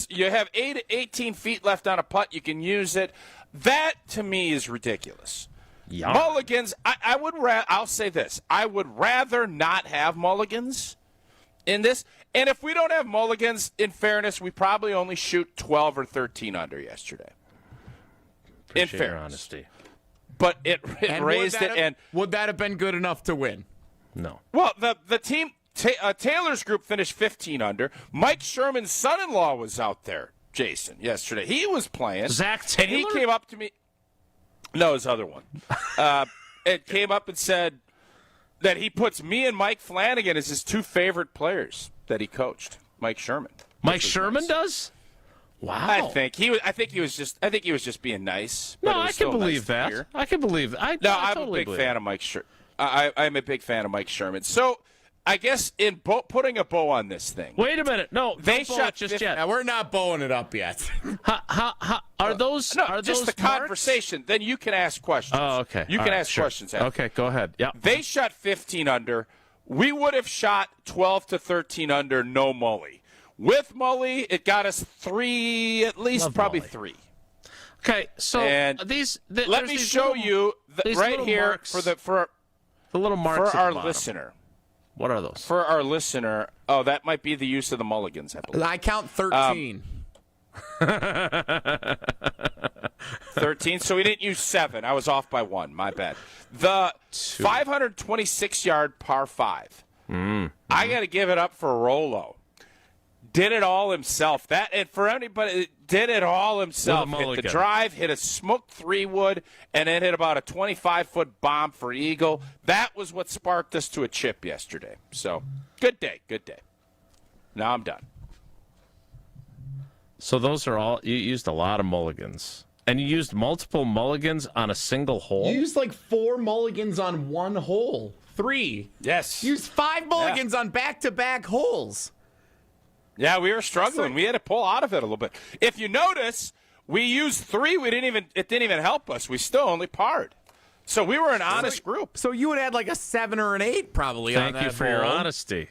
You have 18 feet left on a putt. You can use it. That, to me, is ridiculous. Yeah. Mulligans, I'll say this. I would rather not have mulligans in this. And if we don't have mulligans, in fairness, we probably only shoot 12 or 13 under yesterday. Appreciate in fairness. Your honesty. But it raised it. And would that have been good enough to win? No. Well, the team, Taylor's group finished 15 under. Mike Sherman's son-in-law was out there, Jason, yesterday. He was playing. Zach Taylor? And he came up to me. No, his other one. It came up and said that he puts me and Mike Flanagan as his two favorite players that he coached. Mike Sherman. Mike Sherman does? Wow. I think he was just being nice. No, I can believe that. I can believe that. I'm a big fan of Mike Sherman. I'm a big fan of Mike Sherman. So I guess in putting a bow on this thing. Wait a minute. No, they shot just yet. Now, we're not bowing it up yet. Are those? No, are just those the conversation. Then you can ask questions. Oh, okay. You can ask questions. After. Okay, go ahead. Yeah. They shot 15 under. We would have shot 12 to 13 under, no mully. With mully, it got us three, at least. Love probably mully. Three. Okay, so and let me show you right here for the little marks for our listener. What are those? For our listener, that might be the use of the mulligans, I believe. I count 13. 13, so we didn't use 7. I was off by 1. My bad. The 526-yard par 5. I got to give it up for Rolo. Did it all himself. And for anybody, did it all himself. Hit the drive, hit a smoked 3-wood, and then hit about a 25-foot bomb for eagle. That was what sparked us to a chip yesterday. So, good day. Now I'm done. So those are all, you used a lot of mulligans. And you used multiple mulligans on a single hole? You used like 4 mulligans on one hole. 3. Yes. You used 5 mulligans on back-to-back holes. Yeah, we were struggling. We had to pull out of it a little bit. If you notice, we used 3. It didn't even help us. We still only parred. So we were an honest group. So you would have had like a 7 or an 8 probably on that Thank you for your honesty.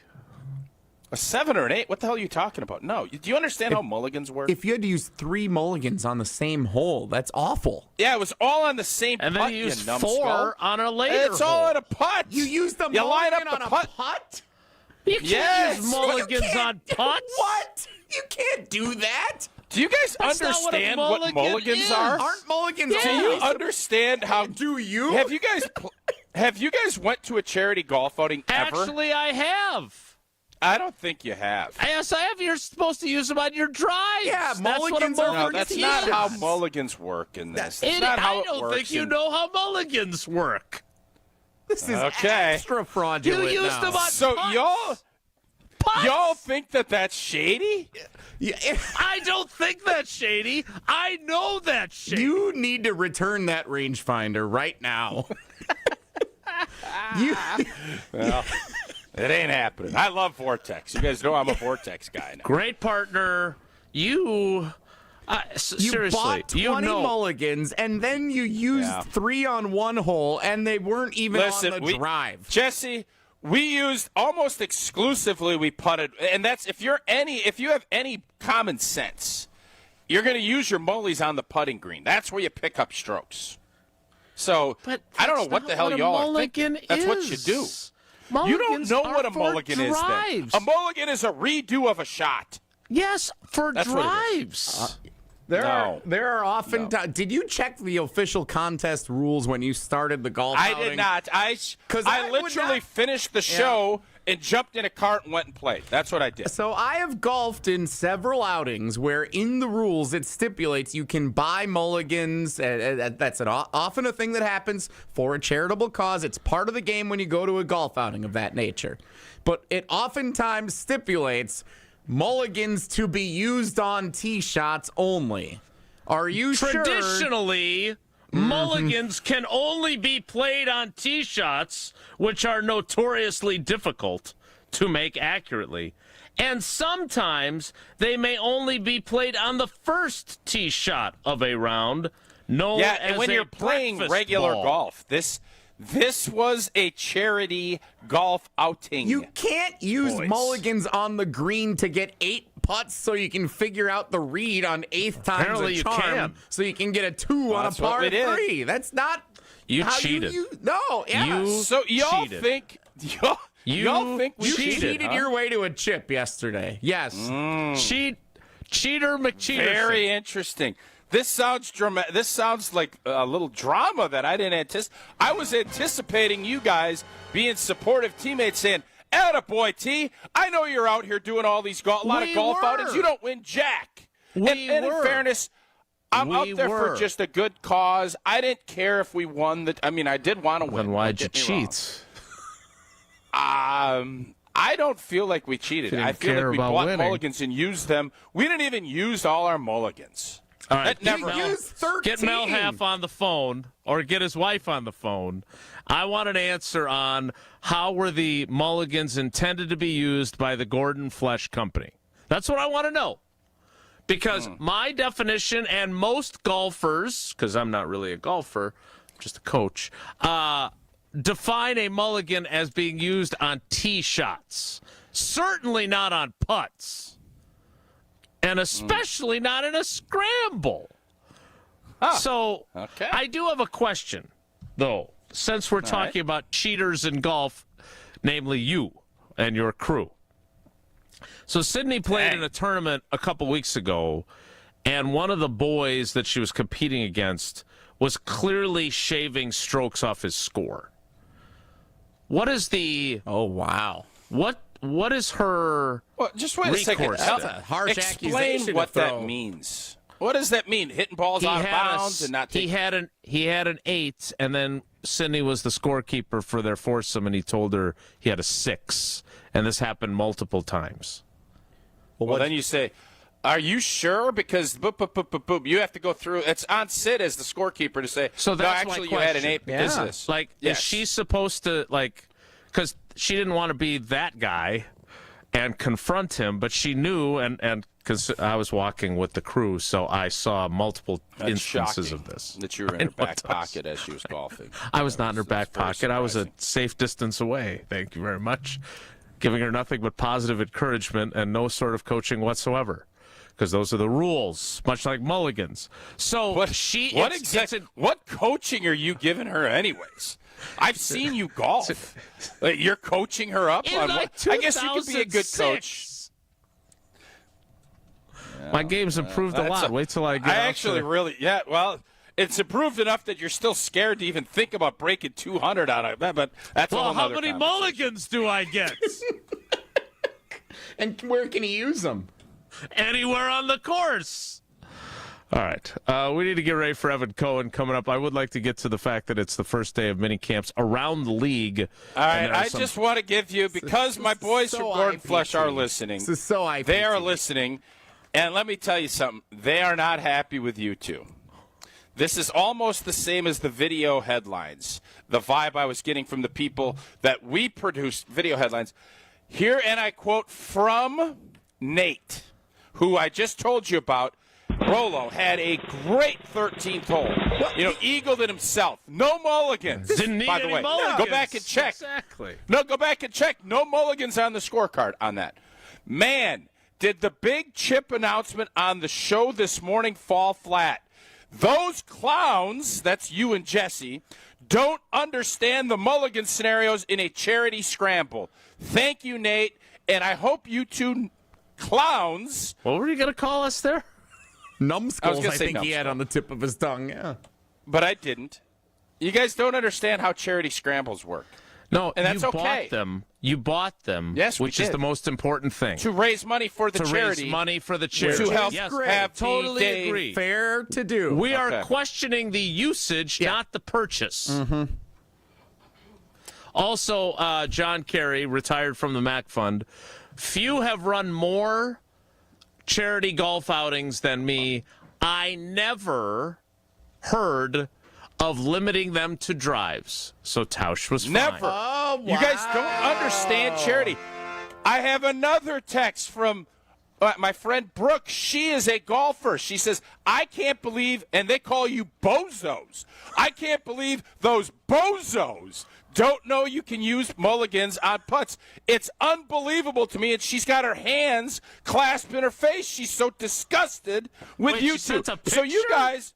A 7 or an 8? What the hell are you talking about? No. Do you understand how mulligans work? If you had to use 3 mulligans on the same hole, that's awful. Yeah, it was all on the same putt. And then you used 4 on a later It's all on a putt. You used the you line up mulligan the on a putt? You can't use mulligans on putts. What? You can't do that. Do you guys understand what mulligans are? Aren't mulligans? Do you understand how? Do you? Have you guys went to a charity golf outing ever? Actually, I have. I don't think you have. Yes, I have. You're supposed to use them on your drives. Yeah, mulligans are No, that's not how mulligans work in this. That's not how it works. I don't think you know how mulligans work. This is extra fraudulent. You used them on so putts. Y'all think that that's shady? Yeah. I don't think that's shady. I know that's shady. You need to return that rangefinder right now. Well, it ain't happening. I love Vortex. You guys know I'm a Vortex guy now. Great partner. You seriously, bought 20 mulligans, and then you used 3 on one hole, and they weren't even on the drive. Jesse, we used almost exclusively, we putted, and that's if you have any common sense, you're going to use your mullies on the putting green. That's where you pick up strokes. So I don't know what the hell y'all are thinking. That's what you do. You don't know what a mulligan is then. A mulligan is a redo of a shot. Yes, for drives. There are often did you check the official contest rules when you started the golf outing? I did not. I literally finished the show and jumped in a cart and went and played. That's what I did. So I have golfed in several outings where in the rules it stipulates you can buy mulligans. That's often a thing that happens for a charitable cause. It's part of the game when you go to a golf outing of that nature. But it oftentimes stipulates mulligans to be used on tee shots only. Are you Traditionally, mulligans can only be played on tee shots, which are notoriously difficult to make accurately. And sometimes they may only be played on the first tee shot of a round, known as and when a you're playing breakfast regular ball. golf, This was a charity golf outing. You can't use boys. mulligans on the green to get 8 putts so you can figure out the read on 8th time's Apparently a you charm can. so you can get a 2 on a that's what par we did. 3. That's not You how cheated. No, yeah. So y'all cheated. think y'all think we You cheated, huh? your way to a chip yesterday. Yes. Cheater McCheater. Very interesting. This sounds dramatic. This sounds like a little drama that I didn't anticipate. I was anticipating you guys being supportive teammates saying, "Attaboy, T. I know you're out here doing all these a lot of golf outings. You don't win jack." And in fairness, I'm out there for just a good cause. I didn't care if we won. I did want to win. Then why'd you Don't get me wrong. cheat? I don't feel like we cheated. Didn't I feel care like we about bought winning. mulligans and used them. We didn't even use all our mulligans. All right, That never You used 13. get Mel Half on the phone or get his wife on the phone. I want an answer on how were the mulligans intended to be used by the Gordon Flesh Company. That's what I want to know. Because my definition and most golfers, because I'm not really a golfer, just a coach, define a mulligan as being used on tee shots. Certainly not on putts. And especially not in a scramble. So okay. I do have a question, though, since we're talking about cheaters in golf, namely you and your crew. So Sydney played in a tournament a couple weeks ago, and one of the boys that she was competing against was clearly shaving strokes off his score. What is the... Oh, wow. What is her... Well, just wait a second. recourse That's a harsh Explain accusation what to that throw. means. What does that mean? Hitting balls out of bounds and not taking... He had an 8, and then Sydney was the scorekeeper for their foursome, and he told her he had a 6, and this happened multiple times. Well, then you say, "Are you sure?" Because boop, boop, boop, boop, boop. You have to go through. It's on Sid as the scorekeeper to say, So that's no, my actually, you had an question. 8. But this Yeah. is Like, yes. is she supposed to, like, because she didn't want to be that guy and confront him, but she knew, and because I was walking with the crew, so I saw multiple That's instances shocking of this. that you were in her back pocket as she was golfing. I was not in her back very pocket. I was a surprising. safe distance away. Thank you very much. Giving her nothing but positive encouragement and no sort of coaching whatsoever. Because those are the rules, much like mulligans. So What what coaching are you giving her, anyways? I've seen you golf. You're coaching her up on what? I guess you could be a good coach. My game's improved a lot. Wait till I get I out actually to- really, yeah. Well, it's improved enough that you're still scared to even think about breaking 200 on it. But that's a Well, whole how nother many conversation. mulligans do I get? And where can he use them? Anywhere on the course. All right. We need to get ready for Evan Cohen coming up. I would like to get to the fact that it's the first day of minicamps around the league. All right, I just want to give you, because my boys from Gordon Flesh are listening. This is so IPT. They are listening, and let me tell you something. They are not happy with you two. This is almost the same as the video headlines, the vibe I was getting from the people that we produced video headlines. Here, and I quote from Nate, who I just told you about. Rolo had a great 13th hole. Eagled it himself. No mulligans. Didn't need by the any way. mulligans. Go back and check. Exactly. No, go back and check. No mulligans on the scorecard on that. Man, did the big chip announcement on the show this morning fall flat. Those clowns, that's you and Jesse, don't understand the mulligan scenarios in a charity scramble. Thank you, Nate, and I hope you two clowns. What were you going to call us there? Numbskulls, I say think he had numbskull. on the tip of his tongue. Yeah. But I didn't. You guys don't understand how charity scrambles work. No, And that's you okay. bought them. You bought them, Yes, we which is did. the most important thing. To raise money for the To charity. raise money for the charity. To help yes, have totally Dave agree. Fair to do. We are Okay. questioning the usage, not the purchase. Mm-hmm. Also, John Kerry, retired from the MAC Fund. Few have run more charity golf outings than me. I never heard of limiting them to drives. So Tausch was fine. Never. Oh, wow. You guys don't understand charity. I have another text from My friend Brooke, she is a golfer. She says, I can't believe, and they call you bozos. I can't believe those bozos don't know you can use mulligans on putts. It's unbelievable to me. And she's got her hands clasped in her face. She's so disgusted with you two. So you guys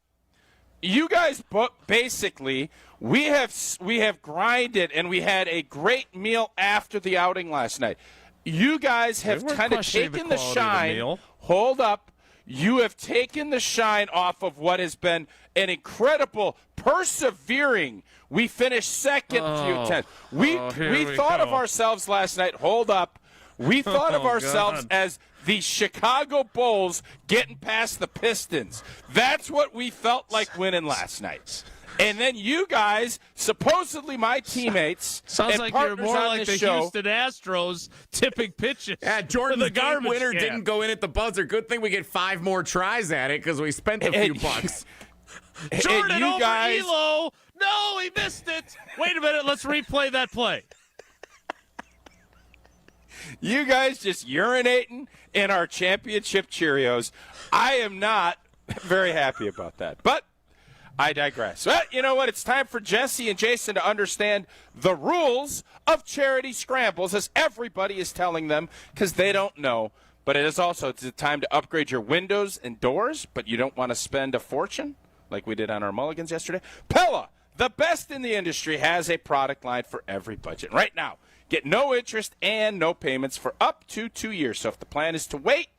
basically, we have grinded, and we had a great meal after the outing last night. You guys have kind of taken the shine. Hold up. You have taken the shine off of what has been an incredible, persevering. We finished second few times. We thought of ourselves last night. Hold up. We thought of ourselves as the Chicago Bulls getting past the Pistons. That's what we felt like winning last night. And then you guys, supposedly my teammates, sounds like you're more like the show, Houston Astros tipping pitches. Yeah, Jordan's the garbage winner can. didn't go in at the buzzer. Good thing we get 5 more tries at it because we spent a few bucks. Jordan you over guys, Elo. No, he missed it. Wait a minute. Let's replay that play. You guys just urinating in our championship Cheerios. I am not very happy about that. But I digress. Well, you know what? It's time for Jesse and Jason to understand the rules of charity scrambles, as everybody is telling them because they don't know. But it is also the time to upgrade your windows and doors, but you don't want to spend a fortune like we did on our mulligans yesterday. Pella, the best in the industry, has a product line for every budget. Right now, get no interest and no payments for up to 2 years. So if the plan is to wait,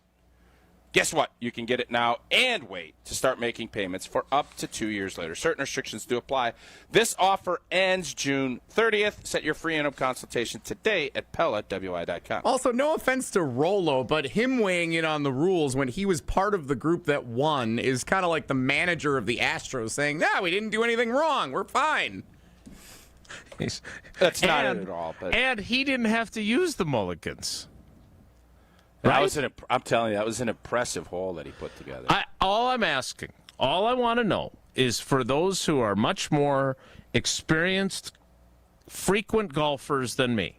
guess what? You can get it now and wait to start making payments for up to 2 years later. Certain restrictions do apply. This offer ends June 30th. Set your free in-home consultation today at PellaWI.com. Also, no offense to Rolo, but him weighing in on the rules when he was part of the group that won is kind of like the manager of the Astros saying, we didn't do anything wrong. We're fine. That's not it at all. But And he didn't have to use the mulligans. I'm telling you, that was an impressive hole that he put together. All I'm asking, all I want to know is for those who are much more experienced, frequent golfers than me,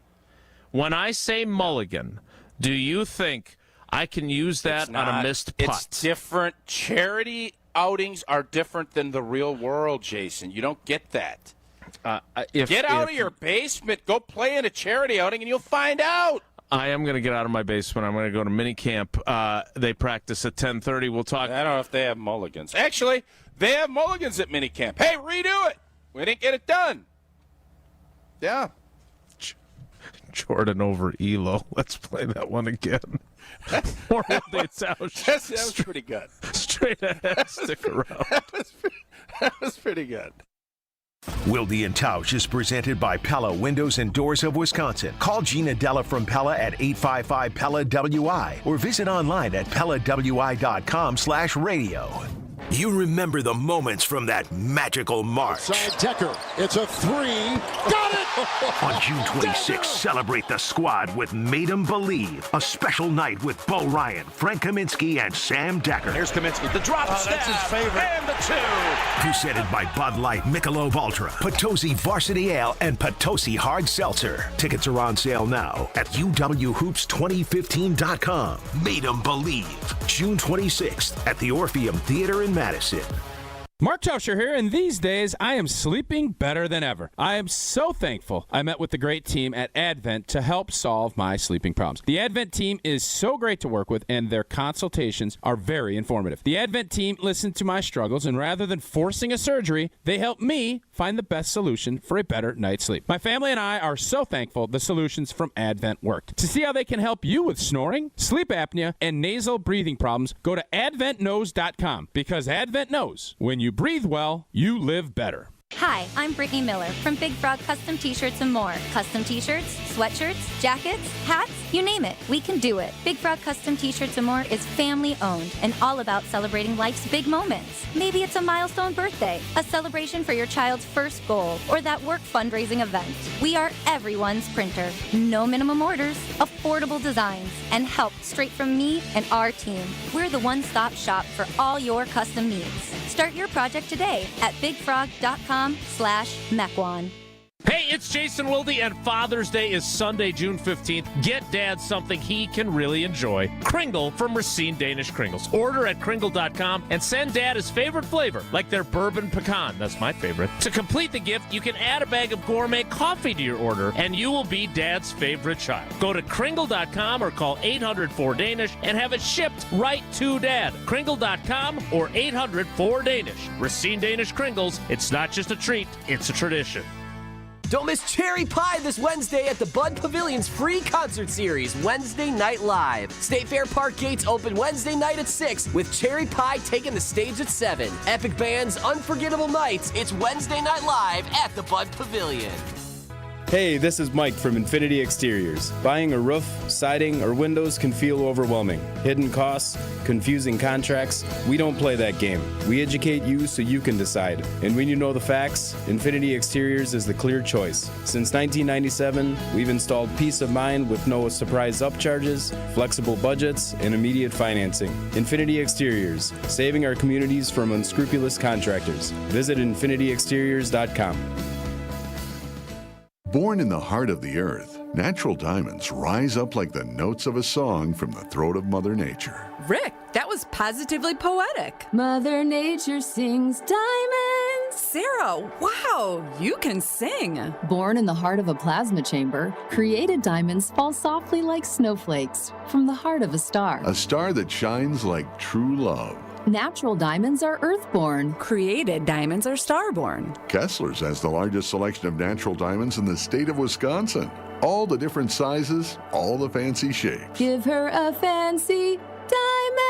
when I say mulligan, do you think I can use that on a missed putt? It's different. Charity outings are different than the real world, Jason. You don't get that. Get out of your basement. Go play in a charity outing, and you'll find out. I am going to get out of my basement. I'm going to go to Minicamp. They practice at 10:30. We'll talk. I don't know if they have mulligans. Actually, they have mulligans at Minicamp. Hey, redo it. We didn't get it done. Yeah. Jordan over Elo. Let's play that one again. More Wilde and Tausch. That was pretty good. Straight ahead. Stick around. That was pretty good. Wilde and Tausch is presented by Pella Windows and Doors of Wisconsin. Call Gina Della from Pella at 855-PELLA-WI or visit online at PellaWI.com/radio. You remember the moments from that magical March. Side Decker. It's a 3. Got it! On June 26th, celebrate the squad with Made 'em Believe. A special night with Bo Ryan, Frank Kaminsky, and Sam Decker. Here's Kaminsky. The drop stab. That's his favorite. And the 2. Presented by Bud Light, Michelob Ultra, Potosi Varsity Ale, and Potosi Hard Seltzer. Tickets are on sale now at UWHoops2015.com. Made 'em Believe. June 26th at the Orpheum Theater in Madison. Mark Tauscher here, and these days I am sleeping better than ever. I am so thankful I met with the great team at Advent to help solve my sleeping problems. The Advent team is so great to work with, and their consultations are very informative. The Advent team listened to my struggles, and rather than forcing a surgery, they helped me find the best solution for a better night's sleep. My family and I are so thankful the solutions from Advent worked. To see how they can help you with snoring, sleep apnea, and nasal breathing problems, go to adventknows.com, because Advent knows when you breathe well, you live better. Hi, I'm Brittany Miller from Big Frog Custom T-Shirts and more. Custom T-shirts, sweatshirts, jackets, hats, you name it, we can do it. Big Frog Custom T-Shirts and more is family-owned and all about celebrating life's big moments. Maybe it's a milestone birthday, a celebration for your child's first goal, or that work fundraising event. We are everyone's printer. No minimum orders, affordable designs, and help straight from me and our team. We're the one-stop shop for all your custom needs. Start your project today at bigfrog.com/Mequon. Hey, it's Jason Wilde, and Father's Day is Sunday, June 15th. Get Dad something he can really enjoy. Kringle from Racine Danish Kringles. Order at Kringle.com and send Dad his favorite flavor, like their bourbon pecan. That's my favorite. To complete the gift, you can add a bag of gourmet coffee to your order, and you will be Dad's favorite child. Go to Kringle.com or call 800-4DANISH and have it shipped right to Dad. Kringle.com or 800-4DANISH. Racine Danish Kringles. It's not just a treat, it's a tradition. Don't miss Cherry Pie this Wednesday at the Bud Pavilion's free concert series, Wednesday Night Live. State Fair Park gates open Wednesday night at 6, with Cherry Pie taking the stage at 7. Epic bands, unforgettable nights. It's Wednesday Night Live at the Bud Pavilion. Hey, this is Mike from Infinity Exteriors. Buying a roof, siding, or windows can feel overwhelming. Hidden costs, confusing contracts. We don't play that game. We educate you so you can decide. And when you know the facts, Infinity Exteriors is the clear choice. Since 1997, we've installed peace of mind with no surprise upcharges, flexible budgets, and immediate financing. Infinity Exteriors, saving our communities from unscrupulous contractors. Visit infinityexteriors.com. Born in the heart of the earth, natural diamonds rise up like the notes of a song from the throat of Mother Nature. Rick, that was positively poetic. Mother Nature sings diamonds. Sarah, wow, you can sing. Born in the heart of a plasma chamber, created diamonds fall softly like snowflakes from the heart of a star. A star that shines like true love. Natural diamonds are earthborn. Created diamonds are starborn. Kessler's has the largest selection of natural diamonds in the state of Wisconsin. All the different sizes, all the fancy shapes. Give her a fancy diamond.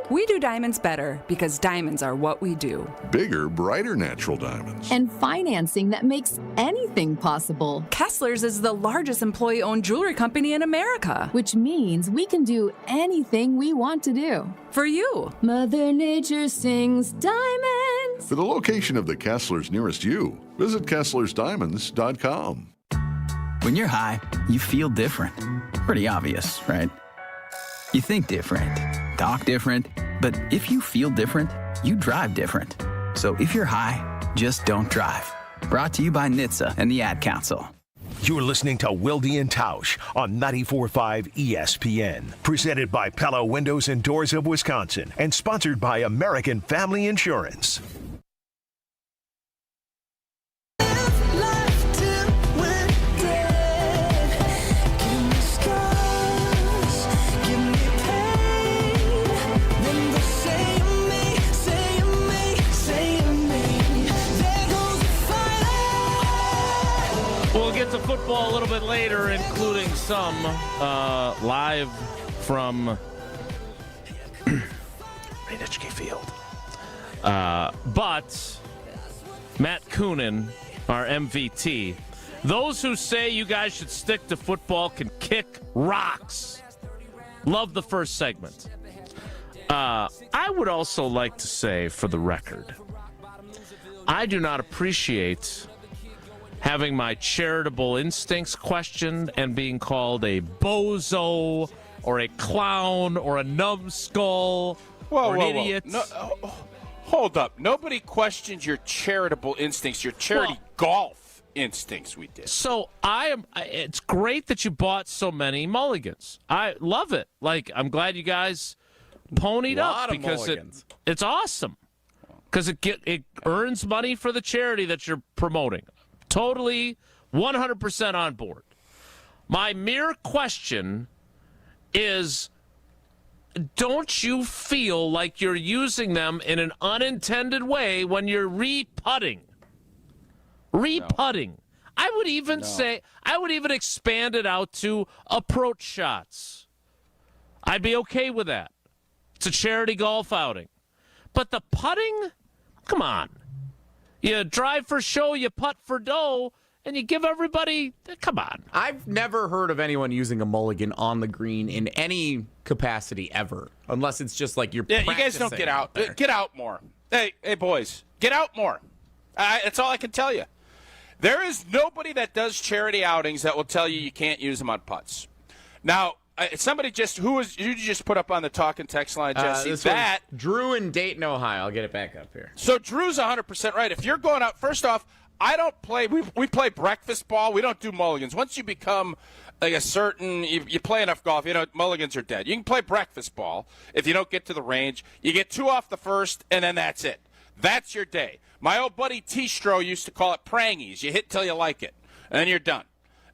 We do diamonds better because diamonds are what we do. Bigger, brighter natural diamonds. And financing that makes anything possible. Kessler's is the largest employee-owned jewelry company in America. Which means we can do anything we want to do. For you. Mother Nature sings diamonds. For the location of the Kessler's nearest you, visit Kessler'sDiamonds.com. When you're high, you feel different. Pretty obvious, right? You think different, talk different, but if you feel different, you drive different. So if you're high, just don't drive. Brought to you by NHTSA and the Ad Council. You're listening to Wilde and Tausch on 94.5 ESPN. Presented by Pella Windows and Doors of Wisconsin and sponsored by American Family Insurance. We'll get to football a little bit later, including some live from Radichke Field. But Matt Coonan, our MVT, those who say you guys should stick to football can kick rocks. Love the first segment. I would also like to say, for the record, I do not appreciate having my charitable instincts questioned and being called a bozo or a clown or a numbskull or an idiot. No, hold up. Nobody questions your charitable instincts, your charity golf instincts we did. So it's great that you bought so many mulligans. I love it. Like, I'm glad you guys ponied up because it's awesome. Because it earns money for the charity that you're promoting. Totally 100% on board. My mere question is, don't you feel like you're using them in an unintended way when you're re-putting? Re-putting. No. I would even expand it out to approach shots. I'd be okay with that. It's a charity golf outing. But the putting, come on. You drive for show, you putt for dough, and you give everybody, come on. I've never heard of anyone using a mulligan on the green in any capacity ever, unless it's just like you're practicing. You guys don't get out. Get out more. Hey, boys, get out more. That's all I can tell you. There is nobody that does charity outings that will tell you can't use them on putts. Now, somebody who did you just put up on the talk and text line, Jesse? Drew in Dayton, Ohio. I'll get it back up here. So Drew's 100% right. If you're going out, first off, I don't play. We play breakfast ball. We don't do mulligans. Once you become like a certain, you play enough golf, mulligans are dead. You can play breakfast ball if you don't get to the range. You get 2 off the first, and then that's it. That's your day. My old buddy T-Stro used to call it prangies. You hit till you like it, and then you're done.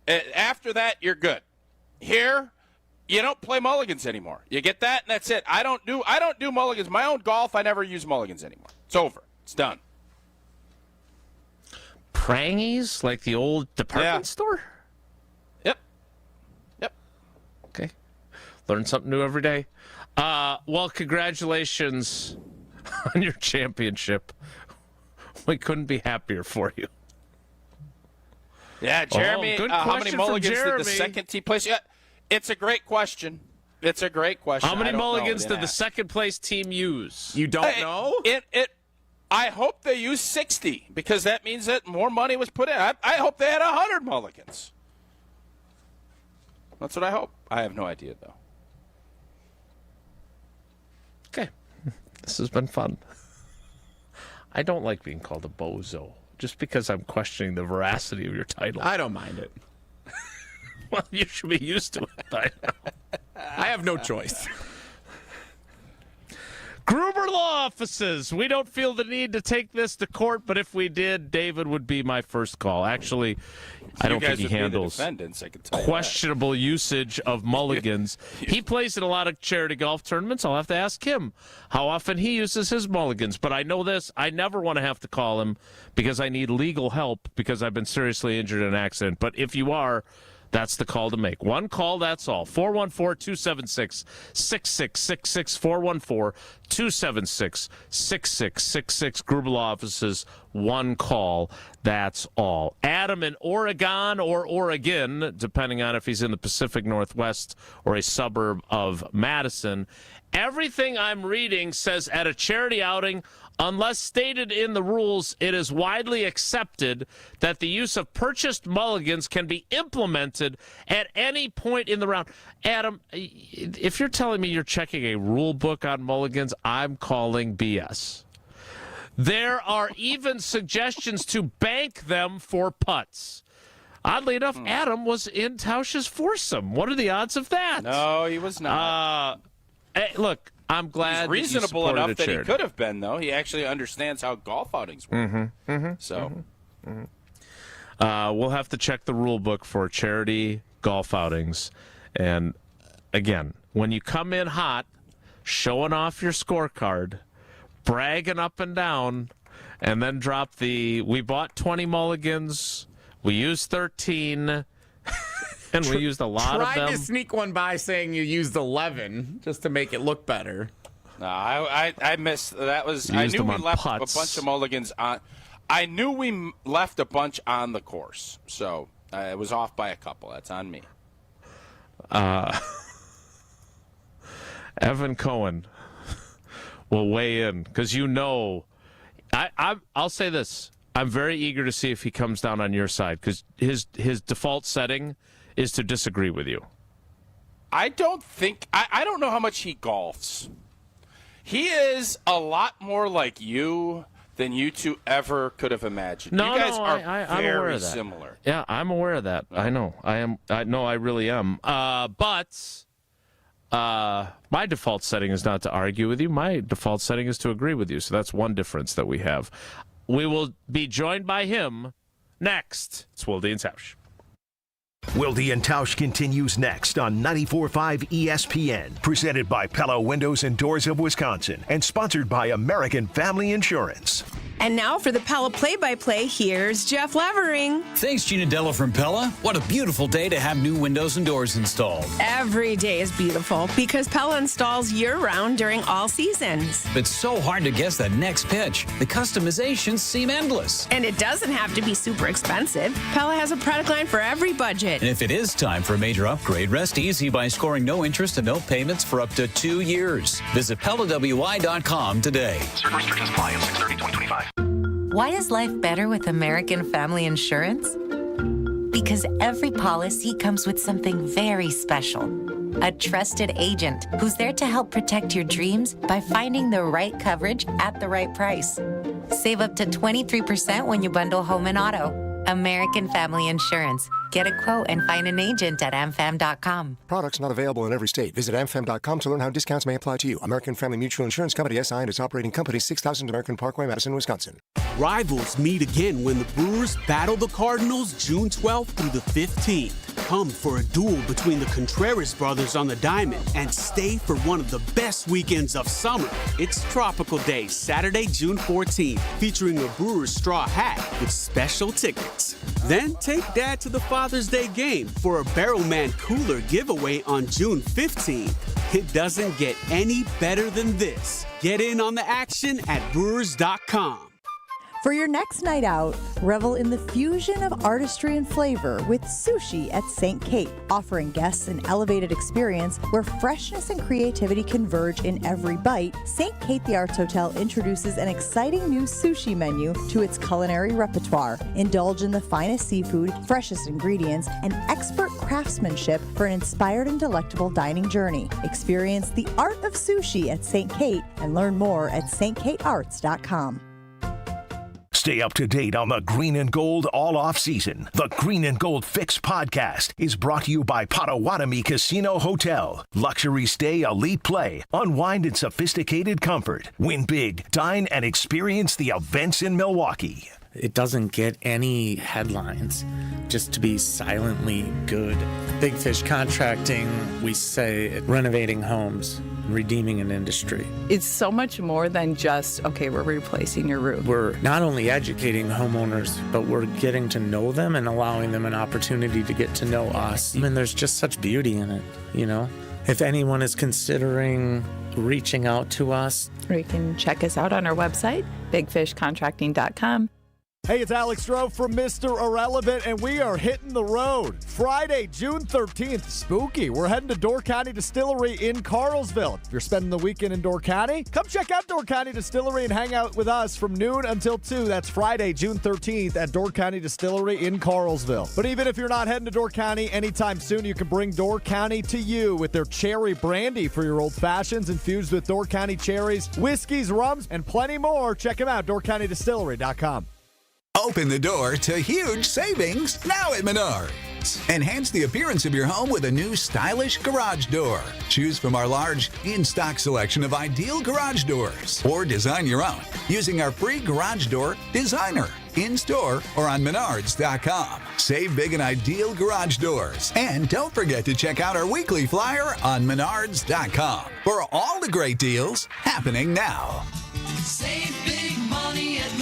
After that, you're good. Here, you don't play mulligans anymore. You get that, and that's it. I don't do mulligans. My own golf, I never use mulligans anymore. It's over. It's done. Prangies, like the old department store? Yep. Okay. Learn something new every day. Well, congratulations on your championship. We couldn't be happier for you. Yeah, Jeremy, good how many question mulligans from did the second team place? Yeah, it's a great question. How many mulligans did the ask. second place team use? You don't know? I hope they used 60 because that means that more money was put in. I hope they had 100 mulligans. That's what I hope. I have no idea, though. Okay. This has been fun. I don't like being called a bozo just because I'm questioning the veracity of your title. I don't mind it. Well, you should be used to it by now. I have no choice. Gruber Law Offices. We don't feel the need to take this to court, but if we did, David would be my first call. Actually, I don't think he handles questionable usage of mulligans. He plays in a lot of charity golf tournaments. I'll have to ask him how often he uses his mulligans. But I know this. I never want to have to call him because I need legal help because I've been seriously injured in an accident. But if you are, that's the call to make. One call, that's all. 414-276-6666. 414-276-6666. Gruber Law Offices, one call, that's all. Adam in Oregon or Oregon, depending on if he's in the Pacific Northwest or a suburb of Madison. Everything I'm reading says at a charity outing, unless stated in the rules, it is widely accepted that the use of purchased mulligans can be implemented at any point in the round. Adam, if you're telling me you're checking a rule book on mulligans, I'm calling BS. There are even suggestions to bank them for putts. Oddly enough, Adam was in Tausch's foursome. What are the odds of that? No, he was not. Hey, look, I'm glad he's reasonable enough that he could have been, though. He actually understands how golf outings work. We'll have to check the rule book for charity golf outings. And again, when you come in hot, showing off your scorecard, bragging up and down, and then drop we bought 20 mulligans, we used 13, and we used a lot of them. Tried to sneak one by saying you used 11 just to make it look better. No, I missed. That was. I knew we left a bunch of mulligans on. I knew we left a bunch on the course, so it was off by a couple. That's on me. Evan Cohen will weigh in because I'll say this. I'm very eager to see if he comes down on your side because his default setting is to disagree with you. I don't know how much he golfs. He is a lot more like you than you two ever could have imagined. No, you guys are I'm very aware of that. similar. Yeah, I'm aware of that. I know. I am. I really am. But my default setting is not to argue with you. My default setting is to agree with you. So that's one difference that we have. We will be joined by him next. It's Wilde and Tausch. Wilde and Tausch continues next on 94.5 ESPN. Presented by Pella Windows and Doors of Wisconsin and sponsored by American Family Insurance. And now for the Pella play-by-play, here's Jeff Levering. Thanks, Gina Della from Pella. What a beautiful day to have new windows and doors installed. Every day is beautiful because Pella installs year-round during all seasons. It's so hard to guess that next pitch. The customizations seem endless. And it doesn't have to be super expensive. Pella has a product line for every budget. And if it is time for a major upgrade, rest easy by scoring no interest and no payments for up to 2 years. Visit PellaWI.com today. Certain restrictions apply on 6/30/2025. Why is life better with American Family Insurance? Because every policy comes with something very special. A trusted agent who's there to help protect your dreams by finding the right coverage at the right price. Save up to 23% when you bundle home and auto. American Family Insurance. Get a quote and find an agent at amfam.com. Products not available in every state. Visit amfam.com to learn how discounts may apply to you. American Family Mutual Insurance Company, SI, and its operating company, 6000 American Parkway, Madison, Wisconsin. Rivals meet again when the Brewers battle the Cardinals June 12th through the 15th. Come for a duel between the Contreras brothers on the diamond and stay for one of the best weekends of summer. It's Tropical Day, Saturday, June 14th, featuring a Brewers straw hat with special tickets. Then take Dad to the Father's Day game for a Barrelman Cooler giveaway on June 15th. It doesn't get any better than this. Get in on the action at Brewers.com. For your next night out, revel in the fusion of artistry and flavor with sushi at St. Kate, offering guests an elevated experience where freshness and creativity converge in every bite. St. Kate the Arts Hotel introduces an exciting new sushi menu to its culinary repertoire. Indulge in the finest seafood, freshest ingredients, and expert craftsmanship for an inspired and delectable dining journey. Experience the art of sushi at St. Kate and learn more at stkatearts.com. Stay up to date on the Green and Gold all off season. The Green and Gold Fix podcast is brought to you by Potawatomi Casino Hotel. Luxury stay, elite play, unwind in sophisticated comfort. Win big, dine, and experience the events in Milwaukee. It doesn't get any headlines just to be silently good. Big Fish Contracting, we say renovating homes, redeeming an industry. It's so much more than just, okay, we're replacing your roof. We're not only educating homeowners, but we're getting to know them and allowing them an opportunity to get to know us. And there's just such beauty in it, you know? If anyone is considering reaching out to us, or you can check us out on our website, bigfishcontracting.com. Hey, it's Alex Stroh from Mr. Irrelevant, and we are hitting the road. Friday, June 13th, spooky. We're heading to Door County Distillery in Carlsville. If you're spending the weekend in Door County, come check out Door County Distillery and hang out with us from noon until 2. That's Friday, June 13th at Door County Distillery in Carlsville. But even if you're not heading to Door County anytime soon, you can bring Door County to you with their cherry brandy for your old fashions infused with Door County cherries, whiskeys, rums, and plenty more. Check them out, doorcountydistillery.com. Open the door to huge savings now at Menards. Enhance the appearance of your home with a new stylish garage door. Choose from our large, in-stock selection of ideal garage doors. Or design your own using our free Garage Door Designer. In-store or on Menards.com. Save big on ideal garage doors. And don't forget to check out our weekly flyer on Menards.com for all the great deals happening now. Save big money at Menards.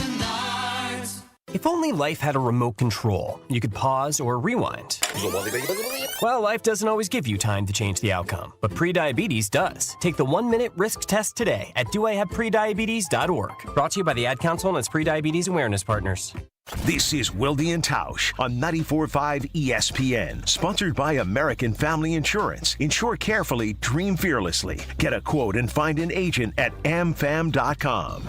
If only life had a remote control, you could pause or rewind. Well, life doesn't always give you time to change the outcome, but prediabetes does. Take the 1-minute risk test today at doihaveprediabetes.org. Brought to you by the Ad Council and its prediabetes awareness partners. This is Wilde and Tausch on 94.5 ESPN, sponsored by American Family Insurance. Insure carefully, dream fearlessly. Get a quote and find an agent at amfam.com.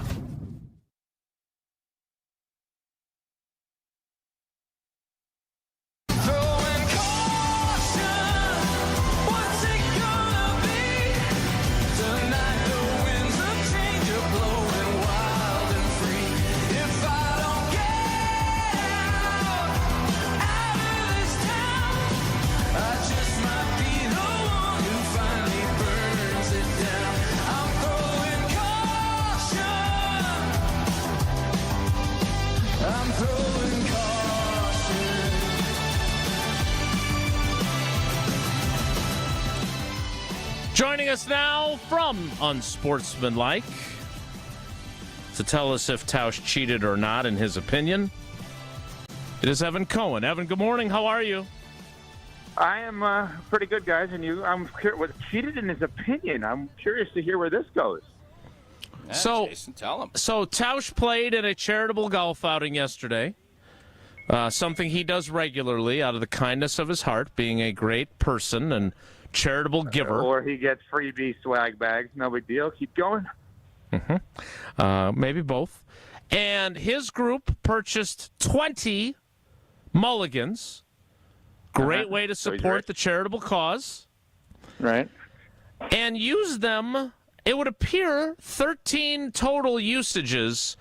Joining us now from Unsportsmanlike to tell us if Tausch cheated or not, in his opinion, it is Evan Cohen. Evan, good morning. How are you? I am pretty good, guys. And you? I'm curious. Cheated in his opinion. I'm curious to hear where this goes. Yeah, Jason, tell him. So Tausch played in a charitable golf outing yesterday. Something he does regularly out of the kindness of his heart, being a great person and charitable giver. Or he gets freebie swag bags. No big deal. Keep going. Maybe both. And his group purchased 20 mulligans. Great way to support the charitable cause. Right. And used them, it would appear, 13 total usages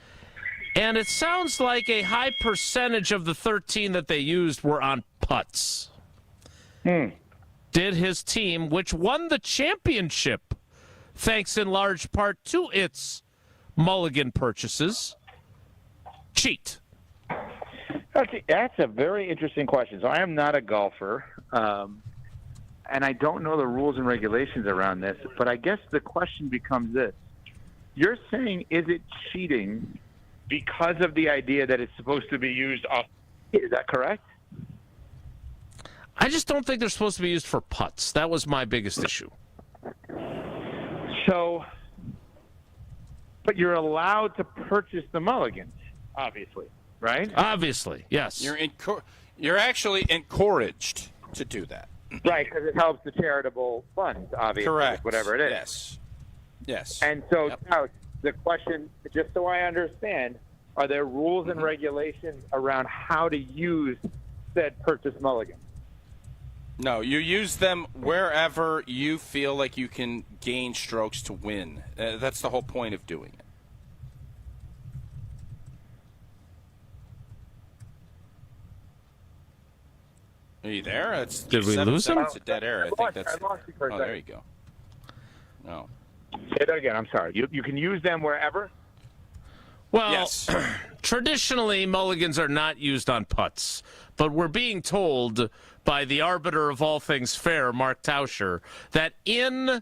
And it sounds like a high percentage of the 13 that they used were on putts. Did his team, which won the championship, thanks in large part to its mulligan purchases, cheat? That's a very interesting question. So I am not a golfer, and I don't know the rules and regulations around this, but I guess the question becomes this. You're saying, is it cheating because of the idea that it's supposed to be used off? Is that correct? I just don't think they're supposed to be used for putts. That was my biggest issue. So, but you're allowed to purchase the mulligans, obviously, right? Obviously, yes. You're actually encouraged to do that. Right, because it helps the charitable funds, obviously. Correct. Whatever it is. Yes. And so, now, the question, just so I understand, are there rules and regulations around how to use said purchase mulligan? No, you use them wherever you feel like you can gain strokes to win. That's the whole point of doing it. Are you there? Did we lose him? It's a dead air. I think that's. I lost you for a Oh, second. there you go. No. Say that again. I'm sorry. You can use them wherever? Well, Yes. Traditionally, mulligans are not used on putts, but we're being told by the arbiter of all things fair, Mark Tauscher, that in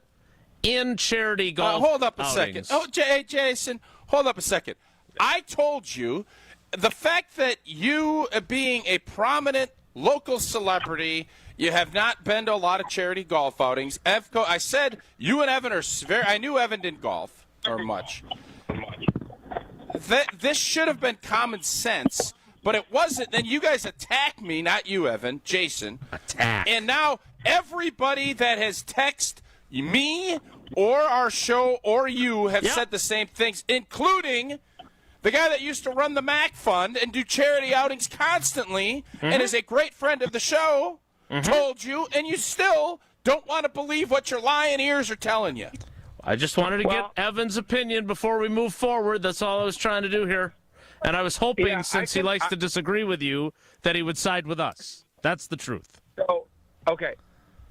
charity golf hold up a outings, second. Oh, Jason, hold up a second. I told you the fact that you, being a prominent local celebrity, you have not been to a lot of charity golf outings. I said you and Evan are very. I knew Evan didn't golf or much. This should have been common sense, but it wasn't. Then you guys attack me, not you, Evan, Jason. Attack. And now everybody that has texted me or our show or you have said the same things, including the guy that used to run the MAC Fund and do charity outings constantly and is a great friend of the show, told you, and you still don't want to believe what your lying ears are telling you. I just wanted to get Evan's opinion before we move forward. That's all I was trying to do here. And I was hoping, since he likes to disagree with you, that he would side with us. That's the truth. So, okay.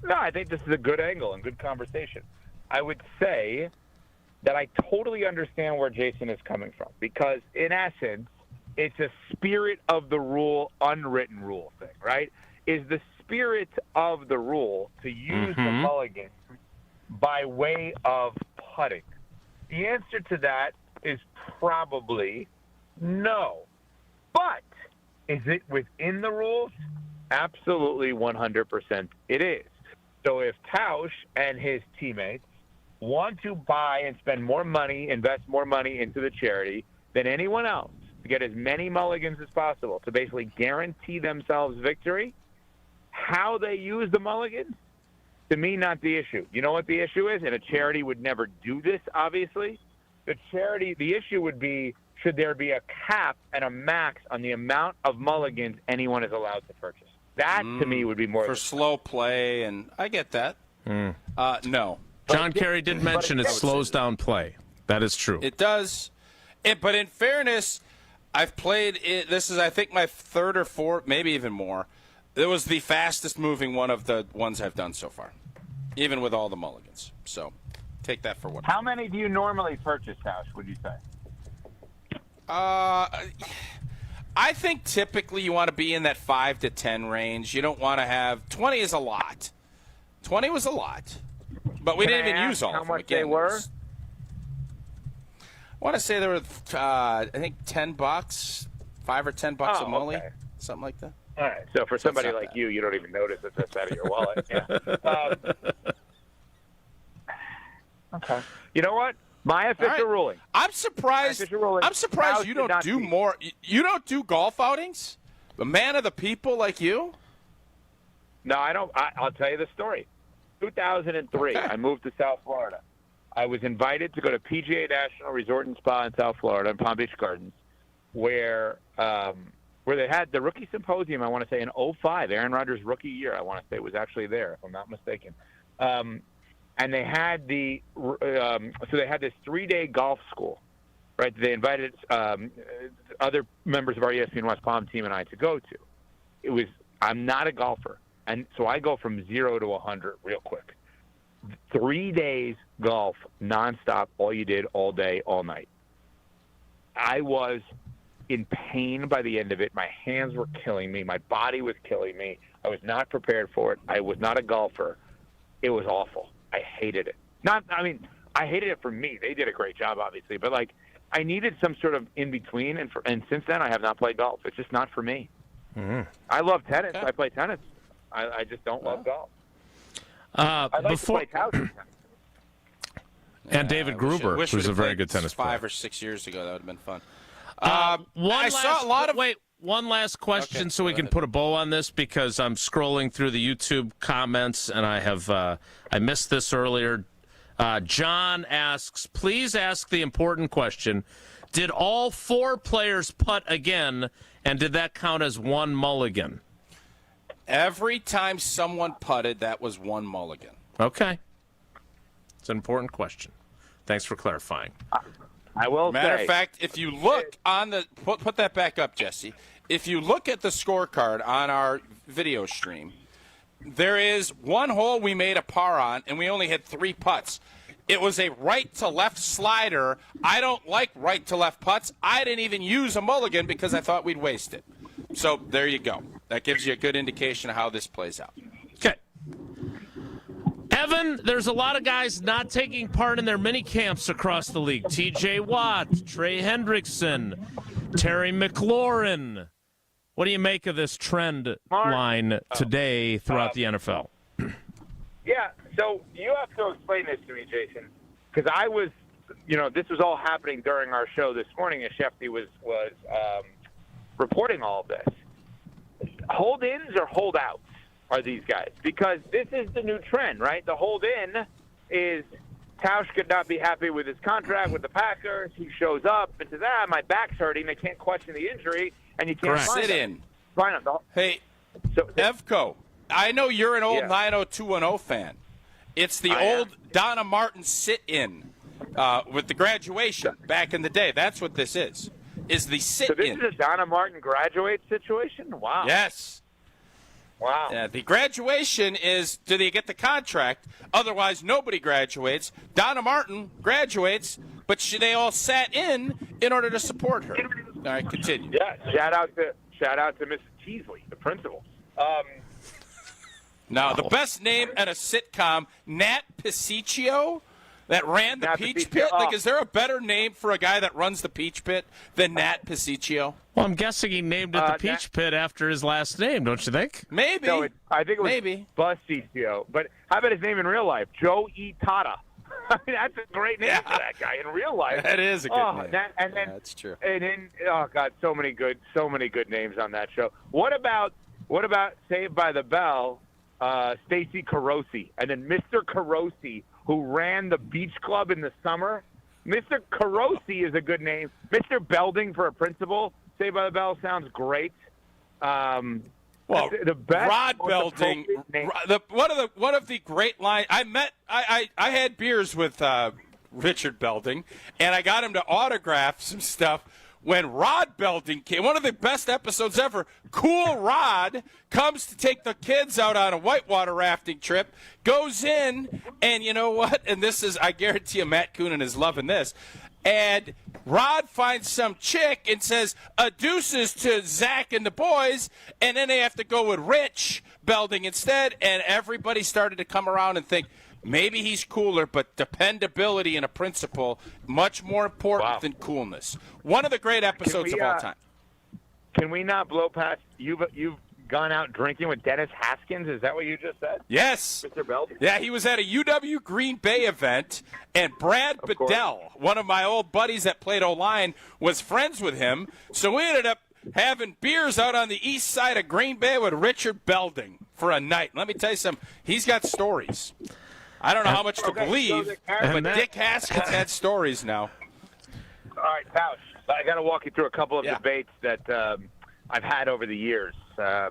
No, I think this is a good angle and good conversation. I would say that I totally understand where Jason is coming from because, in essence, it's a spirit of the rule, unwritten rule thing, right? Is the spirit of the rule to use the mulligan by way of putting? The answer to that is probably no. But is it within the rules? Absolutely 100% it is. So if Tausch and his teammates want to buy and spend more money, invest more money into the charity than anyone else to get as many mulligans as possible to basically guarantee themselves victory, how they use the mulligans, to me, not the issue. You know what the issue is? And a charity would never do this, obviously. The issue would be, should there be a cap and a max on the amount of mulligans anyone is allowed to purchase? That, to me, would be more for slow play, and I get that. No. John Kerry did mention it slows down play. That is true. It does. But in fairness, I've played it. This is, I think, my third or fourth, maybe even more. It was the fastest moving one of the ones I've done so far, even with all the mulligans. So take that for what. How many do you normally purchase, Tausch, would you say? I think typically you want to be in that 5 to 10 range. You don't want to have 20 is a lot. 20 was a lot, but we didn't even use all of them. How much they were? I want to say there were, I think, $10, $5 or $10 a mully, something like that. All right. So for somebody like you, you don't even notice that that's out of your wallet. Yeah. Okay. You know what? My official ruling. I'm surprised. You don't do more. You don't do golf outings. The man of the people like you. No, I don't. I'll tell you the story. 2003, I moved to South Florida. I was invited to go to PGA National Resort and Spa in South Florida, in Palm Beach Gardens, where they had the rookie symposium. I want to say in 2005, Aaron Rodgers' rookie year. I want to say was actually there, if I'm not mistaken. And they had so they had this 3-day golf school, right? They invited other members of our ESPN West Palm team and I to go to. I'm not a golfer, and so I go from 0 to 100 real quick. 3 days golf, nonstop, all you did, all day, all night. I was in pain by the end of it. My hands were killing me. My body was killing me. I was not prepared for it. I was not a golfer. It was awful. I hated it. I hated it for me. They did a great job, obviously, but I needed some sort of in between, and since then I have not played golf. It's just not for me. Mm-hmm. I love tennis. I play tennis. I just don't love golf. I'd like to play Tausch. And David Gruber, who's a very good tennis player. 5 or 6 years ago, that would have been fun. One last question, so we can put a bow on this, because I'm scrolling through the YouTube comments, and I missed this earlier. John asks, please ask the important question. Did all 4 players putt again, and did that count as 1 mulligan? Every time someone putted, that was 1 mulligan. Okay. It's an important question. Thanks for clarifying. I will Matter say. of fact, if you look on the put that back up, Jesse. If you look at the scorecard on our video stream, there is 1 hole we made a par on, and we only had 3 putts. It was a right-to-left slider. I don't like right-to-left putts. I didn't even use a mulligan because I thought we'd waste it. So there you go. That gives you a good indication of how this plays out. Okay. Evan, there's a lot of guys not taking part in their mini camps across the league. T.J. Watt, Trey Hendrickson, Terry McLaurin. What do you make of this trend line today throughout the NFL? Yeah, so you have to explain this to me, Jason, because I was, this was all happening during our show this morning as Shefty was reporting all of this. Hold-ins or hold-outs are these guys? Because this is the new trend, right? The hold-in is Tausch could not be happy with his contract with the Packers. He shows up and says, my back's hurting. They can't question the injury, and you can't find sit him. in. Hey, Evco, I know you're an old 90210 fan. It's the old Donna Martin sit-in with the graduation back in the day. That's what this is the sit-in. So this is a Donna Martin graduate situation? Wow. Yes. Wow. Yeah, the graduation is, do they get the contract? Otherwise, nobody graduates. Donna Martin graduates, but they all sat in order to support her. All right, continue. Yeah, shout out to Mrs. Teasley, the principal. Now, the best name at a sitcom, Nat Pisiccio, that ran the Peach Pit. Is there a better name for a guy that runs the Peach Pit than Nat Pisiccio? Well, I'm guessing he named it the Peach Pit after his last name, don't you think? Maybe. No, I think it was Busticcio. But how about his name in real life? Joe E. Tata. I mean, that's a great name for that guy in real life. That is a good name. That's true. And then, God, so many good names on that show. What about Saved by the Bell? Stacy Carosi, and then Mr. Carosi, who ran the beach club in the summer. Mr. Carosi is a good name. Mr. Belding for a principal. Saved by the Bell sounds great. The best Rod Belding, one of the great lines. I had beers with Richard Belding, and I got him to autograph some stuff. When Rod Belding came, one of the best episodes ever, Cool Rod comes to take the kids out on a whitewater rafting trip, goes in, and you know what? And this is, I guarantee you, Matt Coonan is loving this. And Rod finds some chick and says, deuces to Zach and the boys, and then they have to go with Rich Belding instead, and everybody started to come around and think, maybe he's cooler, but dependability in a principal, much more important than coolness. One of the great episodes of all time. Can we not blow past, you've gone out drinking with Dennis Haskins? Is that what you just said? Yes. Mr. Belding? Yeah, he was at a UW Green Bay event, and Brad Bedell, one of my old buddies that played O-line, was friends with him. So we ended up having beers out on the east side of Green Bay with Richard Belding for a night. Let me tell you something. He's got stories. I don't know how much to believe, but Dick Haskins had stories now. All right, Tausch, I got to walk you through a couple of debates that I've had over the years,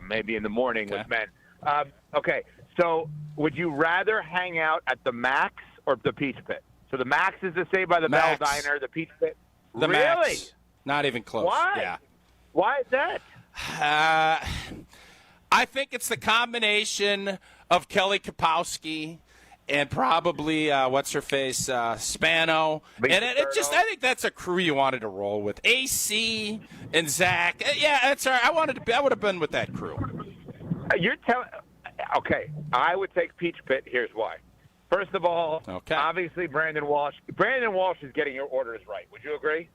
maybe in the morning with men. Okay, so would you rather hang out at the Max or the Peach Pit? So the Max is the Saved by the Bell diner, the Peach Pit. The Really? max. Not even close. Why? Yeah. Why is that? I think it's the combination of Kelly Kapowski and probably what's her face, Spano, and I think that's a crew you wanted to roll with. AC and Zach. Yeah, that's all right. I would have been with that crew. You're telling. Okay, I would take Peach Pit. Here's why. First of all, obviously Brandon Walsh. Brandon Walsh is getting your orders right. Would you agree?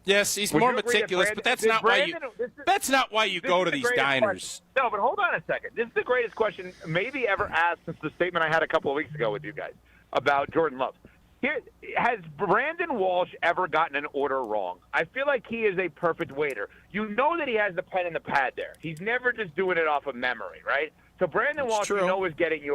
Yes, he's more meticulous, but that's not why you go to these diners. No, but hold on a second. This is the greatest question maybe ever asked since the statement I had a couple of weeks ago with you guys about Jordan Love. Has Brandon Walsh ever gotten an order wrong? I feel like he is a perfect waiter. You know that he has the pen and the pad there. He's never just doing it off of memory, right? So Brandon Walsh, you know, is getting you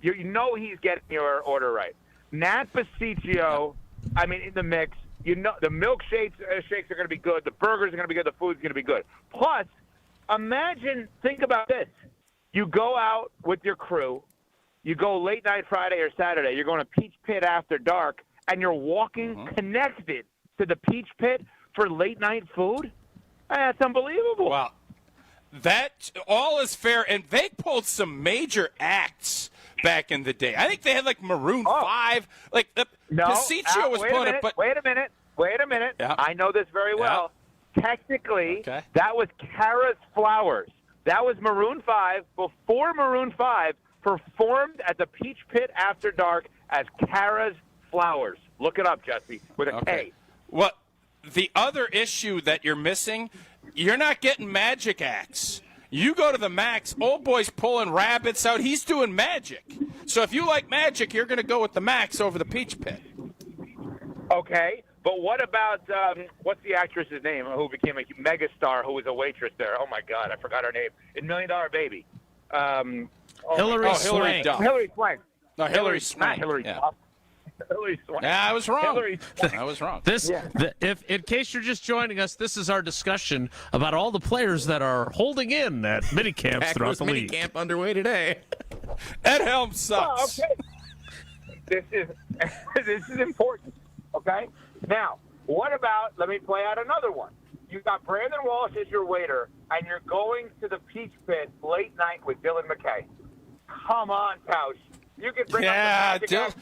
know he's getting your order right. Nat Pasiccio, I mean, in the mix. You know, the milkshakes are going to be good. The burgers are going to be good. The food's going to be good. Plus, think about this. You go out with your crew. You go late night Friday or Saturday. You're going to Peach Pit after dark, and you're walking connected to the Peach Pit for late night food? That's unbelievable. Well, that all is fair, and they pulled some major acts back in the day. I think they had like Maroon 5. Like Pasiccio was pulling it. But Wait a minute. Yeah. I know this very well. Technically, that was Kara's Flowers. That was Maroon 5 before Maroon 5 performed at the Peach Pit after dark as Kara's Flowers. Look it up, Jesse, with a K. Well, the other issue that you're missing, you're not getting magic acts. You go to the Max, old boy's pulling rabbits out. He's doing magic. So if you like magic, you're going to go with the Max over the Peach Pit. Okay, but what about, what's the actress's name who became a megastar who was a waitress there? Oh, my God, I forgot her name. In $1 Million Baby. Hillary Swank. Hillary Swank. No, Hillary Swank. Not Hillary Duff. Hillary Swank. Yeah, I was wrong. I was wrong. If in case you're just joining us, this is our discussion about all the players that are holding in at minicamps throughout the league. Minicamp underway today. Ed Helm sucks. This is important. Okay? Now, what about, let me play out another one. You've got Brandon Walsh as your waiter, and you're going to the Peach Pit late night with Dylan McKay. Come on, Tausch. You could bring up the magic.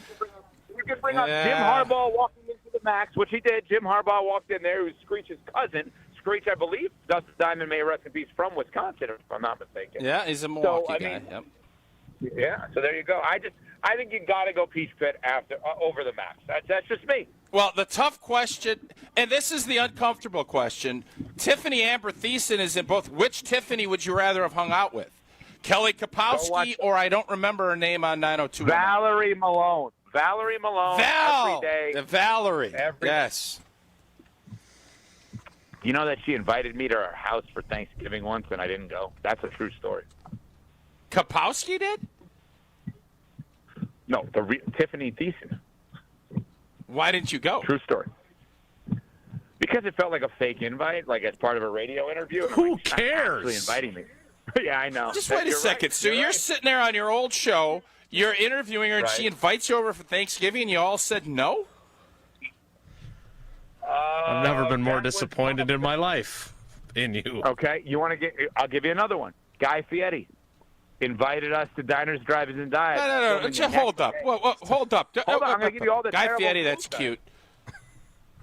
You could bring up Jim Harbaugh walking into the Max, which he did. Jim Harbaugh walked in there. He was Screech's cousin. Screech, I believe, Dustin Diamond, may rest in peace, from Wisconsin, if I'm not mistaken. Yeah, he's a Milwaukee guy. Yeah, so there you go. I think you got to go Peach Pit after over the Max. That's just me. Well, the tough question, and this is the uncomfortable question, Tiffany Amber Thiessen is in both. Which Tiffany would you rather have hung out with? Kelly Kapowski, or I don't remember her name on 902. Valerie Malone. Valerie Malone. Val! Every day. Valerie. Yes. You know that she invited me to her house for Thanksgiving once, and I didn't go? That's a true story. Kapowski did? No, Tiffany Thiessen. Why didn't you go? True story. Because it felt like a fake invite, like as part of a radio interview. Who cares? Actually inviting me. Yeah, I know. Just wait a second. Right. So you're sitting there on your old show, you're interviewing her, and she invites you over for Thanksgiving, and you all said no? I've never been more disappointed in my life in you. Okay, I'll give you another one. Guy Fieri invited us to Diners, Drive-Ins, and Dives. No. Just hold up. Hold up. Hold on, I'm going to give you all the Guy Fieri, that's cute.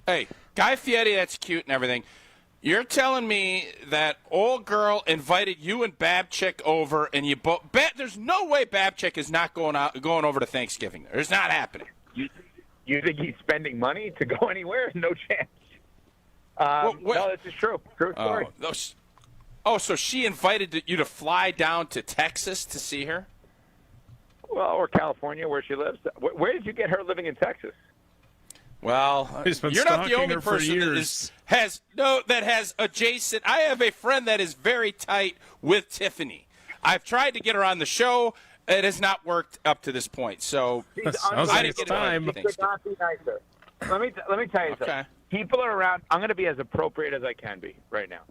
Hey, Guy Fieri, that's cute and everything. You're telling me that old girl invited you and Babchick over, and you both. There's no way Babchick is not going over to Thanksgiving. It's not happening. You think he's spending money to go anywhere? No chance. No, this is true. True story. So she invited you to fly down to Texas to see her? Well, or California, where she lives. Where did you get her living in Texas? Well, you're not the only person that has adjacent. I have a friend that is very tight with Tiffany. I've tried to get her on the show. It has not worked up to this point. So I didn't get time. Could not be nicer. Let me tell you something. People are around. I'm going to be as appropriate as I can be right now.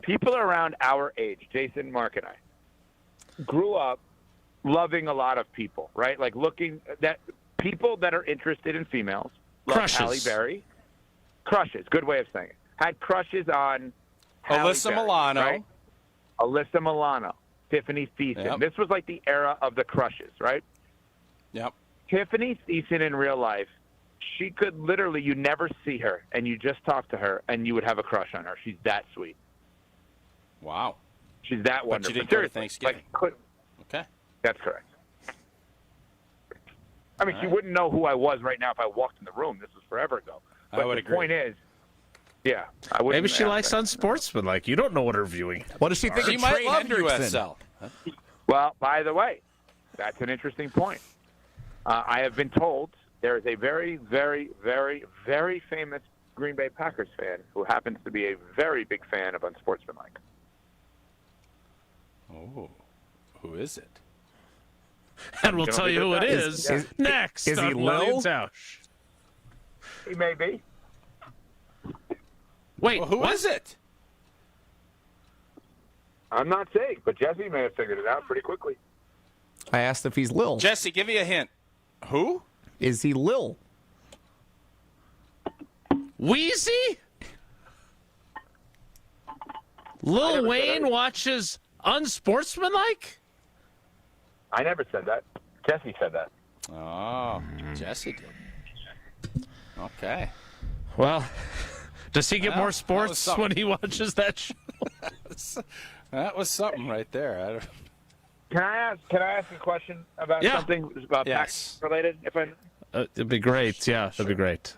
People around our age, Jason, Mark, and I, grew up loving a lot of people, right? Like looking that people that are interested in females. Love Crushes. Halle Berry. crushes. Good way of saying it. Had crushes on Halle Alyssa Berry, Milano. right? Alyssa Milano, Tiffany Thiessen. Yep. This was like the era of the crushes, right? Yep. Tiffany Thiessen in real life, she could literally, you never see her, and you just talk to her, and you would have a crush on her. She's that sweet. Wow. She's that But wonderful. you didn't go to Seriously, Thanksgiving. Okay. That's correct. I mean, she wouldn't know who I was right now if I walked in the room. This was forever ago. But I would the agree. point is, yeah, I wouldn't. Maybe she ask likes that. Unsportsmanlike. You don't know what her viewing. What does she think She of might Trey love Hendrickson? USL. Well, by the way, that's an interesting point. I have been told there is a very, very, very, very famous Green Bay Packers fan who happens to be a very big fan of Unsportsmanlike. Oh, who is it? And we'll tell you who it is next is he on Wilde Lil? and Tausch. He may be. Wait, Well, who is it? I'm not saying, but Jesse may have figured it out pretty quickly. I asked if he's Lil. Jesse, give me a hint. Who? Is he Lil? Wheezy? Lil Wayne watches Unsportsmanlike? I never said that. Jesse said that. Oh, Jesse did. Okay. Well, does he get Well, more that was sports something. when he watches that show? That was something right there. Can I ask a question about Yeah. something about Yes. Packers related? If I It'd be great. Yeah, that'd be great.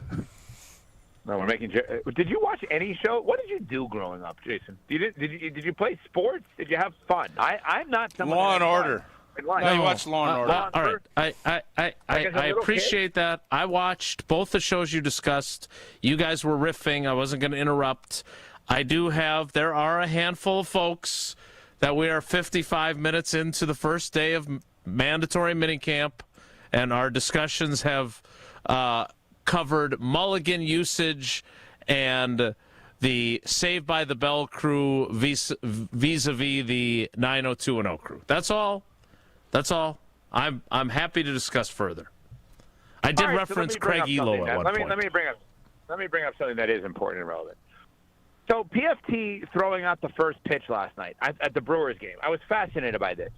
no, we're making. Did you watch any show? What did you do growing up, Jason? Did you play sports? Did you have fun? I'm not someone. Law that and has fun Order. in life. No, you watched Law and Order. All right. I as a little appreciate that. I watched both the shows you discussed. You guys were riffing. I wasn't going to interrupt. There are a handful of folks that we are 55 minutes into the first day of mandatory minicamp, and our discussions have covered mulligan usage and the Saved by the Bell crew vis-a-vis the 90210 crew. That's all. I'm happy to discuss further. I did All right, reference so let me bring Craig up Elo something at that- one let me bring up something that is important and relevant. So PFT throwing out the first pitch last night at the Brewers game. I was fascinated by this.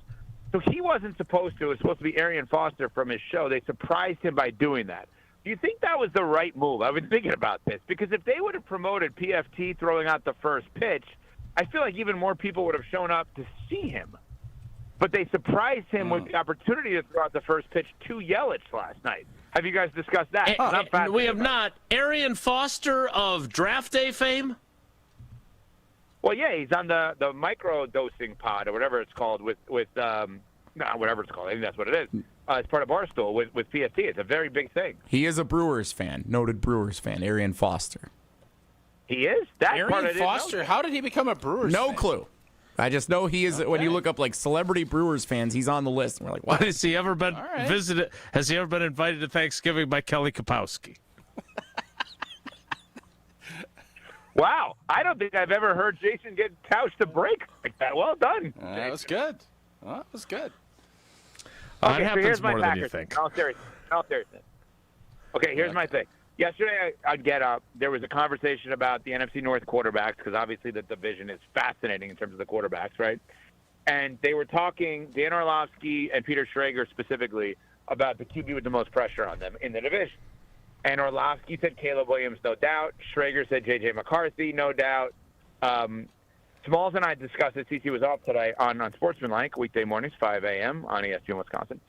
So he wasn't supposed to. It was supposed to be Arian Foster from his show. They surprised him by doing that. Do you think that was the right move? I've been thinking about this because if they would have promoted PFT throwing out the first pitch, I feel like even more people would have shown up to see him. But they surprised him with the opportunity to throw out the first pitch to Yelich last night. Have you guys discussed that? We have not. Arian Foster of Draft Day fame? Well, yeah, he's on the micro dosing pod or whatever it's called with whatever it's called. I think that's what it is. It's part of Barstool with PFT. It's a very big thing. He is a Brewers fan, noted Brewers fan, Arian Foster. He is? That part I Arian didn't know. Foster, how did he become a Brewers No fan? clue. I just know he is. When you look up like celebrity Brewers fans, he's on the list. And we're like, what? Has he ever been visited? Has he ever been invited to Thanksgiving by Kelly Kapowski? Wow. I don't think I've ever heard Jason get Tausch to break like that. Well done. That was good. Well, that was good. It Okay, so happens here's my more than you Packers. think. No, seriously. Okay, here's my thing. Yesterday, I'd get up. There was a conversation about the NFC North quarterbacks because obviously the division is fascinating in terms of the quarterbacks, right? And they were talking, Dan Orlovsky and Peter Schrager specifically, about the QB with the most pressure on them in the division. And Orlovsky said Caleb Williams, no doubt. Schrager said J.J. McCarthy, no doubt. Smalls and I discussed it. CC was off today on Sportsmanlike, weekday mornings, 5 a.m. on ESPN Wisconsin.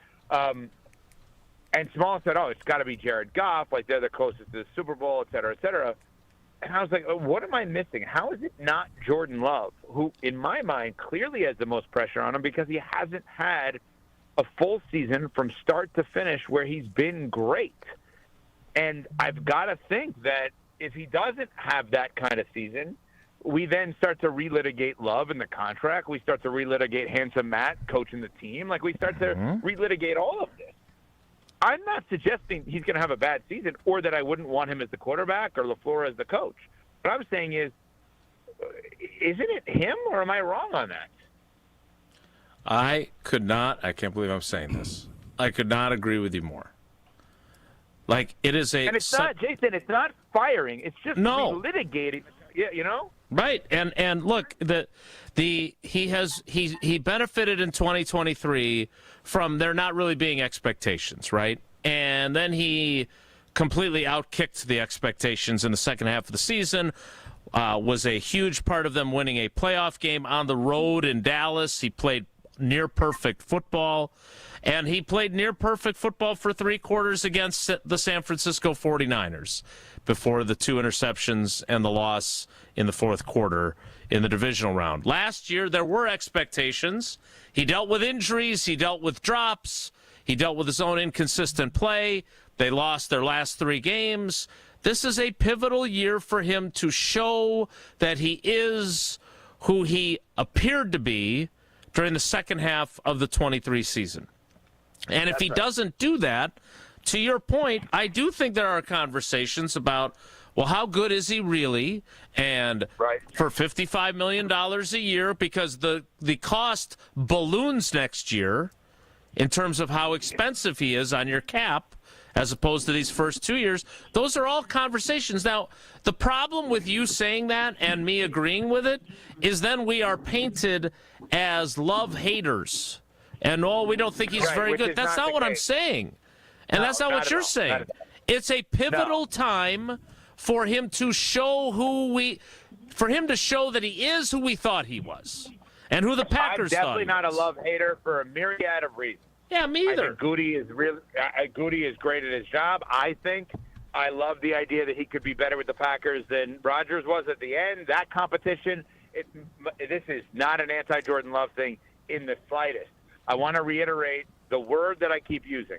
And Smalls said, it's got to be Jared Goff, like they're the closest to the Super Bowl, et cetera, et cetera. And I was like, what am I missing? How is it not Jordan Love, who, in my mind, clearly has the most pressure on him because he hasn't had a full season from start to finish where he's been great? And I've got to think that if he doesn't have that kind of season, we then start to relitigate Love in the contract. We start to relitigate Handsome Matt coaching the team. Like, we start to relitigate all of this. I'm not suggesting he's going to have a bad season or that I wouldn't want him as the quarterback or LaFleur as the coach. What I'm saying is, isn't it him or am I wrong on that? I can't believe I'm saying this. I could not agree with you more. Like, it is a... And it's not, Jason, it's not firing. It's just litigating. Yeah, you know? Right. And look, he benefited in 2023 from there not really being expectations, right? And then he completely outkicked the expectations in the second half of the season. Was a huge part of them winning a playoff game on the road in Dallas. He played near perfect football, and he played near perfect football for 3 quarters against the San Francisco 49ers before the 2 interceptions and the loss in the fourth quarter in the divisional round. Last year, there were expectations. He dealt with injuries. He dealt with drops. He dealt with his own inconsistent play. They lost their last 3 games. This is a pivotal year for him to show that he is who he appeared to be during the second half of the 23 season. And if he doesn't do that, to your point, I do think there are conversations about, well, how good is he really? And for $55 million a year, because the cost balloons next year in terms of how expensive he is on your cap, as opposed to these first 2 years, those are all conversations. Now, the problem with you saying that and me agreeing with it is then we are painted as love haters. And, we don't think he's very good. That's not what I'm saying. And that's not what you're saying. It's a pivotal time for him to show for him to show that he is who we thought he was and who the Packers thought he was. I'm definitely not a love hater for a myriad of reasons. Yeah, me either. I think Goody is great at his job. I love the idea that he could be better with the Packers than Rodgers was at the end. That competition, this is not an anti-Jordan Love thing in the slightest. I want to reiterate the word that I keep using,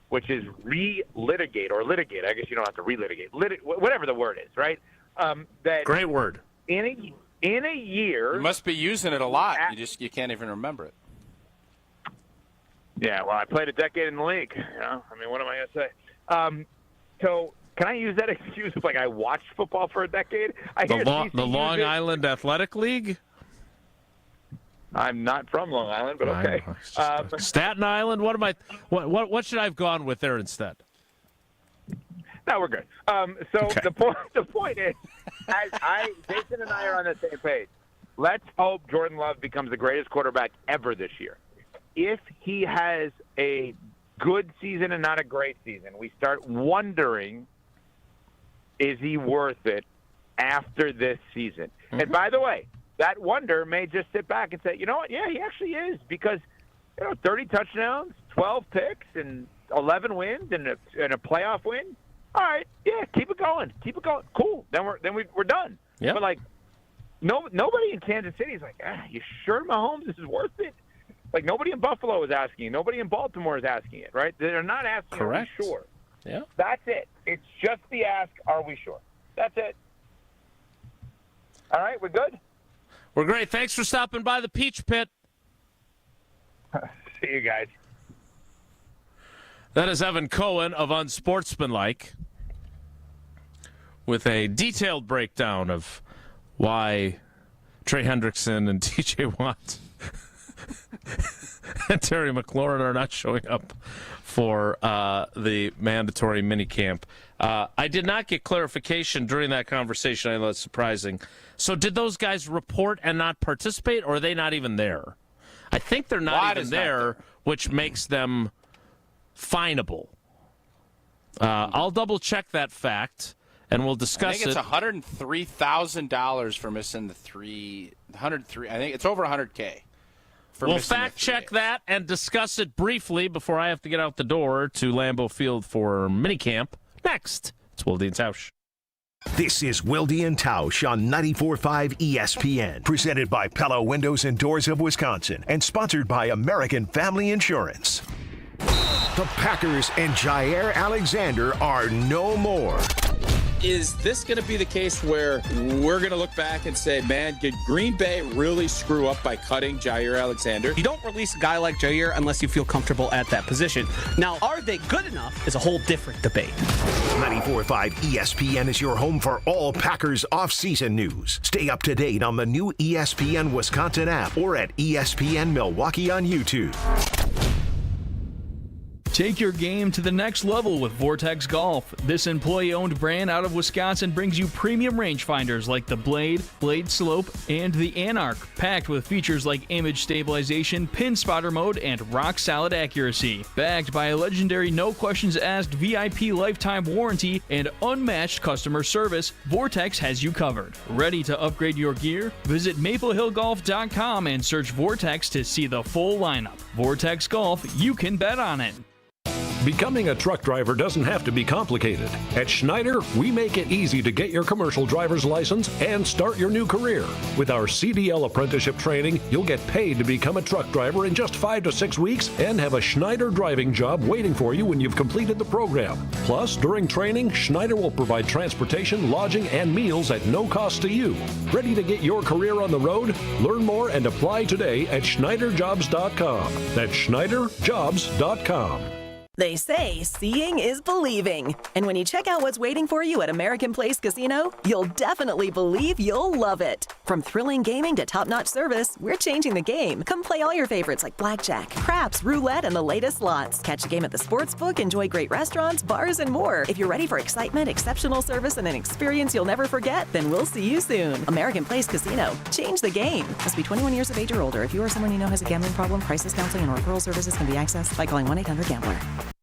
which is relitigate or litigate. I guess you don't have to relitigate. Whatever the word is, right? That great word. In a year, you must be using it a lot. You can't even remember it. Yeah, well, I played a decade in the league. You know? I mean, what am I going to say? So can I use that excuse if, I watched football for a decade? The Long Island Athletic League? I'm not from Long Island, but okay. Staten Island? What should I have gone with there instead? No, we're good. The point is, Jason and I are on the same page. Let's hope Jordan Love becomes the greatest quarterback ever this year. If he has a good season and not a great season, we start wondering, is he worth it after this season? Mm-hmm. And by the way, that wonder may just sit back and say, you know what? Yeah, he actually is, because 30 touchdowns, 12 picks, and 11 wins, and a playoff win. All right, yeah, keep it going. Cool. Then we're done. Yeah. But nobody in Kansas City is like, you sure Mahomes this is worth it? Nobody in Buffalo is asking. Nobody in Baltimore is asking it, right? They're not asking, correct. Are we sure? Yeah. That's it. It's just the ask, are we sure? That's it. All right, we're good? We're great. Thanks for stopping by the Peach Pit. See you guys. That is Evan Cohen of Unsportsmanlike with a detailed breakdown of why Trey Hendrickson and T.J. Watt and Terry McLaurin are not showing up for the mandatory minicamp. I did not get clarification during that conversation. I know it's surprising. So did those guys report and not participate, or are they not even there? I think they're not even there, which makes them finable. I'll double-check that fact, and we'll discuss it. I think it's $103,000 for missing the 103. I think it's over $100K. We'll fact-check that and discuss it briefly before I have to get out the door to Lambeau Field for minicamp. Next, it's Wilde and Tausch. This is Wilde and Tausch on 94.5 ESPN, presented by Pella Windows and Doors of Wisconsin, and sponsored by American Family Insurance. The Packers and Jaire Alexander are no more. Is this going to be the case where we're going to look back and say, man, did Green Bay really screw up by cutting Jaire Alexander? You don't release a guy like Jaire unless you feel comfortable at that position. Now, are they good enough is a whole different debate. 94.5 ESPN is your home for all Packers off-season news. Stay up to date on the new ESPN Wisconsin app or at ESPN Milwaukee on YouTube. Take your game to the next level with Vortex Golf. This employee-owned brand out of Wisconsin brings you premium rangefinders like the Blade, Blade Slope, and the Anarch, packed with features like image stabilization, pin spotter mode, and rock-solid accuracy. Backed by a legendary no-questions-asked VIP lifetime warranty and unmatched customer service, Vortex has you covered. Ready to upgrade your gear? Visit maplehillgolf.com and search Vortex to see the full lineup. Vortex Golf, you can bet on it. Becoming a truck driver doesn't have to be complicated. At Schneider, we make it easy to get your commercial driver's license and start your new career. With our CDL apprenticeship training, you'll get paid to become a truck driver in just 5 to 6 weeks and have a Schneider driving job waiting for you when you've completed the program. Plus, during training, Schneider will provide transportation, lodging, and meals at no cost to you. Ready to get your career on the road? Learn more and apply today at SchneiderJobs.com. That's SchneiderJobs.com. They say seeing is believing. And when you check out what's waiting for you at American Place Casino, you'll definitely believe you'll love it. From thrilling gaming to top-notch service, we're changing the game. Come play all your favorites like blackjack, craps, roulette, and the latest slots. Catch a game at the sportsbook, enjoy great restaurants, bars, and more. If you're ready for excitement, exceptional service, and an experience you'll never forget, then we'll see you soon. American Place Casino. Change the game. Must be 21 years of age or older. If you or someone you know has a gambling problem, crisis counseling and referral services can be accessed by calling 1-800-GAMBLER.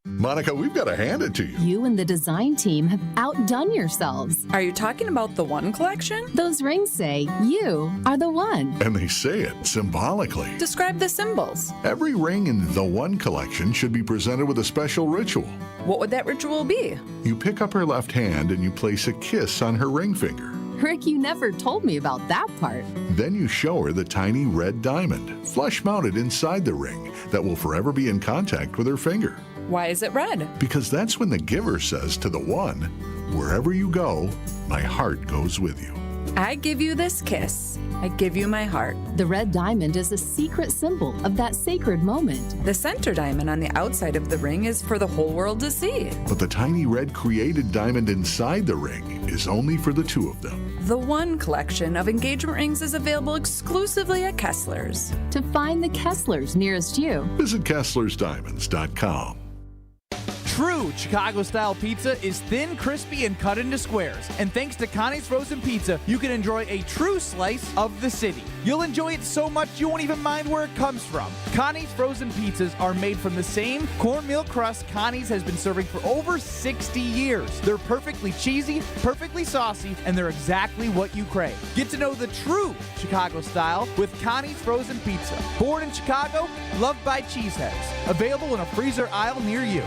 Monica, we've got to hand it to you. You and the design team have outdone yourselves. Are you talking about the One collection? Those rings say you are the one. And they say it symbolically. Describe the symbols. Every ring in the One collection should be presented with a special ritual. What would that ritual be? You pick up her left hand and you place a kiss on her ring finger. Rick, you never told me about that part. Then you show her the tiny red diamond, flush-mounted inside the ring, that will forever be in contact with her finger. Why is it red? Because that's when the giver says to the one, wherever you go, my heart goes with you. I give you this kiss. I give you my heart. The red diamond is a secret symbol of that sacred moment. The center diamond on the outside of the ring is for the whole world to see. But the tiny red created diamond inside the ring is only for the two of them. The One collection of engagement rings is available exclusively at Kessler's. To find the Kessler's nearest you, visit KesslersDiamonds.com. True Chicago-style pizza is thin, crispy, and cut into squares. And thanks to Connie's Frozen Pizza, you can enjoy a true slice of the city. You'll enjoy it so much you won't even mind where it comes from. Connie's Frozen Pizzas are made from the same cornmeal crust Connie's has been serving for over 60 years. They're perfectly cheesy, perfectly saucy, and they're exactly what you crave. Get to know the true Chicago style with Connie's Frozen Pizza. Born in Chicago, loved by cheeseheads. Available in a freezer aisle near you.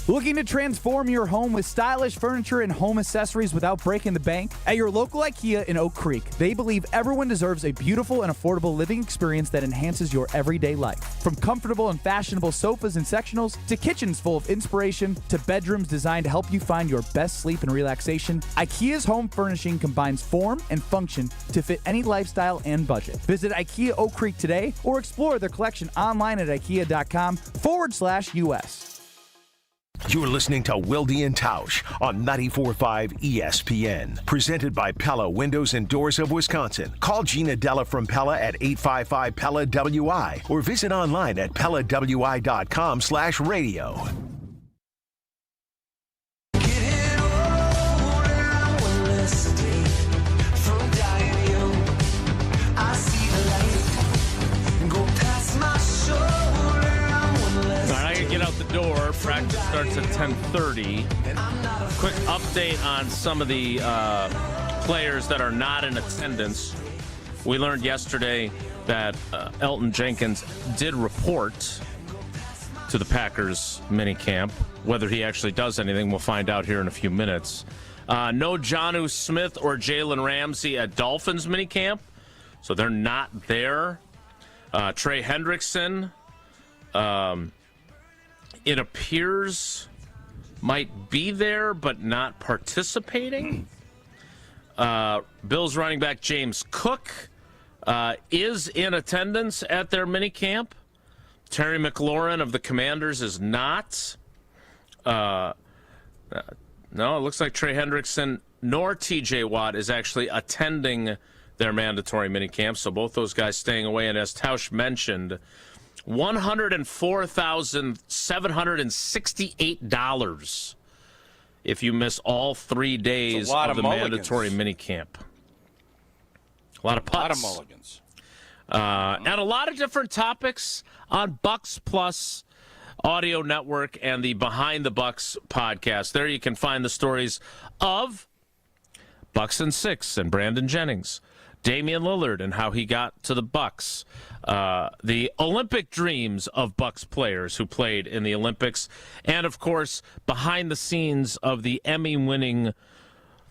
Looking to transform your home with stylish furniture and home accessories without breaking the bank? At your local IKEA in Oak Creek, they believe everyone deserves a beautiful and affordable living experience that enhances your everyday life. From comfortable and fashionable sofas and sectionals, to kitchens full of inspiration, to bedrooms designed to help you find your best sleep and relaxation, IKEA's home furnishing combines form and function to fit any lifestyle and budget. Visit IKEA Oak Creek today or explore their collection online at ikea.com/US. You're listening to Wilde and Tausch on 94.5 ESPN. Presented by Pella Windows and Doors of Wisconsin. Call Gina Della from Pella at 855-PELLA-WI or visit online at PellaWI.com/radio. Out the door. Practice starts at 10:30. Quick update on some of the players that are not in attendance. We learned yesterday that Elton Jenkins did report to the Packers minicamp. Whether he actually does anything, we'll find out here in a few minutes. No Jonnu Smith or Jalen Ramsey at Dolphins minicamp, so they're not there. Trey Hendrickson, it appears might be there but not participating. Bills running back James Cook is in attendance at their minicamp. Terry McLaurin of the Commanders is not. No, it looks like Trey Hendrickson nor TJ Watt is actually attending their mandatory minicamp, so both those guys staying away. And as Tausch mentioned, $104,768 if you miss all 3 days of the mandatory minicamp. A lot of putts. A lot of mulligans. And a lot of different topics on Bucks Plus Audio Network and the Behind the Bucks podcast. There you can find the stories of Bucks and Six and Brandon Jennings, Damian Lillard and how he got to the Bucks, the Olympic dreams of Bucks players who played in the Olympics, and, of course, behind the scenes of the Emmy-winning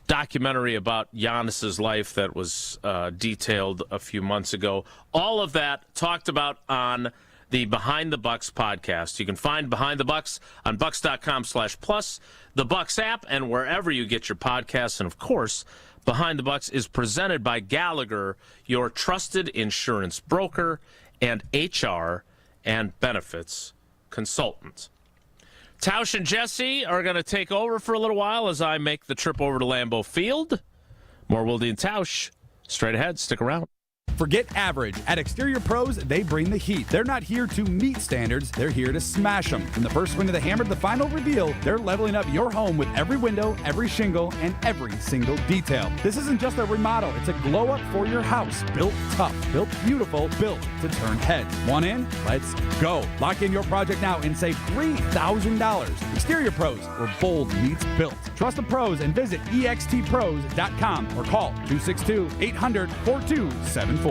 documentary about Giannis's life that was detailed a few months ago. All of that talked about on the Behind the Bucks podcast. You can find Behind the Bucks on bucks.com/plus, the Bucks app, and wherever you get your podcasts. And, of course, Behind the Bucks is presented by Gallagher, your trusted insurance broker and HR and benefits consultant. Tausch and Jesse are going to take over for a little while as I make the trip over to Lambeau Field. More Wilde and Tausch straight ahead. Stick around. Forget average. At Exterior Pros, they bring the heat. They're not here to meet standards. They're here to smash them. From the first swing of the hammer to the final reveal, they're leveling up your home with every window, every shingle, and every single detail. This isn't just a remodel. It's a glow-up for your house. Built tough, built beautiful, built to turn heads. Want in? Let's go. Lock in your project now and save $3,000. Exterior Pros, where bold meets built. Trust the pros and visit extpros.com or call 262-800-4274.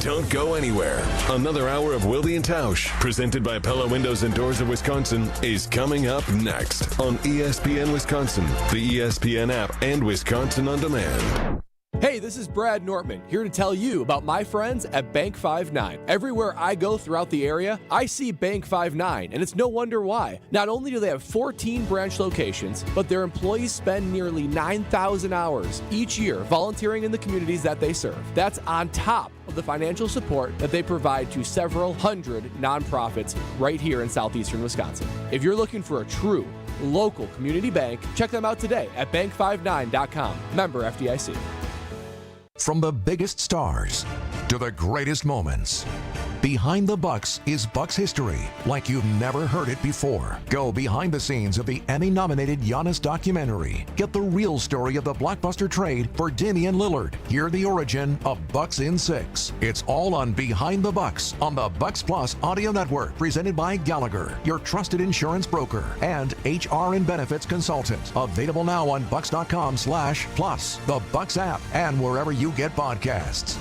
Don't go anywhere. Another hour of Wilde and Tausch, presented by Pella Windows and Doors of Wisconsin, is coming up next on ESPN Wisconsin, the ESPN app, and Wisconsin On Demand. Hey, this is Brad Nortman, here to tell you about my friends at Bank 5-9. Everywhere I go throughout the area, I see Bank 5-9, and it's no wonder why. Not only do they have 14 branch locations, but their employees spend nearly 9,000 hours each year volunteering in the communities that they serve. That's on top of the financial support that they provide to several hundred nonprofits right here in southeastern Wisconsin. If you're looking for a true local community bank, check them out today at bank59.com. Member FDIC. From the biggest stars to the greatest moments, Behind the Bucks is Bucks history like you've never heard it before. Go behind the scenes of the Emmy-nominated Giannis documentary. Get the real story of the blockbuster trade for Damian Lillard. Hear the origin of Bucks in 6. It's all on Behind the Bucks on the Bucks Plus Audio Network, presented by Gallagher, your trusted insurance broker and HR and benefits consultant. Available now on bucks.com/plus, the Bucks app, and wherever you get podcasts.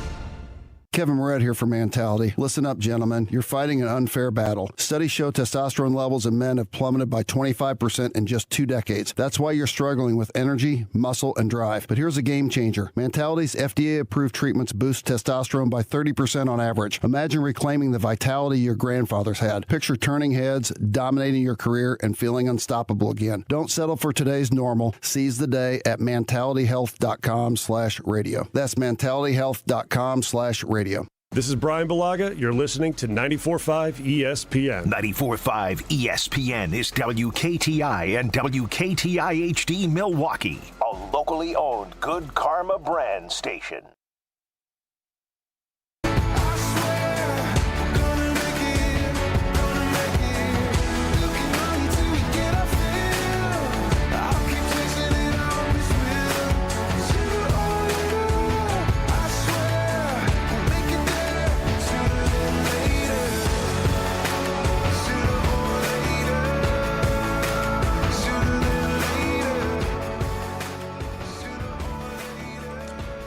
Kevin Moret here for Mentality. Listen up, gentlemen. You're fighting an unfair battle. Studies show testosterone levels in men have plummeted by 25% in just 2 decades. That's why you're struggling with energy, muscle, and drive. But here's a game changer. Mentality's FDA-approved treatments boost testosterone by 30% on average. Imagine reclaiming the vitality your grandfathers had. Picture turning heads, dominating your career, and feeling unstoppable again. Don't settle for today's normal. Seize the day at mentalityhealth.com/radio. That's mentalityhealth.com/radio. This is Brian Balaga. You're listening to 94.5 ESPN. 94.5 ESPN is WKTI and WKTI HD Milwaukee, a locally owned Good Karma brand station.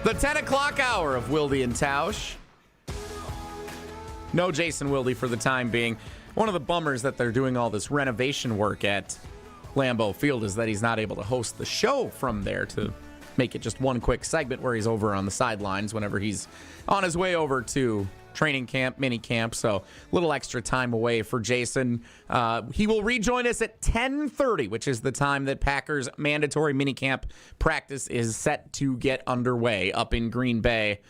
The 10 o'clock hour of Wilde and Tausch. No Jason Wilde for the time being. One of the bummers that they're doing all this renovation work at Lambeau Field is that he's not able to host the show from there to make it just one quick segment where he's over on the sidelines whenever he's on his way over to training camp, minicamp, so a little extra time away for Jason. He will rejoin us at 10:30, which is the time that Packers' mandatory minicamp practice is set to get underway up in Green Bay.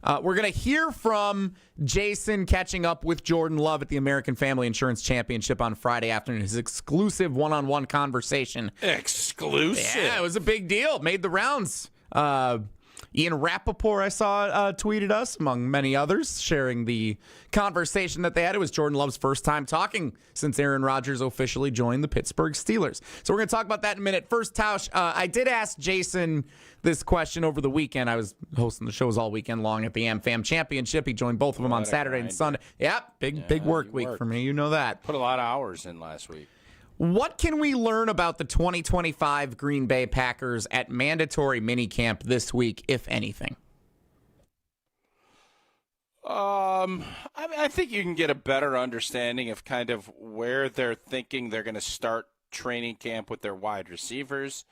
We're going to hear from Jason catching up with Jordan Love at the American Family Insurance Championship on Friday afternoon. His exclusive one-on-one conversation. Exclusive? Yeah, it was a big deal. Made the rounds. Ian Rappaport, I saw, tweeted us, among many others, sharing the conversation that they had. It was Jordan Love's first time talking since Aaron Rodgers officially joined the Pittsburgh Steelers. So we're going to talk about that in a minute. First, Tausch, I did ask Jason this question over the weekend. I was hosting the shows all weekend long at the AmFam Championship. He joined both of them on Saturday and Sunday. Yep, big work week for me. You know that. Put a lot of hours in last week. What can we learn about the 2025 Green Bay Packers at mandatory minicamp this week, if anything? I think you can get a better understanding of kind of where they're thinking they're going to start training camp with their wide receivers.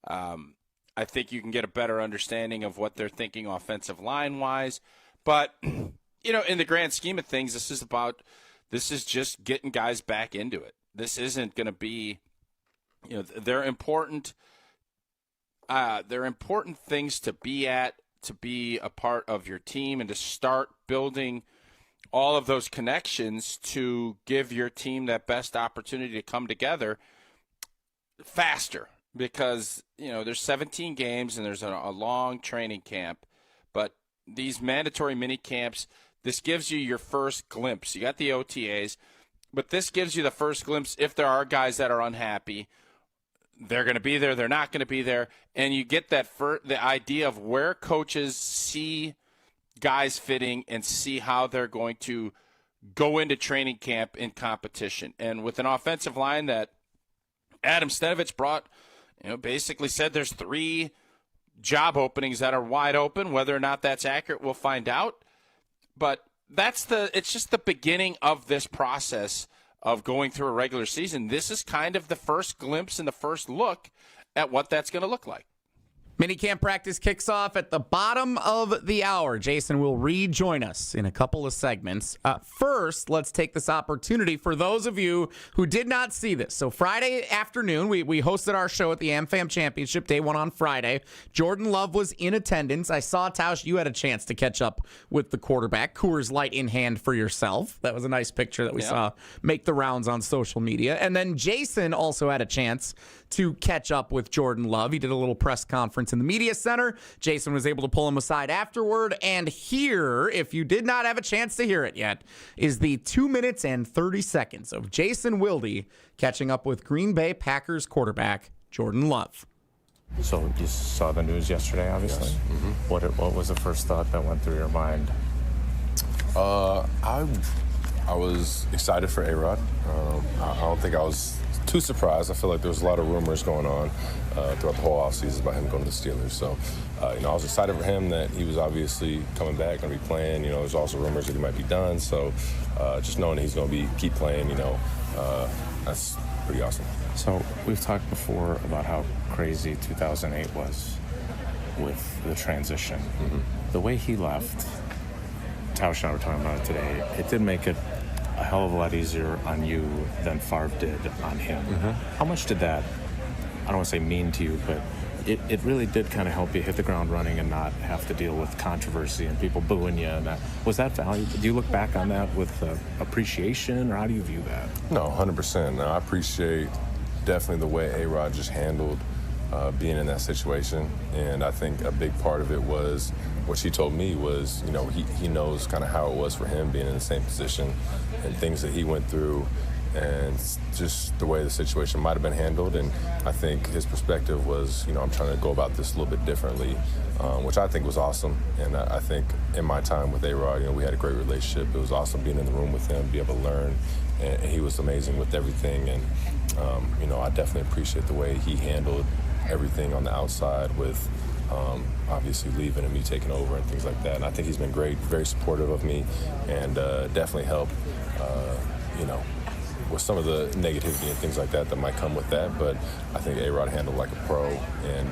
I think you can get a better understanding of what they're thinking offensive line-wise. But, you know, in the grand scheme of things, this is just getting guys back into it. This isn't going to be, you know, they're important things to be at, to be a part of your team, and to start building all of those connections to give your team that best opportunity to come together faster. Because, you know, there's 17 games and there's a long training camp, but these mandatory mini camps, this gives you your first glimpse. You got the OTAs. But this gives you the first glimpse if there are guys that are unhappy. They're going to be there, they're not going to be there. And you get that the idea of where coaches see guys fitting and see how they're going to go into training camp in competition. And with an offensive line that Adam Stenavich brought, you know, basically said there's 3 job openings that are wide open. Whether or not that's accurate, we'll find out. But it's just the beginning of this process of going through a regular season. This is kind of the first glimpse and the first look at what that's going to look like. Minicamp practice kicks off at the bottom of the hour. Jason will rejoin us in a couple of segments. First, let's take this opportunity for those of you who did not see this. So Friday afternoon, we hosted our show at the AmFam Championship, day 1 on Friday. Jordan Love was in attendance. I saw, Tausch, you had a chance to catch up with the quarterback, Coors Light in hand for yourself. That was a nice picture that we saw make the rounds on social media. And then Jason also had a chance to catch up with Jordan Love. He did a little press conference in the media center. Jason was able to pull him aside afterward. And here, if you did not have a chance to hear it yet, is the 2 minutes and 30 seconds of Jason Wilde catching up with Green Bay Packers quarterback Jordan Love. So you saw the news yesterday, obviously. Yes. Mm-hmm. What was the first thought that went through your mind? I was excited for A-Rod. I don't think I was too surprised. I feel like there was a lot of rumors going on throughout the whole offseason about him going to the Steelers. So, I was excited for him that he was obviously coming back, going to be playing. There's also rumors that he might be done. So, just knowing that he's going to keep playing, that's pretty awesome. So, we've talked before about how crazy 2008 was with the transition. Mm-hmm. The way he left, Tausch and I were talking about it today, it did make it a hell of a lot easier on you than Favre did on him. Mm-hmm. How much did that, I don't want to say mean to you, but it really did kind of help you hit the ground running and not have to deal with controversy and people booing you? And was that valuable? Do you look back on that with appreciation, or how do you view that? No, 100%. I appreciate definitely the way A-Rod just handled being in that situation. And I think a big part of it was what she told me was, he knows kind of how it was for him being in the same position and things that he went through and just the way the situation might have been handled. And I think his perspective was, I'm trying to go about this a little bit differently, which I think was awesome. And I think in my time with A-Rod, we had a great relationship. It was awesome being in the room with him, be able to learn. And he was amazing with everything. And, I definitely appreciate the way he handled everything on the outside with obviously leaving and me taking over and things like that. And I think he's been great, very supportive of me, and definitely helped, with some of the negativity and things like that might come with that. But I think A-Rod handled like a pro and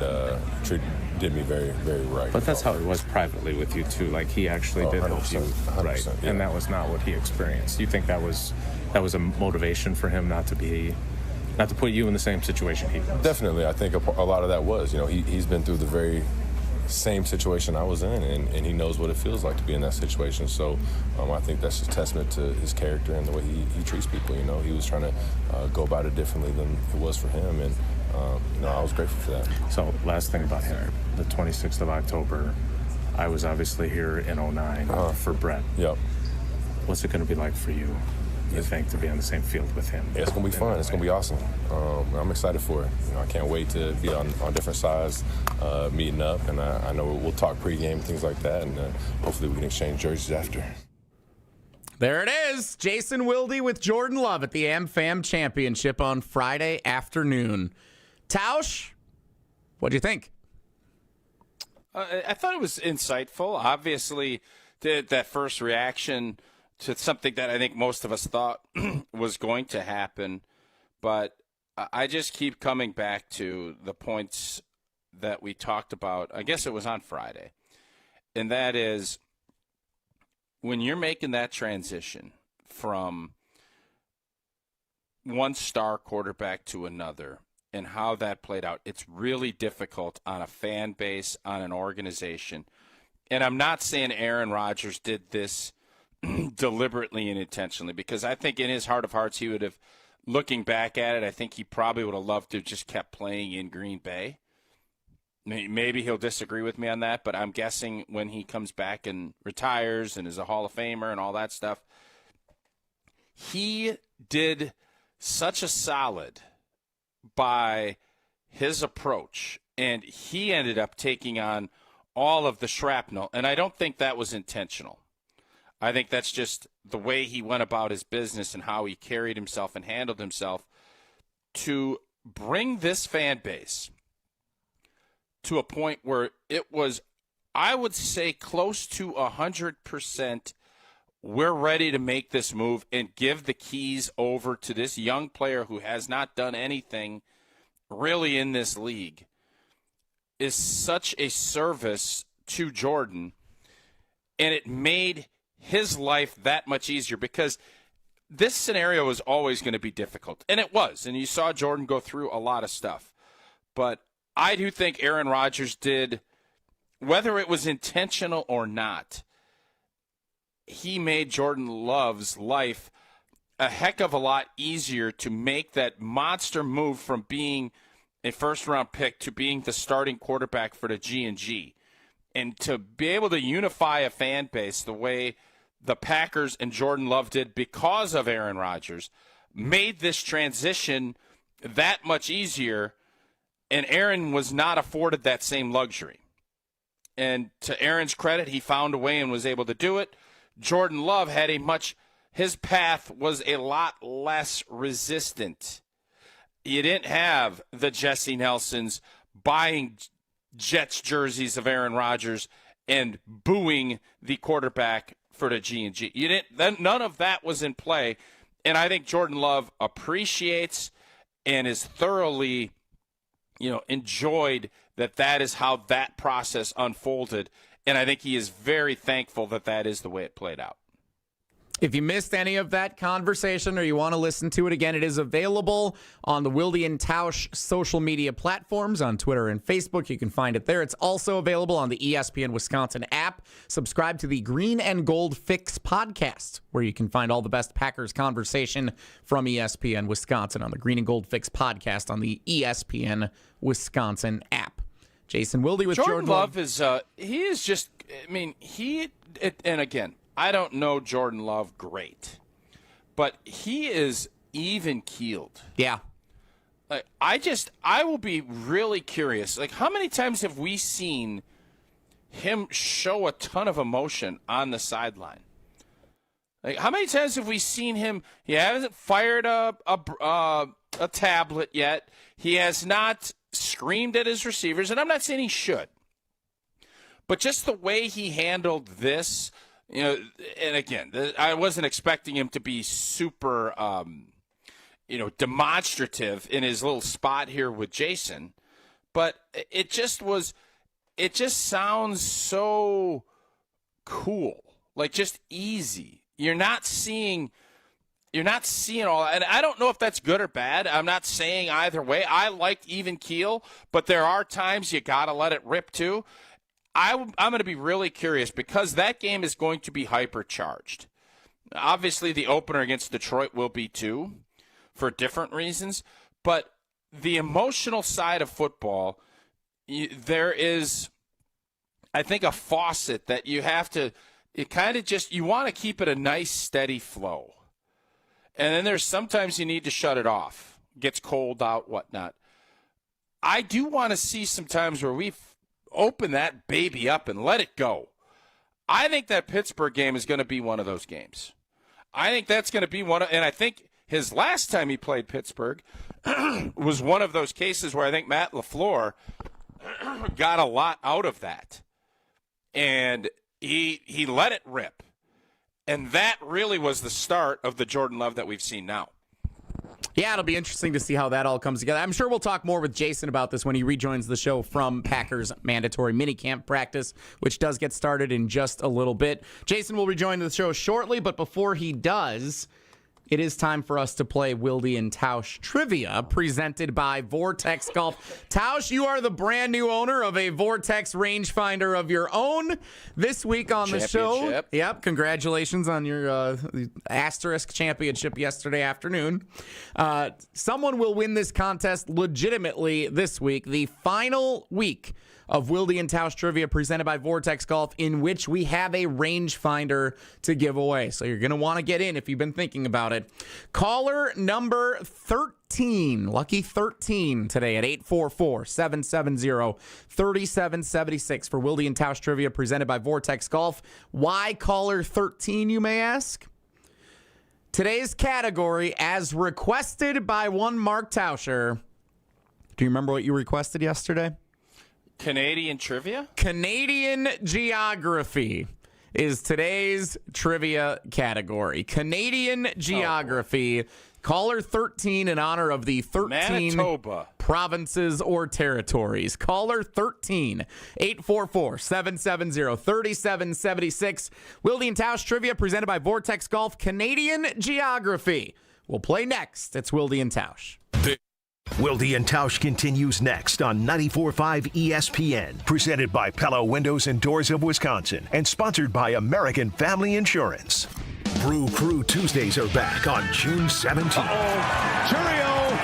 did me very, very right. But that's how it was privately with you too. Like he actually did help you, right? Yeah. And that was not what he experienced. Do you think that was a motivation for him not to put you in the same situation he was? Definitely. I think a lot of that was, he's been through the very same situation I was in, and he knows what it feels like to be in that situation. So I think that's just testament to his character and the way he treats people. He was trying to go about it differently than it was for him, and I was grateful for that. So last thing about him, the 26th of October, I was obviously here in 09 for Brett. Yep. What's it going to be like for you think, to be on the same field with him? It's going to be fun. It's going to be awesome. I'm excited for it. I can't wait to be on different sides, meeting up, and I know we'll talk pregame, things like that, and hopefully we can exchange jerseys after. There it is. Jason Wilde with Jordan Love at the AmFam Championship on Friday afternoon. Tausch, what do you think? I thought it was insightful. Obviously, that first reaction to something that I think most of us thought was going to happen. But I just keep coming back to the points that we talked about. I guess it was on Friday. And that is, when you're making that transition from one star quarterback to another and how that played out, it's really difficult on a fan base, on an organization. And I'm not saying Aaron Rodgers did this deliberately and intentionally, because I think in his heart of hearts he would have, looking back at it, I think he probably would have loved to have just kept playing in Green Bay. Maybe he'll disagree with me on that, but I'm guessing when he comes back and retires and is a Hall of Famer and all that stuff, he did such a solid by his approach, and he ended up taking on all of the shrapnel, and I don't think that was intentional. I think that's just the way he went about his business and how he carried himself and handled himself to bring this fan base to a point where it was, I would say, close to 100%. We're ready to make this move and give the keys over to this young player who has not done anything really in this league. Is such a service to Jordan, and it made his life that much easier, because this scenario was always going to be difficult, and it was, and you saw Jordan go through a lot of stuff. But I do think Aaron Rodgers did, whether it was intentional or not, he made Jordan Love's life a heck of a lot easier to make that monster move from being a first-round pick to being the starting quarterback for the G&G. And to be able to unify a fan base the way the Packers and Jordan Love did because of Aaron Rodgers made this transition that much easier, and Aaron was not afforded that same luxury. And to Aaron's credit, he found a way and was able to do it. Jordan Love had his path was a lot less resistant. You didn't have the Jesse Nelsons buying Jets jerseys of Aaron Rodgers and booing the quarterback for the G&G. None of that was in play, and I think Jordan Love appreciates and is thoroughly, enjoyed that is how that process unfolded, and I think he is very thankful that is the way it played out. If you missed any of that conversation or you want to listen to it again, it is available on the Wilde and Tausch social media platforms on Twitter and Facebook. You can find it there. It's also available on the ESPN Wisconsin app. Subscribe to the Green and Gold Fix podcast, where you can find all the best Packers conversation from ESPN Wisconsin on the Green and Gold Fix podcast on the ESPN Wisconsin app. Jason Wilde with Jordan Love is he is just, and again, I don't know Jordan Love great, but he is even-keeled. Yeah. I will be really curious. How many times have we seen him show a ton of emotion on the sideline? How many times have we seen him? He hasn't fired a tablet yet. He has not screamed at his receivers, and I'm not saying he should. But just the way he handled this, and again, I wasn't expecting him to be super, demonstrative in his little spot here with Jason, but it just sounds so cool, just easy. You're not seeing all, and I don't know if that's good or bad. I'm not saying either way. I like even keel, but there are times you got to let it rip too. I'm going to be really curious, because that game is going to be hypercharged. Obviously, the opener against Detroit will be too, for different reasons. But the emotional side of football, there is, I think, a faucet that you have to, you want to keep it a nice, steady flow. And then there's sometimes you need to shut it off. Gets cold out, whatnot. I do want to see some times where we open that baby up and let it go. I think that Pittsburgh game is going to be one of those games. I think that's going to be and I think his last time he played Pittsburgh was one of those cases where I think Matt LaFleur got a lot out of that. And he let it rip. And that really was the start of the Jordan Love that we've seen now. Yeah, it'll be interesting to see how that all comes together. I'm sure we'll talk more with Jason about this when he rejoins the show from Packers mandatory minicamp practice, which does get started in just a little bit. Jason will rejoin the show shortly, but before he does, it is time for us to play Wilde and Tausch Trivia, presented by Vortex Golf. Tausch, you are the brand new owner of a Vortex rangefinder of your own. This week on the show, yep, congratulations on your asterisk championship yesterday afternoon. Someone will win this contest legitimately this week, the final week of Wilde and Tausch Trivia presented by Vortex Golf, in which we have a rangefinder to give away. So you're going to want to get in if you've been thinking about it. Caller number 13, lucky 13 today at 844-770-3776 for Wilde and Tausch Trivia presented by Vortex Golf. Why caller 13, you may ask? Today's category, as requested by one Mark Tauscher. Do you remember what you requested yesterday? Canadian trivia? Canadian geography is today's trivia category. Canadian geography. Caller 13 in honor of the 13 Manitoba provinces or territories. Caller 13, 844-770-3776. Wilde and Tausch Trivia presented by Vortex Golf. Canadian geography. We'll play next. It's Wilde and Tausch. Wilde and Tausch continues next on 94.5 ESPN, presented by Pella Windows and Doors of Wisconsin, and sponsored by American Family Insurance. Brew Crew Tuesdays are back on June 17th. Churio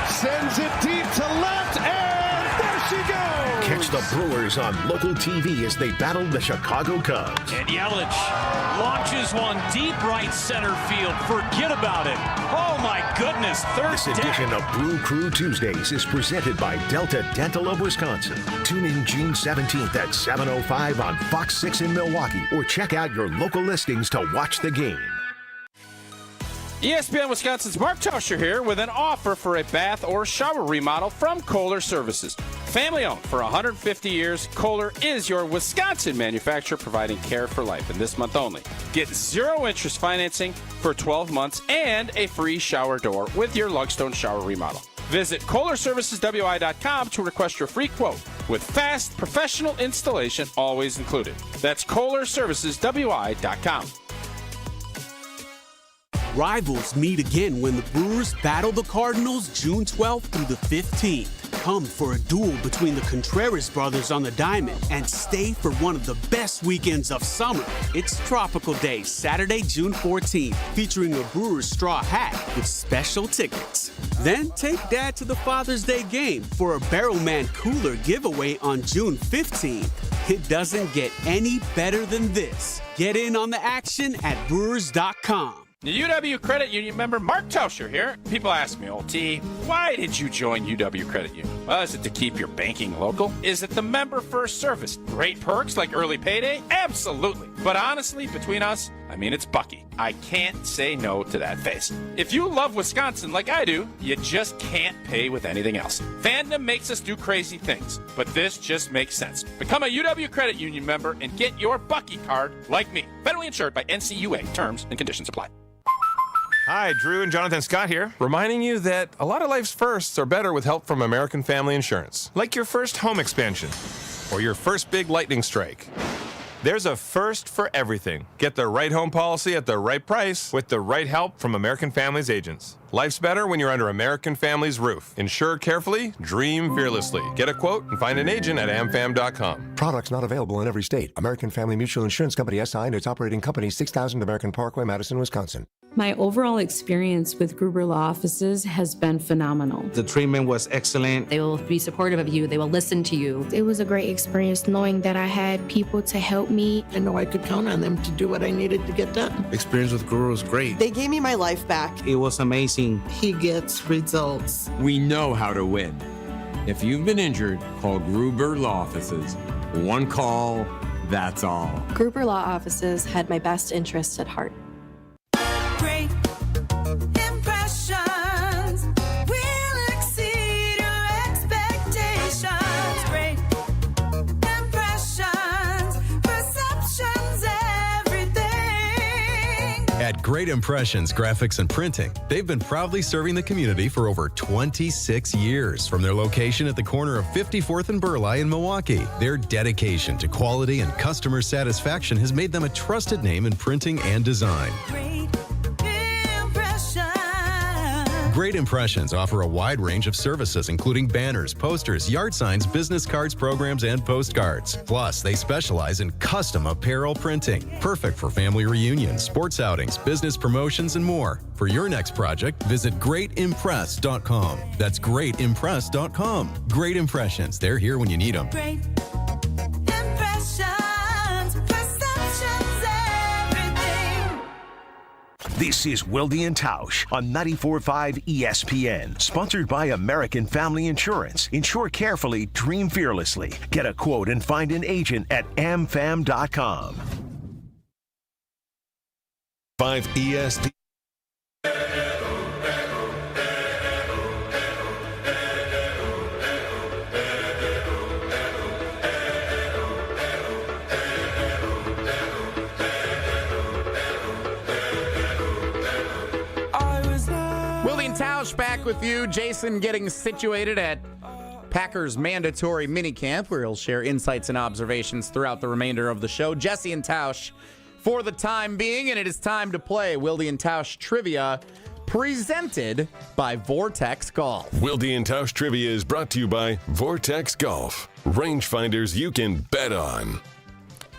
sends it deep to left, and there she goes! Catch the Brewers on local TV as they battle the Chicago Cubs. And Yelich launches one deep right center field. Forget about it. Oh, my goodness. This edition of Brew Crew Tuesdays is presented by Delta Dental of Wisconsin. Tune in June 17th at 7:05 on Fox 6 in Milwaukee, or check out your local listings to watch the game. ESPN Wisconsin's Mark Tauscher here with an offer for a bath or shower remodel from Kohler Services. Family owned for 150 years, Kohler is your Wisconsin manufacturer providing care for life. And this month only, get 0 interest financing for 12 months and a free shower door with your Lugstone shower remodel. Visit KohlerServicesWI.com to request your free quote with fast, professional installation always included. That's KohlerServicesWI.com. Rivals meet again when the Brewers battle the Cardinals June 12th through the 15th. Come for a duel between the Contreras brothers on the diamond and stay for one of the best weekends of summer. It's Tropical Day, Saturday, June 14th, featuring a Brewers straw hat with special tickets. Then take Dad to the Father's Day game for a Barrelman Cooler giveaway on June 15th. It doesn't get any better than this. Get in on the action at Brewers.com. The UW Credit Union member Mark Tauscher here. People ask me, T, why did you join UW Credit Union? Well, is it to keep your banking local? Is it the member first service? Great perks like early payday? Absolutely. But honestly, between us, it's Bucky. I can't say no to that face. If you love Wisconsin like I do, you just can't pay with anything else. Fandom makes us do crazy things, but this just makes sense. Become a UW Credit Union member and get your Bucky card like me. Federally insured by NCUA. Terms and conditions apply. Hi, Drew and Jonathan Scott here, reminding you that a lot of life's firsts are better with help from American Family Insurance. Like your first home expansion or your first big lightning strike. There's a first for everything. Get the right home policy at the right price with the right help from American Family's agents. Life's better when you're under American Family's roof. Insure carefully, dream fearlessly. Get a quote and find an agent at amfam.com. Products not available in every state. American Family Mutual Insurance Company SI and its operating company 6000 American Parkway, Madison, Wisconsin. My overall experience with Gruber Law Offices has been phenomenal. The treatment was excellent. They will be supportive of you. They will listen to you. It was a great experience knowing that I had people to help me. I know I could count on them to do what I needed to get done. Experience with Gruber was great. They gave me my life back. It was amazing. He gets results. We know how to win. If you've been injured, call Gruber Law Offices. One call, that's all. Gruber Law Offices had my best interests at heart. Great impressions will exceed your expectations. Great impressions, perceptions, everything. At Great Impressions Graphics and Printing, they've been proudly serving the community for over 26 years. From their location at the corner of 54th and Burleigh in Milwaukee, their dedication to quality and customer satisfaction has made them a trusted name in printing and design. Great Impressions offer a wide range of services, including banners, posters, yard signs, business cards, programs, and postcards. Plus, they specialize in custom apparel printing, perfect for family reunions, sports outings, business promotions, and more. For your next project, visit greatimpress.com. That's greatimpress.com. Great Impressions. They're here when you need them. Great impressions, perceptions, everything. This is Wilde and Tausch on 94.5 ESPN. Sponsored by American Family Insurance. Insure carefully, dream fearlessly. Get a quote and find an agent at amfam.com. 5 ESPN. Wilde and Tausch back with you. Jason getting situated at Packers mandatory minicamp, where he'll share insights and observations throughout the remainder of the show. Jesse and Tausch for the time being, and it is time to play Wilde and Tausch Trivia, presented by Vortex Golf. Wilde and Tausch Trivia is brought to you by Vortex Golf. Rangefinders you can bet on.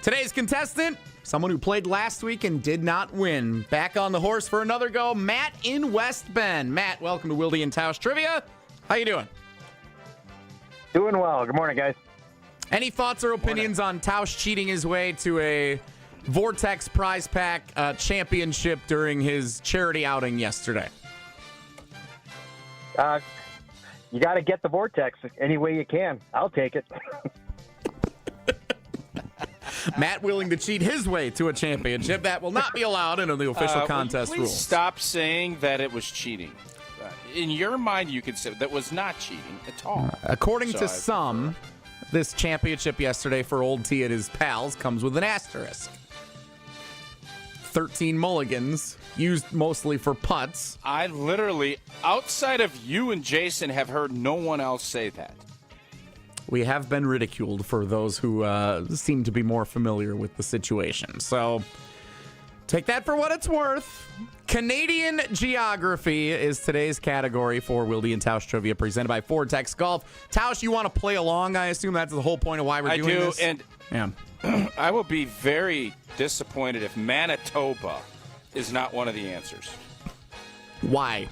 Today's contestant, someone who played last week and did not win. Back on the horse for another go, Matt in West Bend. Matt, welcome to Wilde and Tausch Trivia. How you doing? Doing well. Good morning, guys. Any thoughts or opinions on Tausch cheating his way to a Vortex prize pack championship during his charity outing yesterday? You got to get the Vortex any way you can. I'll take it. Matt willing to cheat his way to a championship. That will not be allowed under the official contest please rules. Stop saying that it was cheating. In your mind, you could say that was not cheating at all. According to some, this championship yesterday for Old T and his pals comes with an asterisk. 13 mulligans, used mostly for putts. I literally, outside of you and Jason, have heard no one else say that. We have been ridiculed for those who seem to be more familiar with the situation. So take that for what it's worth. Canadian geography is today's category for Wilde and Tausch Trivia, presented by Vortex Golf. Tausch, you want to play along? I assume that's the whole point of why we're doing this. I do, and I will be very disappointed if Manitoba is not one of the answers. Why?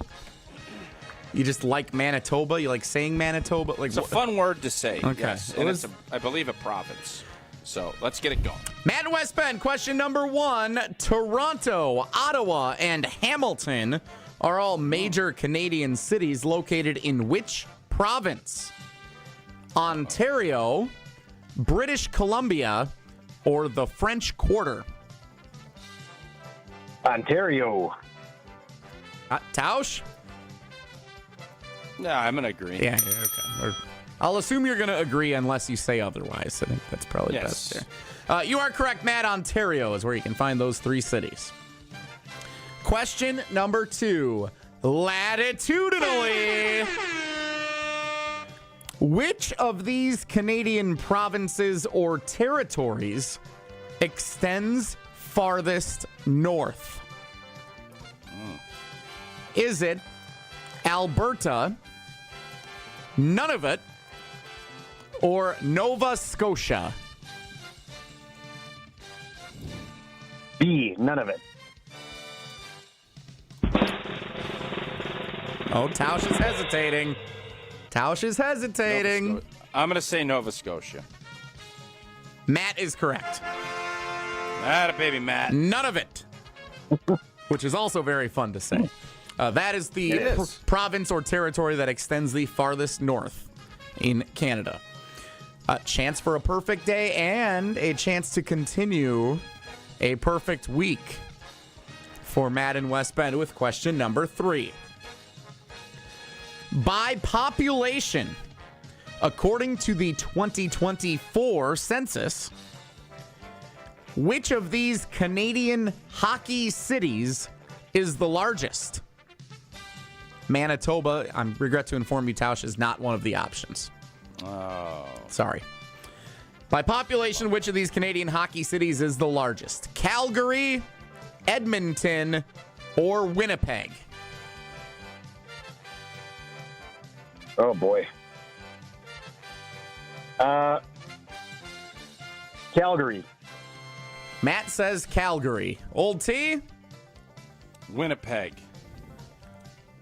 You just like Manitoba? You like saying Manitoba? Like, it's a fun word to say. Okay. Yes, and it's, I believe, a province. So let's get it going. Matt in West Bend, question number 1. Toronto, Ottawa, and Hamilton are all major Canadian cities located in which province? Ontario, British Columbia, or the French Quarter? Ontario. Tausch? No, I'm going to agree. Yeah, okay. I'll assume you're going to agree unless you say otherwise. I think that's probably best here. You are correct, Matt. Ontario is where you can find those 3 cities. Question number 2. Latitudinally, which of these Canadian provinces or territories extends farthest north? Is it Alberta, Nunavut, or Nova Scotia? B, none of it. Oh, Tausch is hesitating. I'm going to say Nova Scotia. Matt is correct. Atta baby, Matt. None of it. Which is also very fun to say. That is the province or territory that extends the farthest north in Canada. A chance for a perfect day and a chance to continue a perfect week for Matt in West Bend with question number 3. By population, according to the 2024 census, which of these Canadian hockey cities is the largest? Manitoba, I regret to inform you, Tausch, is not one of the options. Oh. Sorry. By population, which of these Canadian hockey cities is the largest? Calgary, Edmonton, or Winnipeg? Oh, boy. Calgary. Matt says Calgary. Old T? Winnipeg.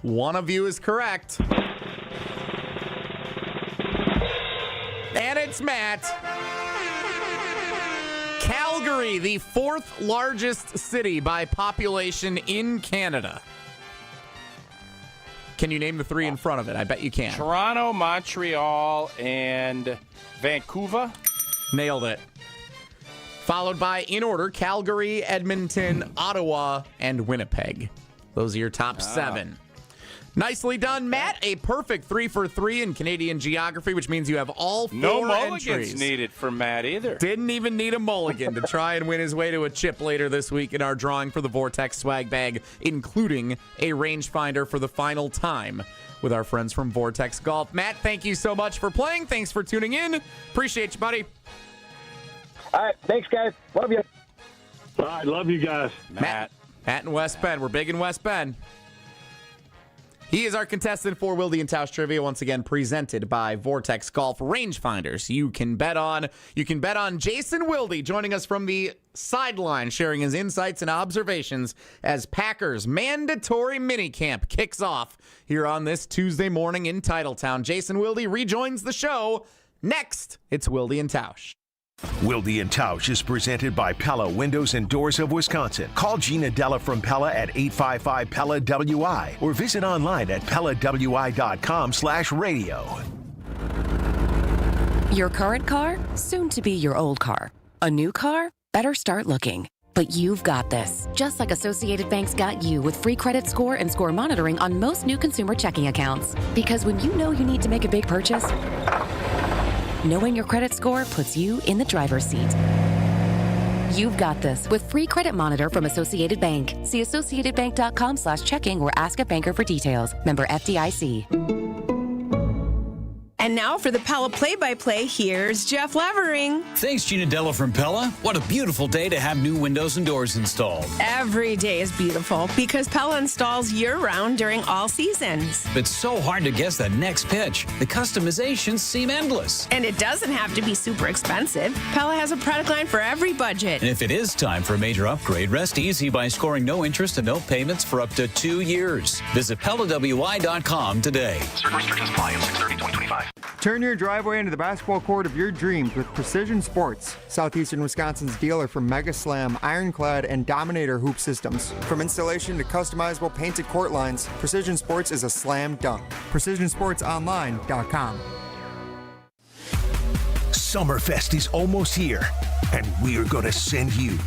One of you is correct. And it's Matt. Calgary, the 4th largest city by population in Canada. Can you name the 3 in front of it? I bet you can. Toronto, Montreal, and Vancouver. Nailed it. Followed by, in order, Calgary, Edmonton, Ottawa, and Winnipeg. Those are your top 7. Nicely done, Matt. A perfect 3 for 3 in Canadian geography, which means you have all 4 no mulligans entries. needed for Matt either. Didn't even need a mulligan to try and win his way to a chip later this week in our drawing for the Vortex swag bag, including a rangefinder for the final time with our friends from Vortex Golf. Matt, thank you so much for playing. Thanks for tuning in. Appreciate you, buddy. All right. Thanks, guys. Love you. All right. Love you guys. Matt in West Bend. We're big in West Bend. He is our contestant for Wilde and Tausch Trivia, once again presented by Vortex Golf Rangefinders. You can bet on Jason Wilde joining us from the sideline, sharing his insights and observations as Packers mandatory minicamp kicks off here on this Tuesday morning in Titletown. Jason Wilde rejoins the show. Next, it's Wilde and Tausch. Wilde and Tausch is presented by Pella Windows and Doors of Wisconsin. Call Gina Della from Pella at 855-PELLA-WI or visit online at PellaWI.com/radio. Your current car, soon to be your old car. A new car, better start looking. But you've got this. Just like Associated Bank's got you with free credit score and score monitoring on most new consumer checking accounts. Because when you know you need to make a big purchase, knowing your credit score puts you in the driver's seat. You've got this with free credit monitor from Associated Bank. See associatedbank.com/checking or ask a banker for details. Member FDIC. And now for the Pella play-by-play, here's Jeff Levering. Thanks, Gina Della from Pella. What a beautiful day to have new windows and doors installed. Every day is beautiful because Pella installs year-round during all seasons. It's so hard to guess that next pitch. The customizations seem endless. And it doesn't have to be super expensive. Pella has a product line for every budget. And if it is time for a major upgrade, rest easy by scoring no interest and no payments for up to 2 years. Visit PellaWI.com today. Certain restrictions apply on 6/30/2025. Turn your driveway into the basketball court of your dreams with Precision Sports, Southeastern Wisconsin's dealer for Mega Slam, Ironclad, and Dominator hoop systems. From installation to customizable painted court lines, Precision Sports is a slam dunk. PrecisionSportsOnline.com. Summerfest is almost here, and we're going to send you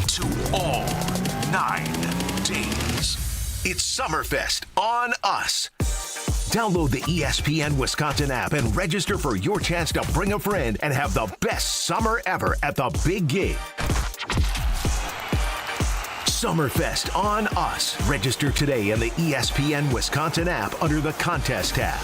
to all 9 days. It's Summerfest on us. Download the ESPN Wisconsin app and register for your chance to bring a friend and have the best summer ever at the big gig. Summerfest on us. Register today in the ESPN Wisconsin app under the contest tab.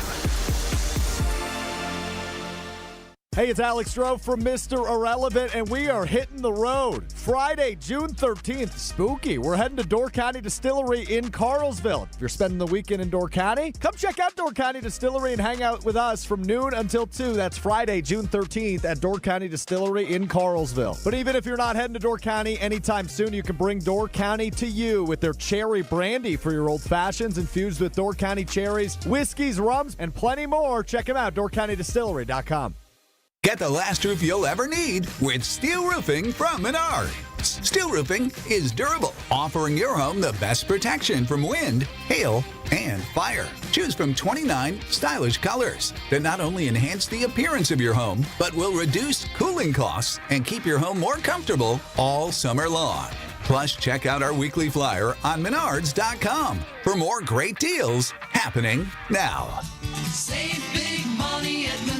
Hey, it's Alex Stroh from Mr. Irrelevant, and we are hitting the road. Friday, June 13th, spooky. We're heading to Door County Distillery in Carlsville. If you're spending the weekend in Door County, come check out Door County Distillery and hang out with us from noon until 2. That's Friday, June 13th at Door County Distillery in Carlsville. But even if you're not heading to Door County anytime soon, you can bring Door County to you with their cherry brandy for your old fashions infused with Door County cherries, whiskeys, rums, and plenty more. Check them out, doorcountydistillery.com. Get the last roof you'll ever need with steel roofing from Menards. Steel roofing is durable, offering your home the best protection from wind, hail, and fire. Choose from 29 stylish colors that not only enhance the appearance of your home, but will reduce cooling costs and keep your home more comfortable all summer long. Plus, check out our weekly flyer on Menards.com for more great deals happening now. Save big money at Menards.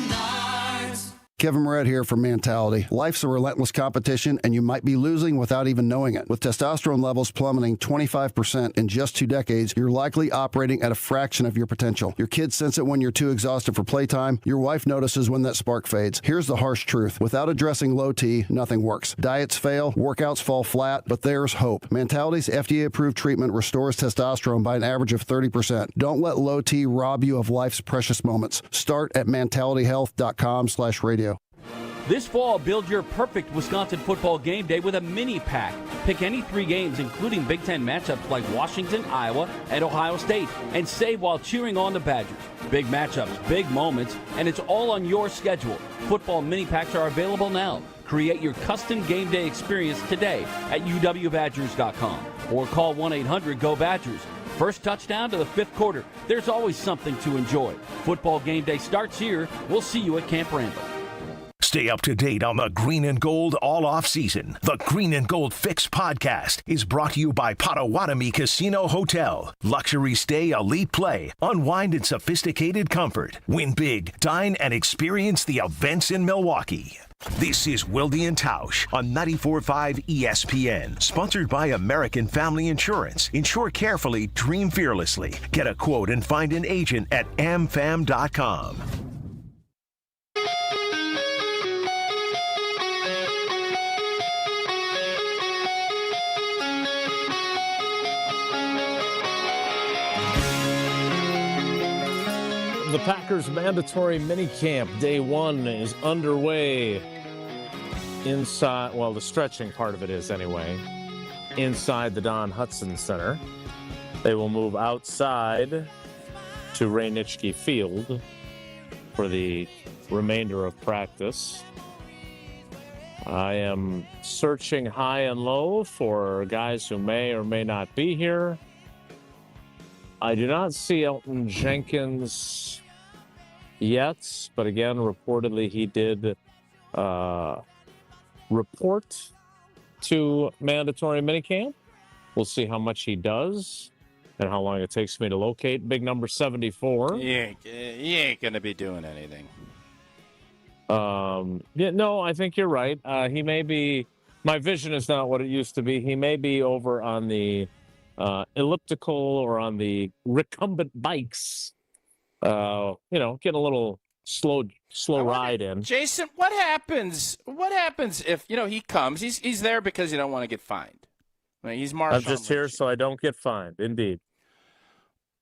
Kevin Moret here from Mentality. Life's a relentless competition, and you might be losing without even knowing it. With testosterone levels plummeting 25% in just 2 decades, you're likely operating at a fraction of your potential. Your kids sense it when you're too exhausted for playtime. Your wife notices when that spark fades. Here's the harsh truth. Without addressing low T, nothing works. Diets fail, workouts fall flat, but there's hope. Mentality's FDA-approved treatment restores testosterone by an average of 30%. Don't let low T rob you of life's precious moments. Start at mentalityhealth.com/radio. This fall, build your perfect Wisconsin football game day with a mini pack. Pick any 3 games, including Big Ten matchups like Washington, Iowa, and Ohio State, and save while cheering on the Badgers. Big matchups, big moments, and it's all on your schedule. Football mini packs are available now. Create your custom game day experience today at uwbadgers.com or call 1-800-GO-BADGERS. First touchdown to the 5th quarter. There's always something to enjoy. Football game day starts here. We'll see you at Camp Randall. Stay up to date on the Green and Gold all off season. The Green and Gold Fix podcast is brought to you by Potawatomi Casino Hotel. Luxury stay, elite play, unwind in sophisticated comfort. Win big, dine, and experience the events in Milwaukee. This is Wilde and Tausch on 94.5 ESPN. Sponsored by American Family Insurance. Insure carefully, dream fearlessly. Get a quote and find an agent at amfam.com. The Packers mandatory minicamp day 1 is underway inside, well, the stretching part of it is anyway, inside the Don Hutson Center. They will move outside to Ray Nitschke Field for the remainder of practice. I am searching high and low for guys who may or may not be here. I do not see Elton Jenkins yet, but again, reportedly he did report to mandatory minicamp. We'll see how much he does and how long it takes me to locate big number 74. You ain't going to be doing anything. Yeah, no, I think you're right. He may be, my vision is not what it used to be. He may be over on the elliptical or on the recumbent bikes, getting a little slow ride in. Jason, what happens if, he comes, he's there because you don't want to get fined. I mean, he's Marshawn I'm just here so I don't get fined, indeed.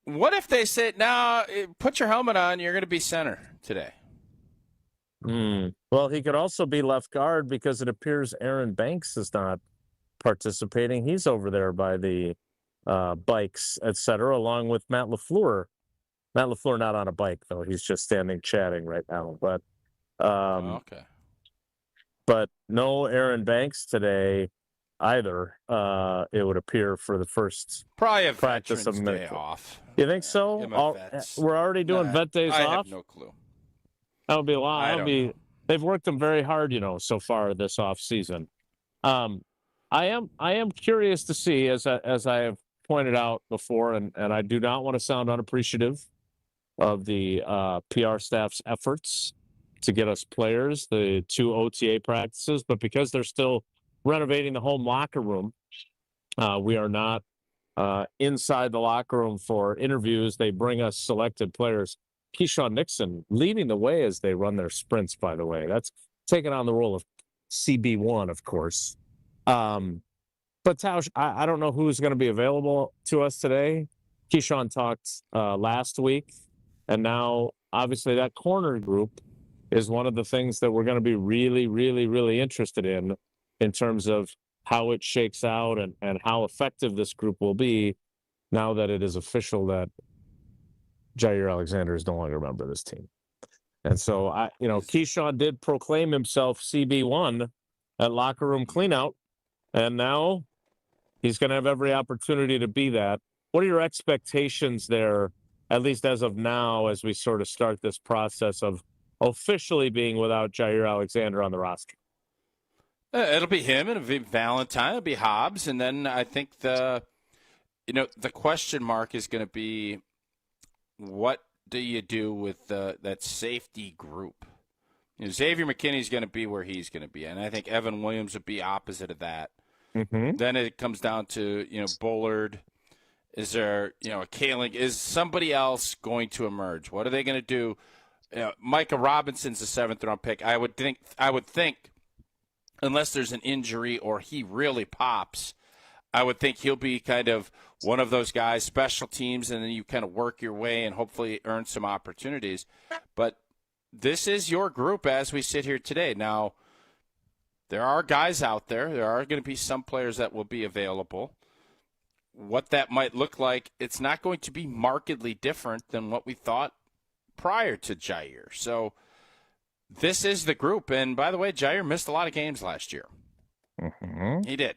What if they said, no, put your helmet on, you're going to be center today? Well, he could also be left guard because it appears Aaron Banks is not participating. He's over there by the bikes, etc., along with Matt LaFleur. Matt LaFleur not on a bike, though. He's just standing chatting right now. But okay. But no Aaron Banks today either, it would appear, for the first probably a practice of Veterans Day off. You think so? We're already doing vet days off? I have no clue. That would be a lot. They've worked them very hard, so far this off season. I am curious to see, as I have pointed out before, and I do not want to sound unappreciative of the PR staff's efforts to get us players, the 2 OTA practices, but because they're still renovating the home locker room, we are not inside the locker room for interviews. They bring us selected players Keyshawn Nixon leading the way as they run their sprints, by the way. That's taking on the role of CB1, of course. But Tausch, I don't know who's going to be available to us today. Keyshawn talked last week, and now obviously that corner group is one of the things that we're going to be really, really, really interested in terms of how it shakes out and how effective this group will be now that it is official that Jaire Alexander is no longer a member of this team. And so, Keyshawn did proclaim himself CB1 at locker room cleanout, and now he's going to have every opportunity to be that. What are your expectations there, at least as of now, as we sort of start this process of officially being without Jaire Alexander on the roster? It'll be him, and it'll be Valentine, it'll be Hobbs, and then I think the question mark is going to be, what do you do with that safety group? Xavier McKinney's going to be where he's going to be, and I think Evan Williams would be opposite of that. Mm-hmm. Then it comes down to, Bullard. Is there, a Kaling? Is somebody else going to emerge? What are they going to do? Micah Robinson's a 7th-round pick. I would think, unless there's an injury or he really pops, I would think he'll be kind of one of those guys, special teams, and then you kind of work your way and hopefully earn some opportunities. But this is your group as we sit here today. Now, there are guys out there. There are going to be some players that will be available. What that might look like, it's not going to be markedly different than what we thought prior to Jaire. So this is the group. And by the way, Jaire missed a lot of games last year. Mm-hmm. He did.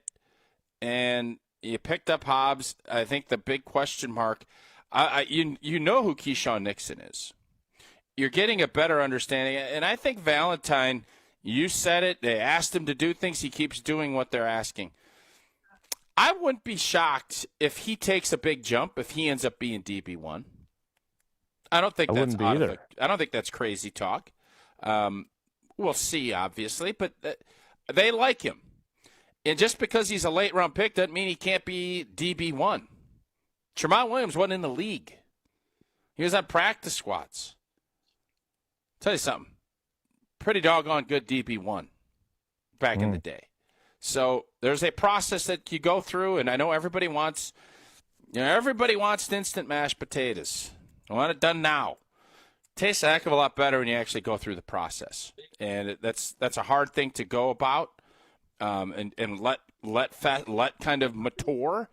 And you picked up Hobbs. I think the big question mark, you know who Keyshawn Nixon is. You're getting a better understanding. And I think Valentine, you said it. They asked him to do things. He keeps doing what they're asking. I wouldn't be shocked if he takes a big jump, if he ends up being DB1. I don't think that's I don't think that's crazy talk. We'll see, obviously, but they like him. And just because he's a late-round pick doesn't mean he can't be DB1. Tremont Williams wasn't in the league. He was on practice squads. Tell you something. Pretty doggone good DB1 back in the day. So there's a process that you go through, and I know everybody wants instant mashed potatoes. I want it done now. Tastes a heck of a lot better when you actually go through the process, and that's a hard thing to go about, and let kind of mature.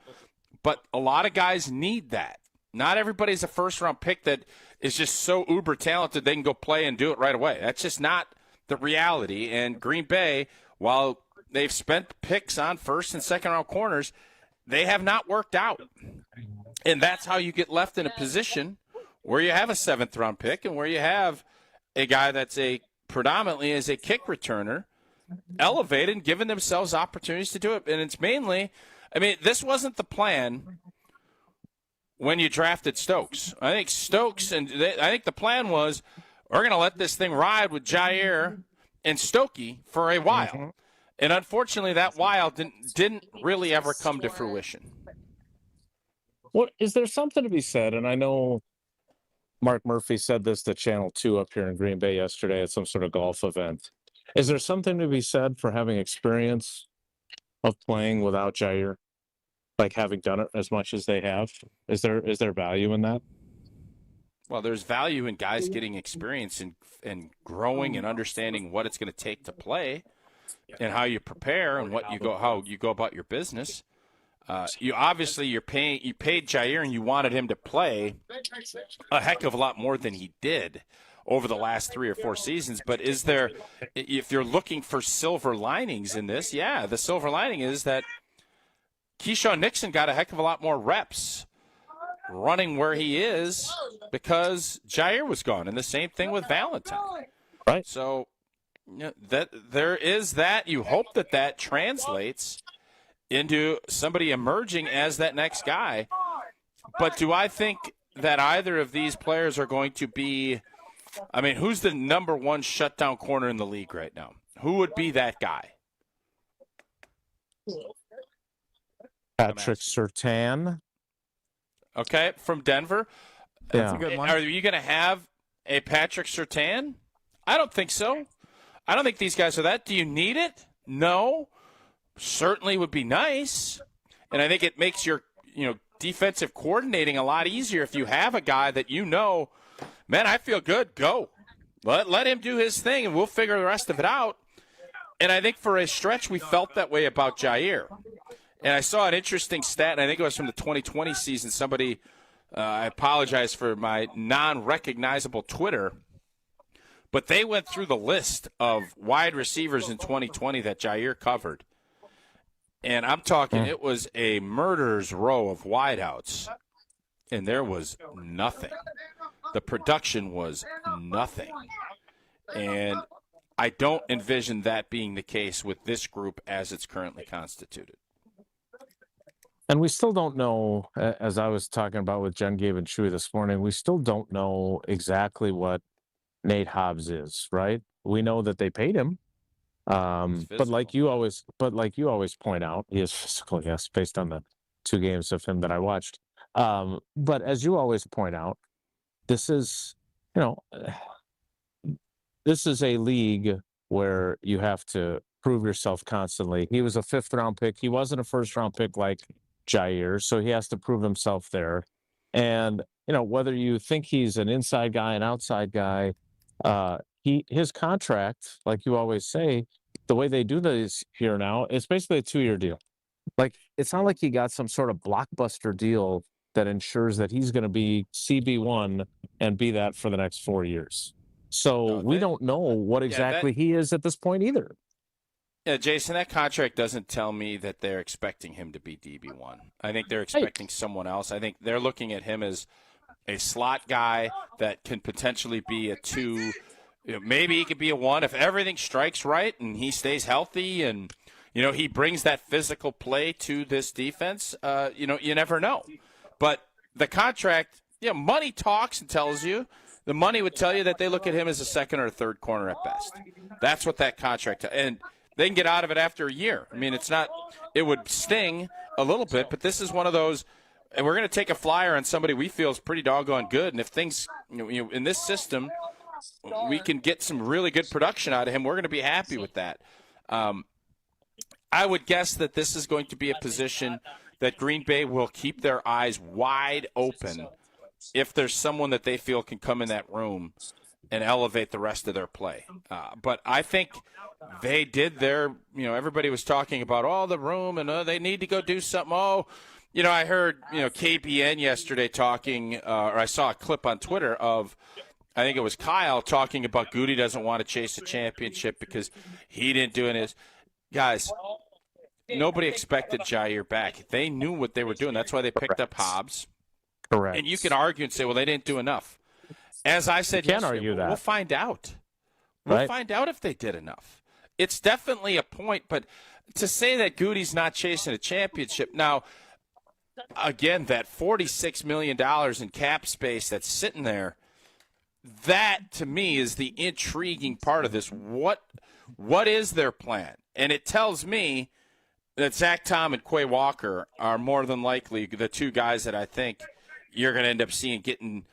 But a lot of guys need that. Not everybody's a first-round pick that is just so uber talented they can go play and do it right away. That's just not the reality. And Green Bay, while they've spent picks on first and second-round corners, they have not worked out. And that's how you get left in a position where you have a 7th-round pick and where you have a guy that's predominantly is a kick returner, elevated and giving themselves opportunities to do it. And it's mainly, this wasn't the plan when you drafted Stokes. I think I think the plan was, we're going to let this thing ride with Jaire and Stokey for a while. Mm-hmm. And unfortunately, that while didn't really ever come to fruition. Well, is there something to be said? And I know Mark Murphy said this to Channel 2 up here in Green Bay yesterday at some sort of golf event. Is there something to be said for having experience of playing without Jaire? Like having done it as much as they have? Is there value in that? Well, there's value in guys getting experience and growing and understanding what it's going to take to play. And how you prepare and how you go about your business. You paid Jaire and you wanted him to play a heck of a lot more than he did over the last 3 or 4 seasons. But if you're looking for silver linings in this, the silver lining is that Keyshawn Nixon got a heck of a lot more reps running where he is because Jaire was gone, and the same thing with Valentine. Right. So that there is that. You hope that translates into somebody emerging as that next guy. But do I think that either of these players are going to be – who's the number one shutdown corner in the league right now? Who would be that guy? Patrick Surtain. Okay, from Denver. That's a good one. Are you going to have a Patrick Surtain? I don't think so. I don't think these guys are that. Do you need it? No. Certainly would be nice. And I think it makes your defensive coordinating a lot easier if you have a guy that man, I feel good, go. Let him do his thing, and we'll figure the rest of it out. And I think for a stretch we felt that way about Jaire. And I saw an interesting stat, and I think it was from the 2020 season. Somebody, I apologize for my non-recognizable Twitter, but they went through the list of wide receivers in 2020 that Jaire covered. And I'm talking, it was a murderer's row of wideouts, and there was nothing. The production was nothing. And I don't envision that being the case with this group as it's currently constituted. And we still don't know, as I was talking about with Jen, Gabe, and Chewy this morning, we still don't know exactly what Nate Hobbs is, right? We know that they paid him. But like you always point out, he is physical, yes, based on the 2 games of him that I watched. But as you always point out, this is a league where you have to prove yourself constantly. He was a 5th-round pick. He wasn't a first-round pick like Jaire, so he has to prove himself there. And, whether you think he's an inside guy, an outside guy, his contract, like you always say, the way they do this here now, it's basically a 2-year deal. Like, it's not like he got some sort of blockbuster deal that ensures that he's going to be CB1 and be that for the next 4 years. So we don't know what exactly he is at this point either. Yeah, Jason, that contract doesn't tell me that they're expecting him to be DB1. I think they're expecting someone else. I think they're looking at him as a slot guy that can potentially be a 2. Maybe he could be a 1 if everything strikes right and he stays healthy and, he brings that physical play to this defense. You never know. But the contract, money talks and tells you. The money would tell you that they look at him as a 2nd or 3rd corner at best. That's what that contract – and they can get out of it after a year. I mean, it's not – it would sting a little bit, but this is one of those – and we're going to take a flyer on somebody we feel is pretty doggone good. And if things in this system, we can get some really good production out of him, we're going to be happy with that. I would guess that this is going to be a position that Green Bay will keep their eyes wide open if there's someone that they feel can come in that room and elevate the rest of their play. But I think they did their, everybody was talking about, the room and they need to go do something. I heard, KBN yesterday talking, or I saw a clip on Twitter of, I think it was Kyle talking about Goody doesn't want to chase a championship because he didn't do it. Guys, nobody expected Jaire back. They knew what they were doing. That's why they picked up Hobbs. Correct. And you can argue and say, well, they didn't do enough. As I said yesterday, we'll find out. We'll find out if they did enough. It's definitely a point, but to say that Goody's not chasing a championship, now, again, that $46 million in cap space that's sitting there, that, to me, is the intriguing part of this. What is their plan? And it tells me that Zach Tom and Quay Walker are more than likely the 2 guys that I think you're going to end up seeing getting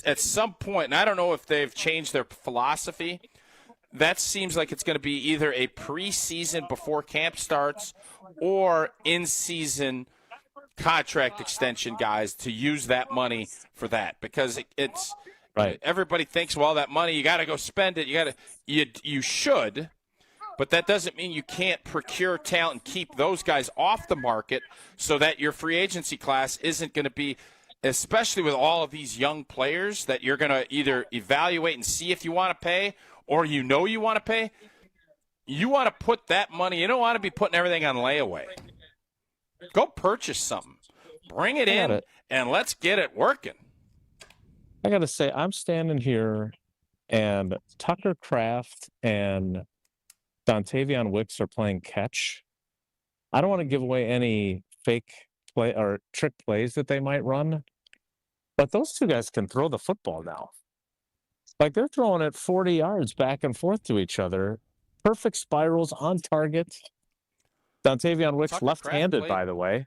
at some point. And I don't know if they've changed their philosophy. That seems like it's going to be either a preseason before camp starts or in-season contract extension guys to use that money for that, because it's right. Everybody thinks, well, that money, you got to go spend it. You should. But that doesn't mean you can't procure talent and keep those guys off the market so that your free agency class isn't going to be, especially with all of these young players that you're going to either evaluate and see if you want to pay or you want to pay. You want to put that money. You don't want to be putting everything on layaway. Go purchase something. Bring it in and let's get it working. I got to say, I'm standing here and Tucker Kraft and Dontavion Wicks are playing catch. I don't want to give away any fake play or trick plays that they might run, but those 2 guys can throw the football now. Like, they're throwing it 40 yards back and forth to each other. Perfect spirals on target. Dontavion Wicks left-handed, by the way.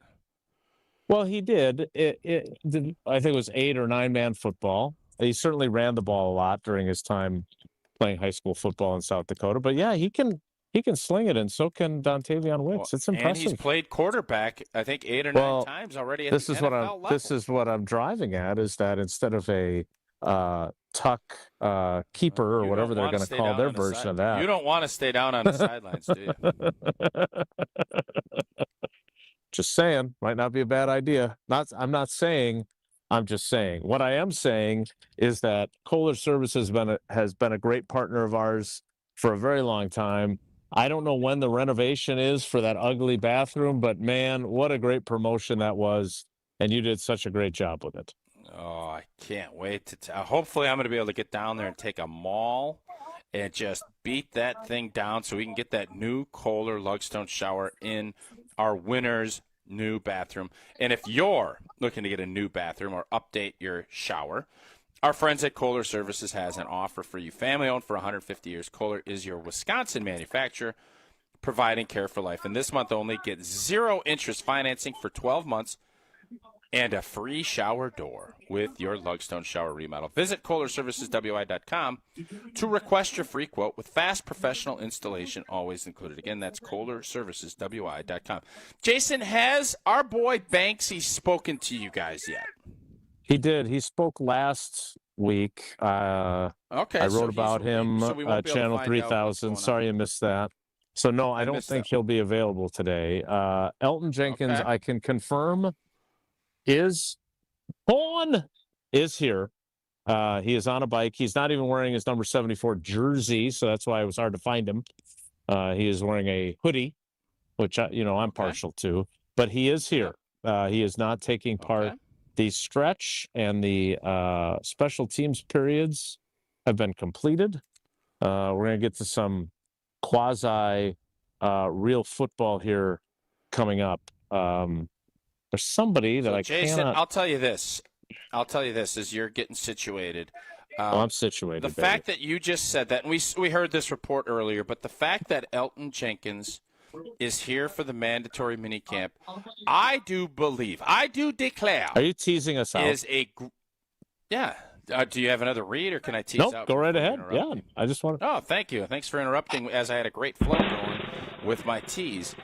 Well, he did. I think it was 8 or 9 man football. He certainly ran the ball a lot during his time playing high school football in South Dakota. But yeah, he can sling it, and so can Dontavion Wicks. It's impressive. And he's played quarterback, I think, 8 or 9 times already at the NFL level. This is what I'm driving at, is that instead of a tuck keeper or whatever they're going to call their version of that. You don't want to stay down on the sidelines, do you? Just saying, might not be a bad idea. I'm not saying. I'm just saying. What I am saying is that Kohler Services has been a great partner of ours for a very long time. I don't know when the renovation is for that ugly bathroom, but man, what a great promotion that was. And you did such a great job with it. Oh, I can't wait to hopefully I'm going to be able to get down there and take a maul and just beat that thing down so we can get that new Kohler Lugstone shower in our winner's new bathroom. And if you're looking to get a new bathroom or update your shower, our friends at Kohler Services has an offer for you. Family-owned for 150 years, Kohler is your Wisconsin manufacturer, providing care for life. And this month only, get 0 interest financing for 12 months and a free shower door with your Lugstone shower remodel. Visit KohlerServicesWI.com to request your free quote with fast professional installation always included. Again, that's KohlerServicesWI.com. Jason, has our boy Banksy spoken to you guys yet? He did. He spoke last week. I wrote about him at Channel 3000. Sorry you missed that. So, no, I don't think he'll be available today. Elton Jenkins, I can confirm, is here. He is on a bike. He's not even wearing his number 74 jersey, so that's why it was hard to find him. He is wearing a hoodie, which I'm partial to, but he is here. He is not taking part. The stretch and the special teams periods have been completed. We're going to get to some quasi real football here coming up. There's somebody that Jason, cannot... I'll tell you this as you're getting situated. I'm situated. The fact that you just said that, and we heard this report earlier, but the fact that Elton Jenkins is here for the mandatory minicamp, I do declare. Are you teasing us out? Do you have another read, or can I tease out? Nope, go right ahead. Yeah, I just want to. Oh, thank you. Thanks for interrupting as I had a great flow going with my tease.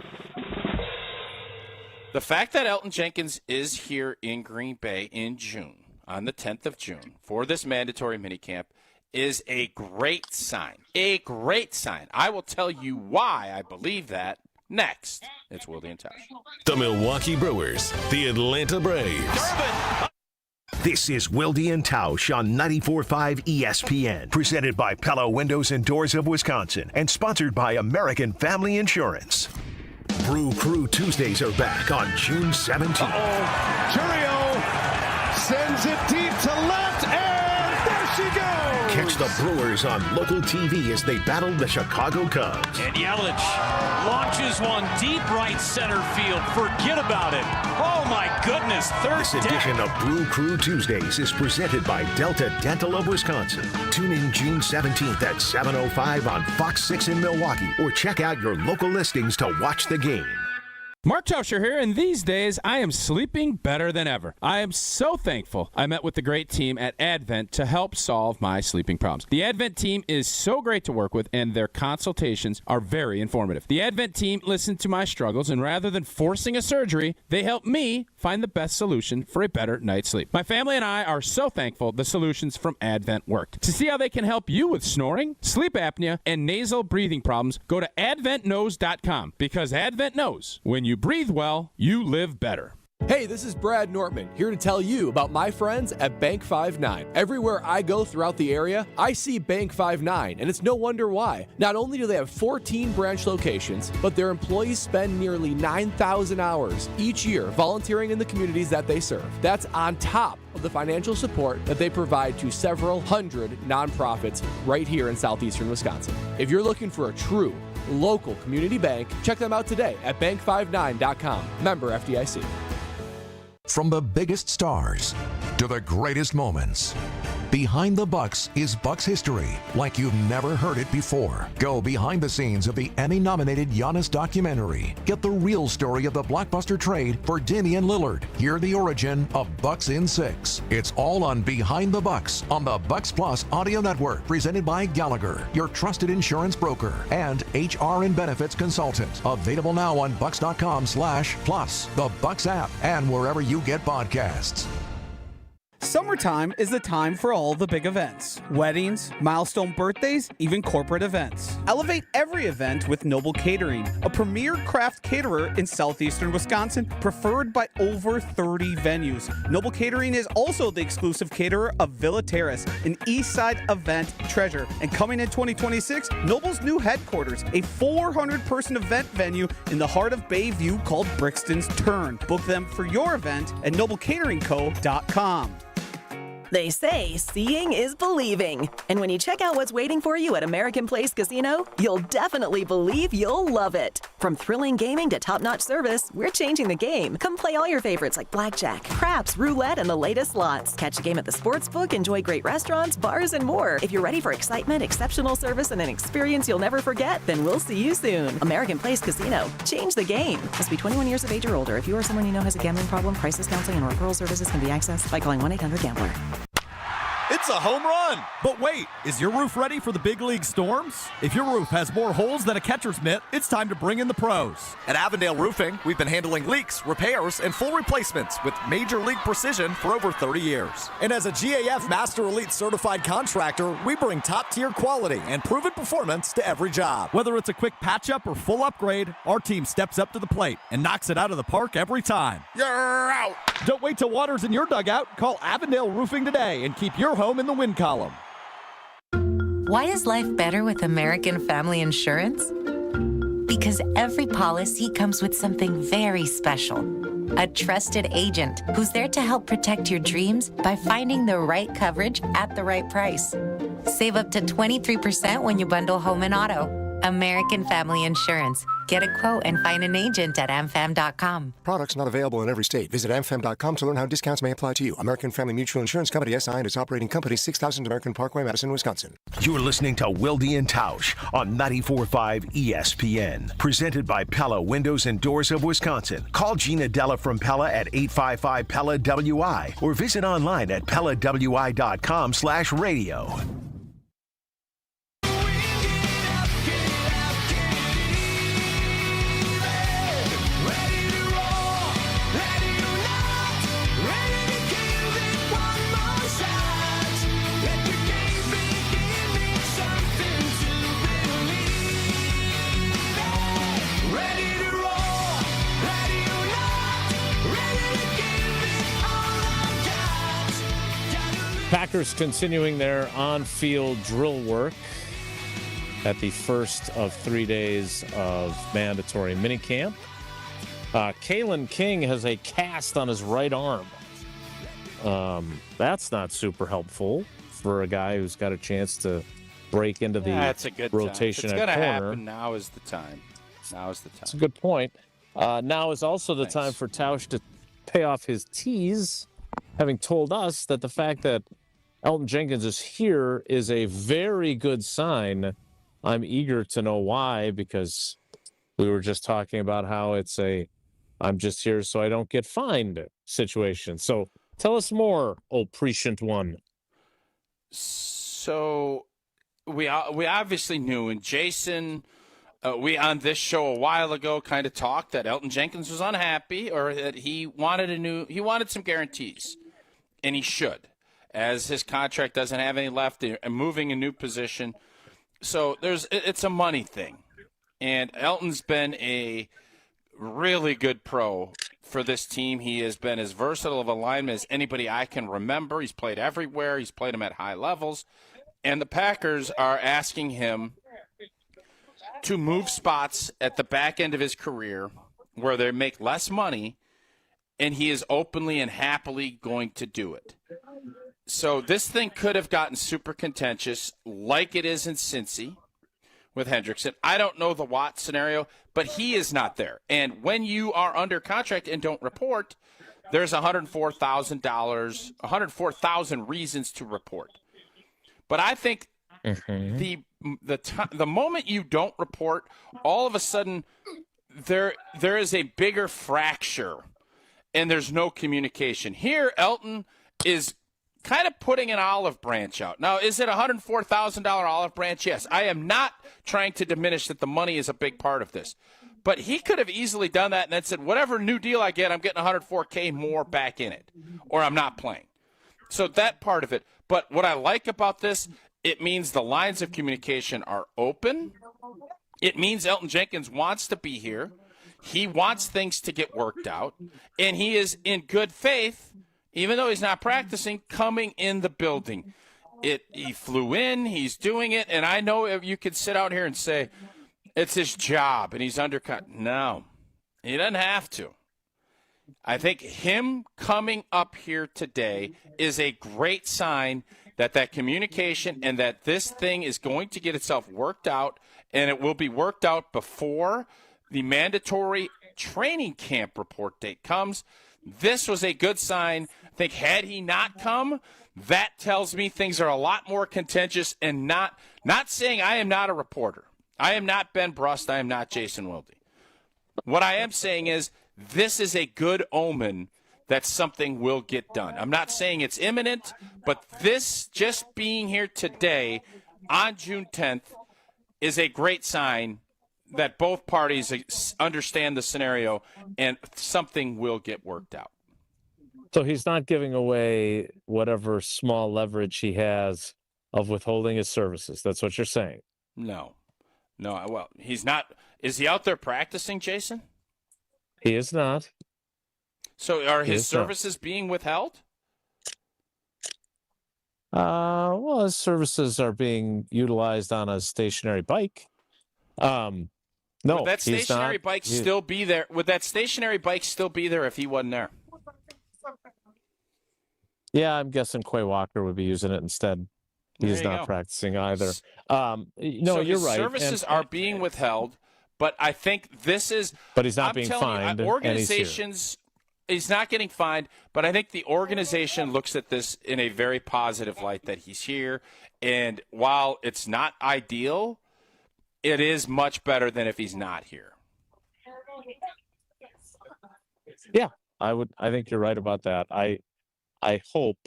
The fact that Elton Jenkins is here in Green Bay in June, on the 10th of June, for this mandatory minicamp is a great sign. A great sign. I will tell you why I believe that next. It's Wilde and Tausch. The Milwaukee Brewers, the Atlanta Braves. This is Wilde and Tausch on 94.5 ESPN, presented by Pella Windows and Doors of Wisconsin, and sponsored by American Family Insurance. Brew Crew Tuesdays are back on June 17th. Churio sends it deep to left, and there she goes. Catch the Brewers on local TV as they battle the Chicago Cubs. And Yelich launches one deep right center field. Forget about it. Oh, my goodness. This edition of Brew Crew Tuesdays is presented by Delta Dental of Wisconsin. Tune in June 17th at 7:05 on Fox 6 in Milwaukee, or check out your local listings to watch the game. Mark Tauscher here, and these days I am sleeping better than ever. I am so thankful I met with the great team at Advent to help solve my sleeping problems. The Advent team is so great to work with, and their consultations are very informative. The Advent team listened to my struggles, and rather than forcing a surgery, they helped me find the best solution for a better night's sleep. My family and I are so thankful the solutions from Advent worked. To see how they can help you with snoring, sleep apnea, and nasal breathing problems, go to adventknows.com, because Advent knows when you breathe well, you live better. Hey, this is Brad Nortman, here to tell you about my friends at Bank 5-9. Everywhere I go throughout the area, I see Bank 5-9, and it's no wonder why. Not only do they have 14 branch locations, but their employees spend nearly 9,000 hours each year volunteering in the communities that they serve. That's on top of the financial support that they provide to several hundred nonprofits right here in southeastern Wisconsin. If you're looking for a true local community bank, check them out today at bank59.com. Member FDIC. From the biggest stars to the greatest moments, Behind the Bucks is Bucks history like you've never heard it before. Go behind the scenes of the Emmy-nominated Giannis documentary. Get the real story of the blockbuster trade for Damian Lillard. Hear the origin of Bucks in 6. It's all on Behind the Bucks on the Bucks Plus audio network, presented by Gallagher, your trusted insurance broker and HR and benefits consultant. Available now on bucks.com/plus, the Bucks app, and wherever you get podcasts. Summertime is the time for all the big events. Weddings, milestone birthdays, even corporate events. Elevate every event with Noble Catering, a premier craft caterer in southeastern Wisconsin, preferred by over 30 venues. Noble Catering is also the exclusive caterer of Villa Terrace, an east side event treasure. And coming in 2026, Noble's new headquarters, a 400-person event venue in the heart of Bayview called Brixton's Turn. Book them for your event at noblecateringco.com. They say seeing is believing. And when you check out what's waiting for you at American Place Casino, you'll definitely believe you'll love it. From thrilling gaming to top-notch service, we're changing the game. Come play all your favorites like blackjack, craps, roulette, and the latest slots. Catch a game at the sportsbook, enjoy great restaurants, bars, and more. If you're ready for excitement, exceptional service, and an experience you'll never forget, then we'll see you soon. American Place Casino. Change the game. Must be 21 years of age or older. If you or someone you know has a gambling problem, crisis counseling and referral services can be accessed by calling 1-800-GAMBLER. It's a home run! But wait, is your roof ready for the big league storms? If your roof has more holes than a catcher's mitt, it's time to bring in the pros. At Avondale Roofing, we've been handling leaks, repairs, and full replacements with major league precision for over 30 years. And as a GAF Master Elite certified contractor, we bring top-tier quality and proven performance to every job. Whether it's a quick patch-up or full upgrade, our team steps up to the plate and knocks it out of the park every time. You're out! Don't wait till water's in your dugout. Call Avondale Roofing today and keep your home in the win column. Why is life better with American Family Insurance? Because every policy comes with something very special. A trusted agent who's there to help protect your dreams by finding the right coverage at the right price. Save up to 23% when you bundle home and auto. American Family Insurance. Get a quote and find an agent at amfam.com. Products not available in every state. Visit amfam.com to learn how discounts may apply to you. American Family Mutual Insurance Company, SI, and its operating company, 6000 American Parkway, Madison, Wisconsin. You're listening to Wilde and Tausch on 94.5 ESPN. Presented by Pella Windows and Doors of Wisconsin. Call Gina Della from Pella at 855-PELLA-WI or visit online at PellaWI.com/radio. Packers continuing their on-field drill work at the first of 3 days of mandatory minicamp. Kalen King has a cast on his right arm. That's not super helpful for a guy who's got a chance to break into the that's a good rotation time. It's at going to corner. happen. Now is the time. That's a good point. Now is also the time for Tausch to pay off his tease, having told us that the fact that Elton Jenkins is here is a very good sign. I'm eager to know why, because we were just talking about how it's a I'm just here so I don't get fined situation. So tell us more, old prescient one. So we obviously knew, and Jason, we on this show a while ago kind of talked that Elton Jenkins was unhappy, or that he wanted some guarantees, and he should, as his contract doesn't have any left and moving a new position. So it's a money thing. And Elton's been a really good pro for this team. He has been as versatile of a lineman as anybody I can remember. He's played everywhere. He's played them at high levels. And the Packers are asking him to move spots at the back end of his career where they make less money, and he is openly and happily going to do it. So this thing could have gotten super contentious like it is in Cincy with Hendrickson. I don't know the Watt scenario, but he is not there. And when you are under contract and don't report, there's $104,000, 104,000 reasons to report. But I think the moment you don't report, all of a sudden there is a bigger fracture, and there's no communication. Here, Elton is kind of putting an olive branch out. Now, is it a $104,000 olive branch? Yes. I am not trying to diminish that the money is a big part of this. But he could have easily done that and then said, whatever new deal I get, I'm getting $104K more back in it, or I'm not playing. So that part of it. But what I like about this, it means the lines of communication are open. It means Elton Jenkins wants to be here. He wants things to get worked out. And he is in good faith, even though he's not practicing, coming in the building. He flew in, he's doing it, and I know you could sit out here and say, it's his job, and he's undercut. No, he doesn't have to. I think him coming up here today is a great sign that communication and that this thing is going to get itself worked out, and it will be worked out before the mandatory training camp report date comes. This was a good sign. I think had he not come, that tells me things are a lot more contentious, and not saying I am not a reporter. I am not Ben Brust. I am not Jason Wilde. What I am saying is this is a good omen that something will get done. I'm not saying it's imminent, but this just being here today on June 10th is a great sign that both parties understand the scenario and something will get worked out. So he's not giving away whatever small leverage he has of withholding his services. That's what you're saying. No, well, he's not. Is he out there practicing, Jason? He is not. So are his services being withheld? Well, his services are being utilized on a stationary bike. No, would that stationary bike still be there? Would that stationary bike still be there if he wasn't there? Yeah, I'm guessing Quay Walker would be using it instead. He's not practicing either. So you're right. Services are being withheld, but I think this is. But he's not being fined. Organizations, he's not getting fined, but I think the organization looks at this in a very positive light that he's here. And while it's not ideal, it is much better than if he's not here. Yeah, I think you're right about that. I hope.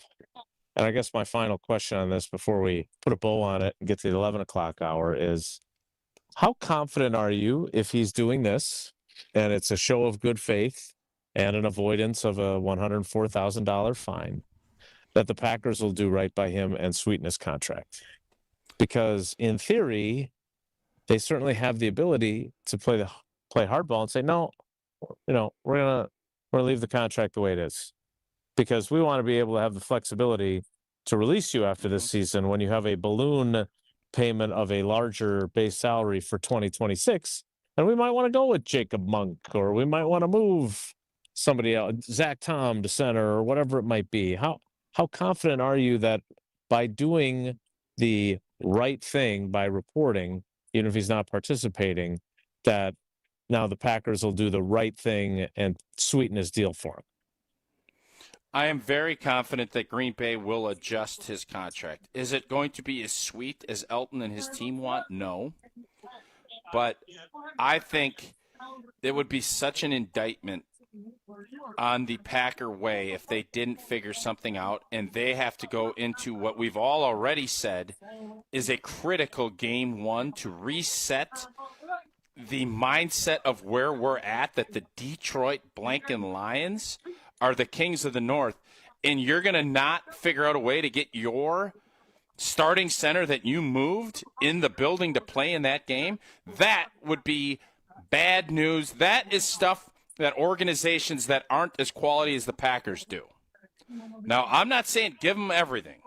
And I guess my final question on this before we put a bow on it and get to the 11 o'clock hour is, how confident are you if he's doing this and it's a show of good faith and an avoidance of a $104,000 fine, that the Packers will do right by him and sweeten his contract? Because in theory, they certainly have the ability to play hardball and say, no, we're gonna leave the contract the way it is, because we want to be able to have the flexibility to release you after this season when you have a balloon payment of a larger base salary for 2026. And we might want to go with Jacob Monk, or we might want to move somebody else, Zach Tom to center, or whatever it might be. How confident are you that by doing the right thing, by reporting, even if he's not participating, that now the Packers will do the right thing and sweeten his deal for him? I am very confident that Green Bay will adjust his contract. Is it going to be as sweet as Elton and his team want? No. But I think it would be such an indictment on the Packer way if they didn't figure something out, and they have to go into what we've all already said is a critical game one to reset the mindset of where we're at, that the Detroit Blanken Lions are the kings of the North, and you're going to not figure out a way to get your starting center that you moved in the building to play in that game. That would be bad news. That is stuff that organizations that aren't as quality as the Packers do. Now, I'm not saying give them everything,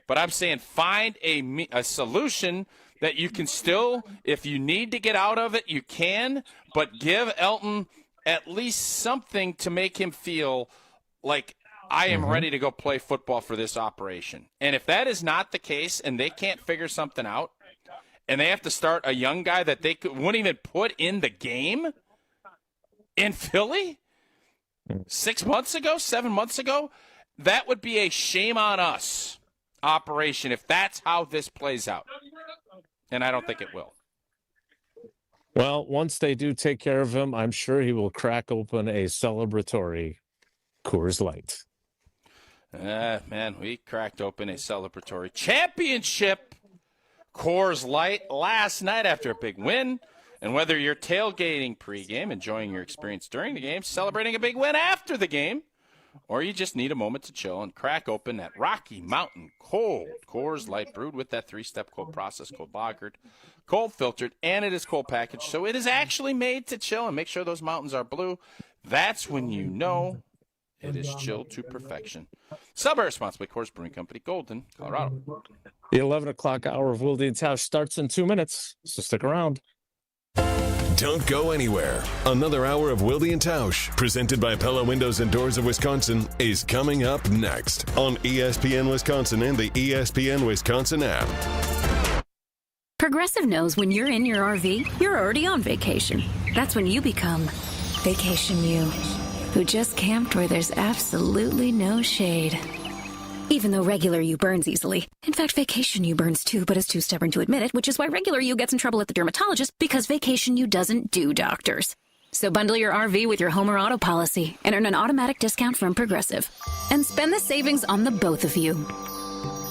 but I'm saying find a solution that you can still, if you need to get out of it, you can, but give Elton at least something to make him feel like I am ready to go play football for this operation. And if that is not the case and they can't figure something out and they have to start a young guy that they wouldn't even put in the game in Philly 6 months ago, 7 months ago, that would be a shame on us operation if that's how this plays out. And I don't think it will. Well, once they do take care of him, I'm sure he will crack open a celebratory Coors Light. Man, we cracked open a celebratory championship Coors Light last night after a big win. And whether you're tailgating pregame, enjoying your experience during the game, celebrating a big win after the game, or you just need a moment to chill and crack open that Rocky Mountain cold Coors Light brewed with that 3-step cold process, cold lagered, cold filtered, and it is cold packaged. So it is actually made to chill and make sure those mountains are blue. That's when you know it is chilled to perfection. Celebrate responsibly. Coors Brewing Company, Golden, Colorado. The 11 o'clock hour of Wilde and Tausch starts in 2 minutes, so stick around. Don't go anywhere. Another hour of Wilde and Tausch, presented by Pella Windows and Doors of Wisconsin, is coming up next on ESPN Wisconsin and the ESPN Wisconsin app. Progressive knows when you're in your RV, you're already on vacation. That's when you become Vacation You, who just camped where there's absolutely no shade. Even though regular you burns easily. In fact, Vacation You burns too, but is too stubborn to admit it, which is why regular you gets in trouble at the dermatologist, because Vacation You doesn't do doctors. So bundle your RV with your home or auto policy and earn an automatic discount from Progressive. And spend the savings on the both of you.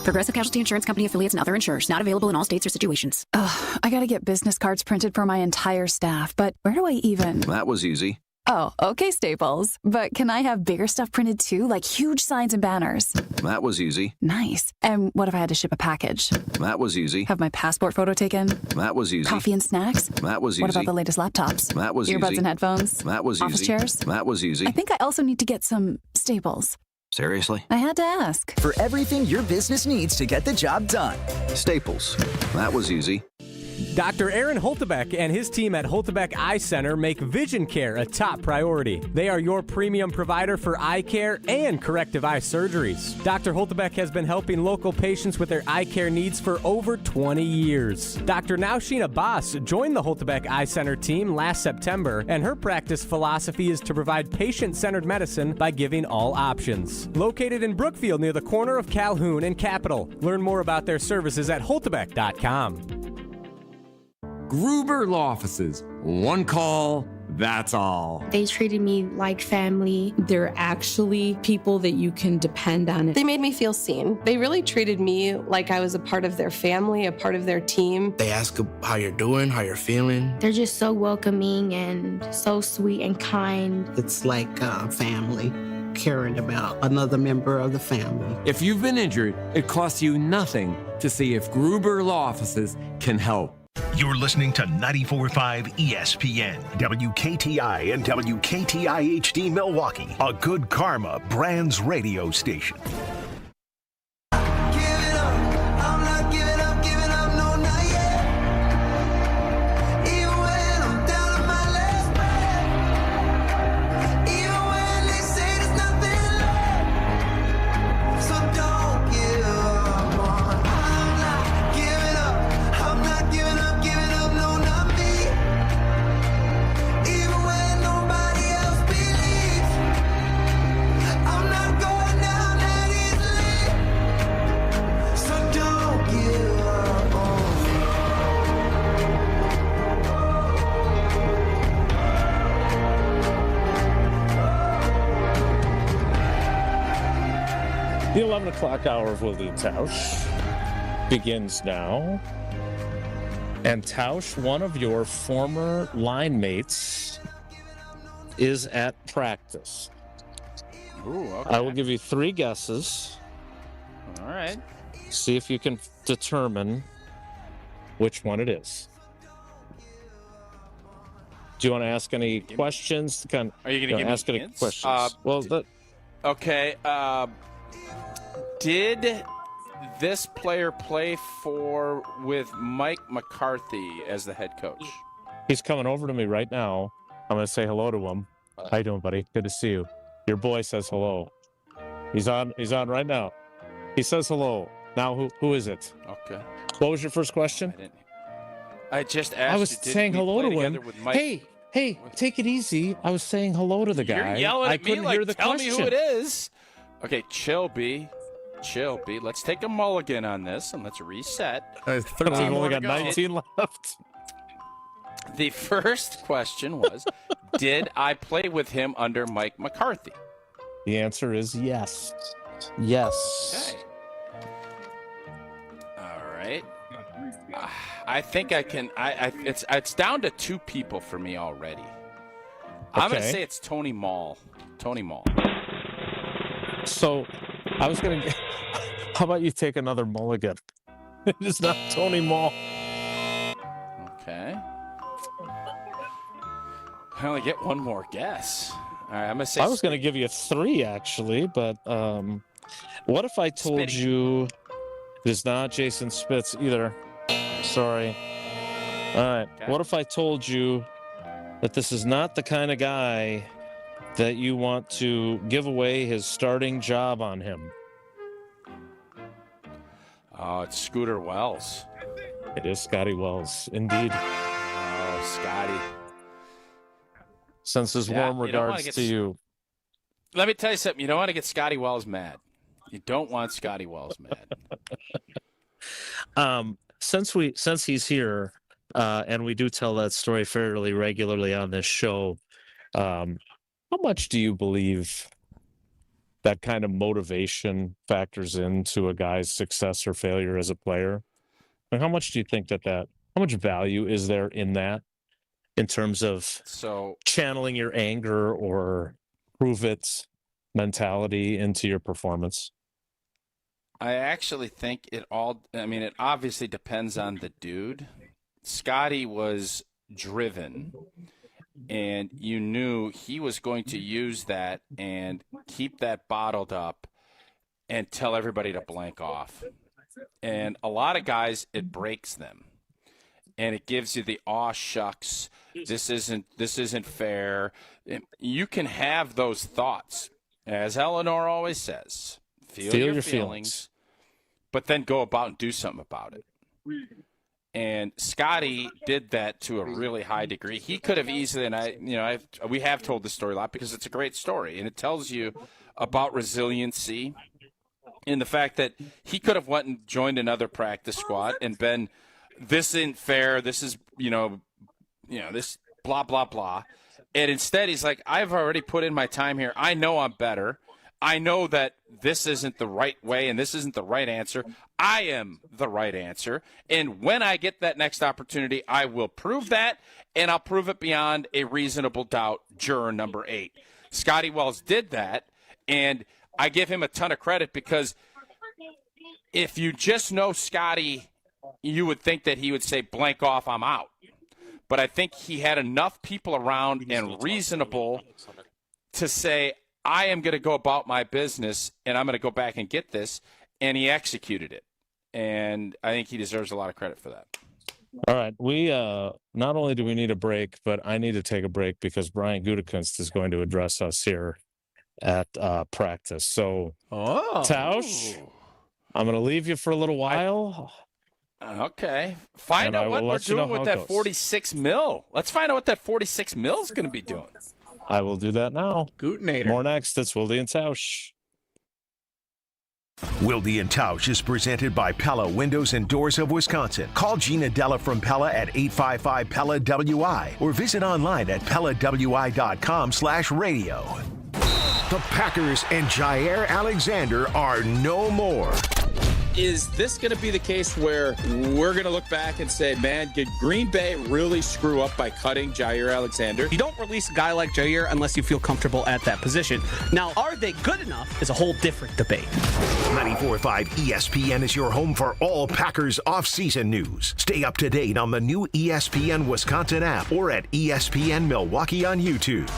Progressive Casualty Insurance Company affiliates and other insurers. Not available in all states or situations. Ugh, I gotta get business cards printed for my entire staff, but where do I even... That was easy. Oh, okay, Staples. But can I have bigger stuff printed too, like huge signs and banners? That was easy. Nice. And what if I had to ship a package? That was easy. Have my passport photo taken? That was easy. Coffee and snacks? That was easy. What about the latest laptops? That was easy. Earbuds and headphones? That was Office easy. chairs? That was easy. I think I also need to get some Staples. Seriously? I had to ask. For everything your business needs to get the job done. Staples. That was easy. Dr. Aaron Holtebeck and his team at Holtebeck Eye Center make vision care a top priority. They are your premium provider for eye care and corrective eye surgeries. Dr. Holtebeck has been helping local patients with their eye care needs for over 20 years. Dr. Nausheen Abbas joined the Holtebeck Eye Center team last September, and her practice philosophy is to provide patient-centered medicine by giving all options. Located in Brookfield near the corner of Calhoun and Capitol. Learn more about their services at holtebeck.com. Gruber Law Offices. One call, that's all. They treated me like family. They're actually people that you can depend on. They made me feel seen. They really treated me like I was a part of their family, a part of their team. They ask how you're doing, how you're feeling. They're just so welcoming and so sweet and kind. It's like family. Caring about another member of the family. If you've been injured, it costs you nothing to see if Gruber Law Offices can help. You're listening to 94.5 ESPN, WKTI and WKTI HD Milwaukee, a Good Karma Brands radio station. The 11 o'clock hour of Wilde and Tausch begins now. And Tausch, one of your former line mates, is at practice. Ooh, okay. I will give you 3 guesses. All right. See if you can determine which one it is. Do you want to ask any questions? Are you going to give ask me any hints? questions? Okay. Did this player play with Mike McCarthy as the head coach? He's coming over to me right now. I'm going to say hello to him. How you doing, buddy? Good to see you. Your boy says hello. He's on right now. He says hello. Now, who is it? Okay. What was your first question? I just asked. I was saying hello to him. Hey, take it easy. I was saying hello to the guy. You're yelling at me couldn't like, hear the tell question. me who it is. Okay, Chilby. chill, B. Let's take a mulligan on this, and let's reset. 13 We've only got 19 left. The first question was, did I play with him under Mike McCarthy? The answer is yes. Yes. Okay. All right. I think I can. It's down to 2 people for me already. I'm going to say it's Tony Mall. Tony Mall. So, I was going to. How about you take another mulligan? It is not Tony Mall. Okay. I only get one more guess. All right, I'm going to say. I was going to give you 3 actually, but what if I told you it is not Jason Spitz either? Sorry. All right. Okay. What if I told you that this is not the kind of guy that you want to give away his starting job on him? Oh, it's Scooter Wells. It is Scotty Wells, indeed. Oh, Scotty. Sends his warm regards to you. Let me tell you something. You don't want to get Scotty Wells mad. You don't want Scotty Wells mad. Since he's here, and we do tell that story fairly regularly on this show, how much do you believe that kind of motivation factors into a guy's success or failure as a player? And how much do you think how much value is there in that, in terms of channeling your anger or prove it mentality into your performance? I actually think it obviously depends on the dude. Scotty was driven, and you knew he was going to use that and keep that bottled up and tell everybody to blank off. And a lot of guys, it breaks them. And it gives you the aw shucks, this isn't fair. You can have those thoughts. As Eleanor always says, feel your feelings, but then go about and do something about it. And Scotty did that to a really high degree. He could have easily, and we have told this story a lot because it's a great story, and it tells you about resiliency and the fact that he could have went and joined another practice squad and been, this isn't fair, this is, this blah, blah, blah. And instead he's like, I've already put in my time here. I know I'm better. I know that this isn't the right way and this isn't the right answer. I am the right answer. And when I get that next opportunity, I will prove that, and I'll prove it beyond a reasonable doubt. Juror number 8. Scotty Wells did that, and I give him a ton of credit because if you just know Scotty, you would think that he would say, blank off, I'm out. But I think he had enough people around and reasonable to say, I am going to go about my business, and I'm going to go back and get this, and he executed it. And I think he deserves a lot of credit for that. All right. We not only do we need a break, but I need to take a break because Brian Gutekunst is going to address us here at practice. So, Tausch, I'm going to leave you for a little while. Okay. Find out what we're doing with that $46 million. Let's find out what that $46 million is going to be doing. I will do that now. Gutenator. More next. It's Wilde and Tausch. Wilde and Tausch is presented by Pella Windows and Doors of Wisconsin. Call Gina Della from Pella at 855-PELLA-WI or visit online at PellaWI.com/radio. The Packers and Jaire Alexander are no more. Is this going to be the case where we're going to look back and say, man, did Green Bay really screw up by cutting Jaire Alexander? You don't release a guy like Jaire unless you feel comfortable at that position. Now, are they good enough is a whole different debate. 94.5 ESPN is your home for all Packers off-season news. Stay up to date on the new ESPN Wisconsin app or at ESPN Milwaukee on YouTube.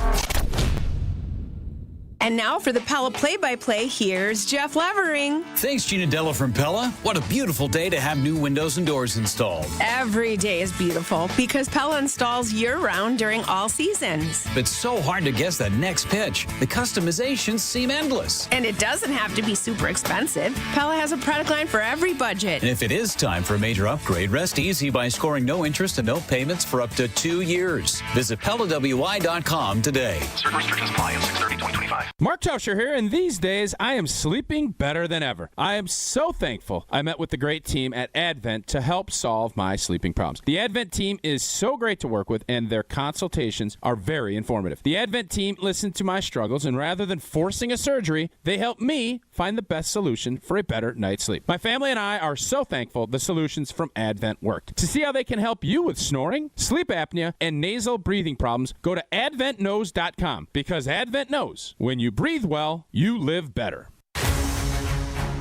And now for the Pella play-by-play, here's Jeff Levering. Thanks, Gina Della from Pella. What a beautiful day to have new windows and doors installed. Every day is beautiful because Pella installs year-round during all seasons. It's so hard to guess that next pitch. The customizations seem endless. And it doesn't have to be super expensive. Pella has a product line for every budget. And if it is time for a major upgrade, rest easy by scoring no interest and no payments for up to 2 years. Visit PellaWI.com today. Certain restrictions apply on 6/30/2025. Mark Tauscher here, and these days I am sleeping better than ever. I am so thankful I met with the great team at Advent to help solve my sleeping problems. The Advent team is so great to work with, and their consultations are very informative. The Advent team listened to my struggles, and rather than forcing a surgery, they helped me find the best solution for a better night's sleep. My family and I are so thankful the solutions from Advent worked. To see how they can help you with snoring, sleep apnea, and nasal breathing problems, go to adventknows.com, because Advent knows when you breathe well, you live better.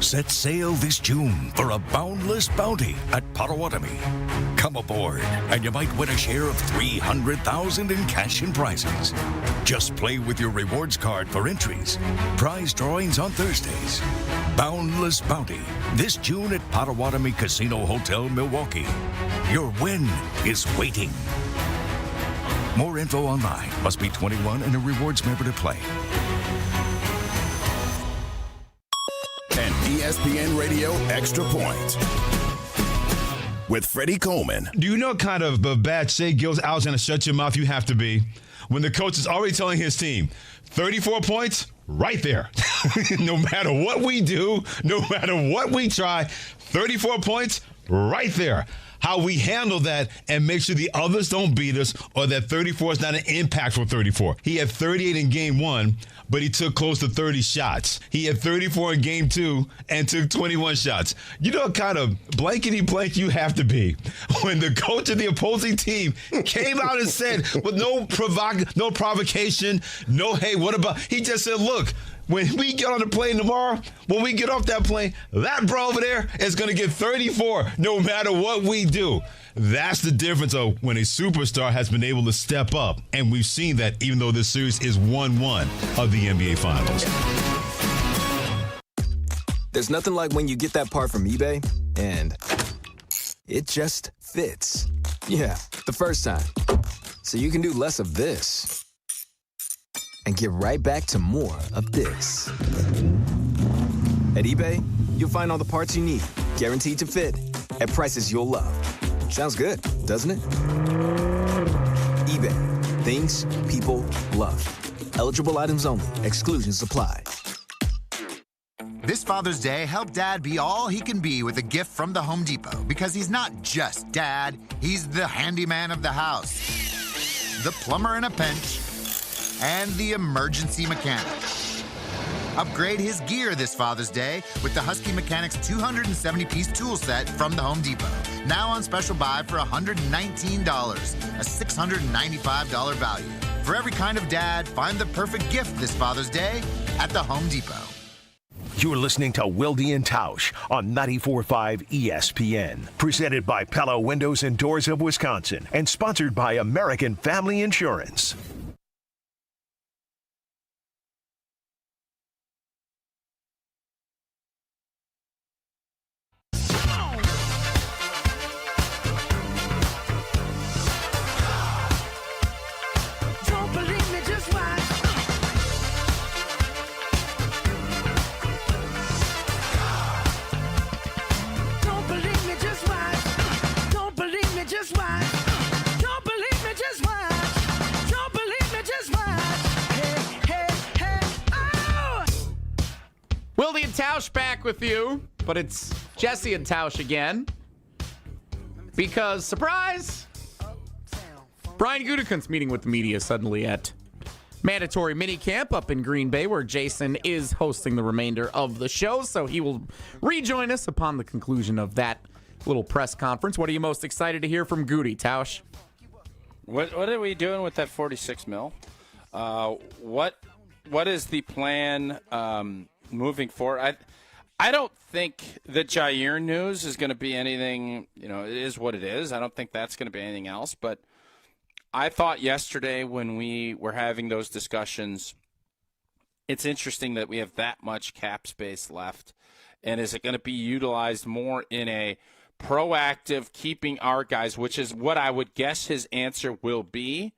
Set sail this June for a boundless bounty at Potawatomi. Come aboard, and you might win a share of $300,000 in cash and prizes. Just play with your rewards card for entries. Prize drawings on Thursdays. Boundless bounty this June at Potawatomi Casino Hotel, Milwaukee. Your win is waiting. More info online. Must be 21 and a rewards member to play. An ESPN Radio Extra Point with Freddie Coleman. Do you know what kind of bad shake Gil's Alexander shut your mouth you have to be when the coach is already telling his team 34 points right there. No matter what we do, no matter what we try, 34 points right there. How we handle that and make sure the others don't beat us, or that 34 is not an impactful 34. He had 38 in game 1, but he took close to 30 shots. He had 34 in game 2 and took 21 shots. You know what kind of blankety blank you have to be when the coach of the opposing team came out and said, with no provocation, no, hey, what about, he just said, look, when we get on the plane tomorrow, when we get off that plane, that bro over there is going to get 34 no matter what we do. That's the difference of when a superstar has been able to step up. And we've seen that even though this series is 1-1 of the NBA Finals. There's nothing like when you get that part from eBay and it just fits. Yeah, the first time. So you can do less of this and get right back to more of this. At eBay, you'll find all the parts you need, guaranteed to fit, at prices you'll love. Sounds good, doesn't it? eBay, things people love. Eligible items only. Exclusions apply. This Father's Day, help Dad be all he can be with a gift from the Home Depot, because he's not just Dad, he's the handyman of the house, the plumber in a pinch, and the emergency mechanic. Upgrade his gear this Father's Day with the Husky Mechanics 270-piece tool set from the Home Depot. Now on special buy for $119, a $695 value. For every kind of dad, find the perfect gift this Father's Day at the Home Depot. You're listening to Wilde and Tausch on 94.5 ESPN. Presented by Pella Windows and Doors of Wisconsin and sponsored by American Family Insurance. Wilde and Tausch back with you, but it's Jesse and Tausch again. Because, surprise, Brian Gutekunst's meeting with the media suddenly at mandatory minicamp up in Green Bay, where Jason is hosting the remainder of the show. So he will rejoin us upon the conclusion of that little press conference. What are you most excited to hear from Goody, Tausch? What are we doing with that $46 million? What is the plan moving forward? I don't think the Jaire news is going to be anything, it is what it is. I don't think that's going to be anything else. But I thought yesterday when we were having those discussions, it's interesting that we have that much cap space left. And is it going to be utilized more in a proactive keeping our guys, which is what I would guess his answer will be,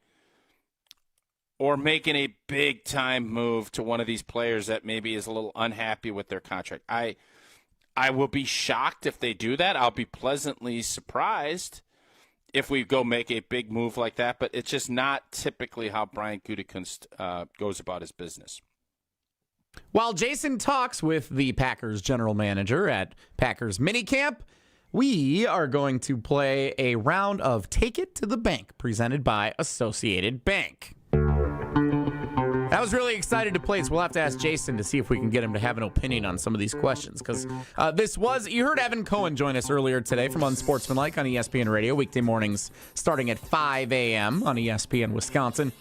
or making a big-time move to one of these players that maybe is a little unhappy with their contract? I will be shocked if they do that. I'll be pleasantly surprised if we go make a big move like that, but it's just not typically how Brian Gutekunst goes about his business. While Jason talks with the Packers general manager at Packers Minicamp, we are going to play a round of Take It to the Bank presented by Associated Bank. I was really excited to play, so we'll have to ask Jason to see if we can get him to have an opinion on some of these questions. Because you heard Evan Cohen join us earlier today from Unsportsmanlike on ESPN Radio, weekday mornings starting at 5 a.m. on ESPN Wisconsin.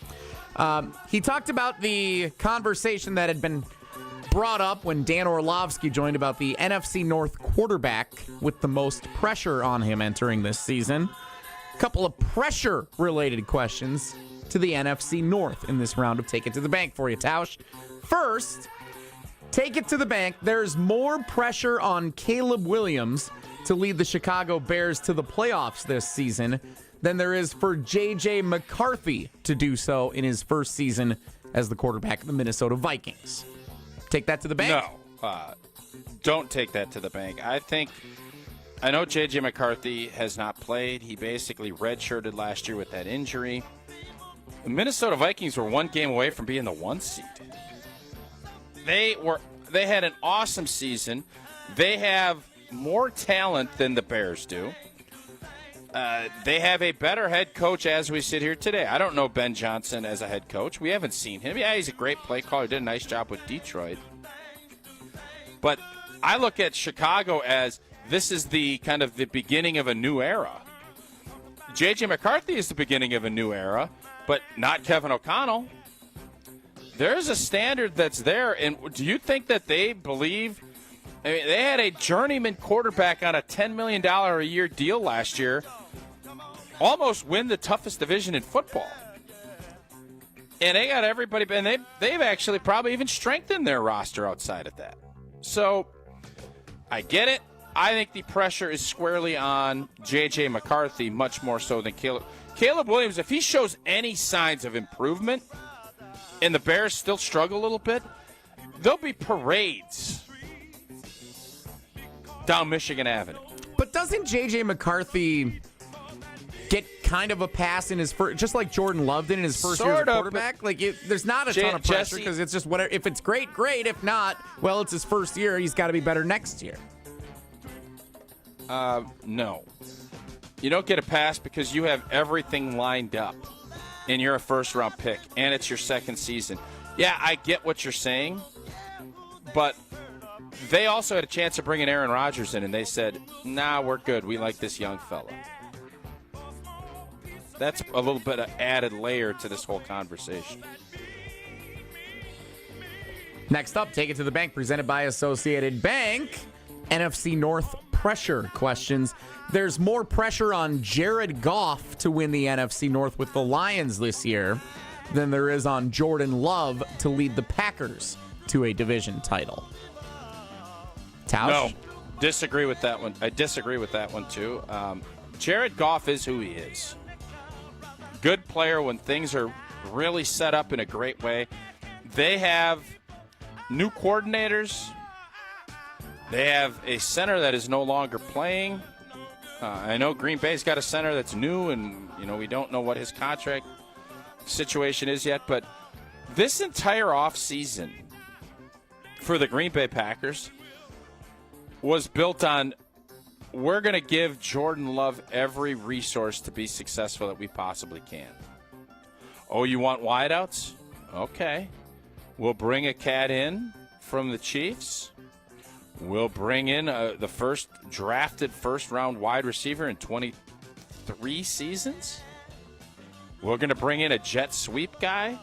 He talked about the conversation that had been brought up when Dan Orlovsky joined about the NFC North quarterback with the most pressure on him entering this season. A couple of pressure-related questions to the NFC North in this round of Take It to the Bank for you, Tausch. First, take it to the bank. There's more pressure on Caleb Williams to lead the Chicago Bears to the playoffs this season than there is for J.J. McCarthy to do so in his first season as the quarterback of the Minnesota Vikings. Take that to the bank? No, don't take that to the bank. I know J.J. McCarthy has not played. He basically redshirted last year with that injury. The Minnesota Vikings were one game away from being the 1 seed. They had an awesome season. They have more talent than the Bears do. They have a better head coach as we sit here today. I don't know Ben Johnson as a head coach. We haven't seen him. Yeah, he's a great play caller. He did a nice job with Detroit. But I look at Chicago as this is the kind of the beginning of a new era. J.J. McCarthy is the beginning of a new era, but not Kevin O'Connell. There's a standard that's there, and do you think that they believe – I mean, they had a journeyman quarterback on a $10 million a year deal last year almost win the toughest division in football. And they got everybody – and they've actually probably even strengthened their roster outside of that. So I get it. I think the pressure is squarely on J.J. McCarthy much more so than Caleb. Caleb Williams, if he shows any signs of improvement and the Bears still struggle a little bit, there'll be parades down Michigan Avenue. But doesn't J.J. McCarthy get kind of a pass in his first, just like Jordan Love did in his first year as a quarterback? Like, there's not a ton of pressure because it's just whatever. If it's great, great. If not, well, it's his first year. He's got to be better next year. No. You don't get a pass because you have everything lined up and you're a first-round pick and it's your second season. Yeah, I get what you're saying, but they also had a chance of bringing Aaron Rodgers in and they said, nah, we're good. We like this young fella. That's a little bit of added layer to this whole conversation. Next up, Take It to the Bank, presented by Associated Bank. NFC North pressure questions. There's more pressure on Jared Goff to win the NFC North with the Lions this year than there is on Jordan Love to lead the Packers to a division title. Tausch? No, disagree with that one. I disagree with that one, too. Jared Goff is who he is. Good player when things are really set up in a great way. They have new coordinators. They have a center that is no longer playing. I know Green Bay's got a center that's new, and we don't know what his contract situation is yet. But this entire offseason for the Green Bay Packers was built on we're going to give Jordan Love every resource to be successful that we possibly can. Oh, you want wideouts? Okay. We'll bring a cat in from the Chiefs. We'll bring in the first drafted first-round wide receiver in 23 seasons. We're going to bring in a jet sweep guy.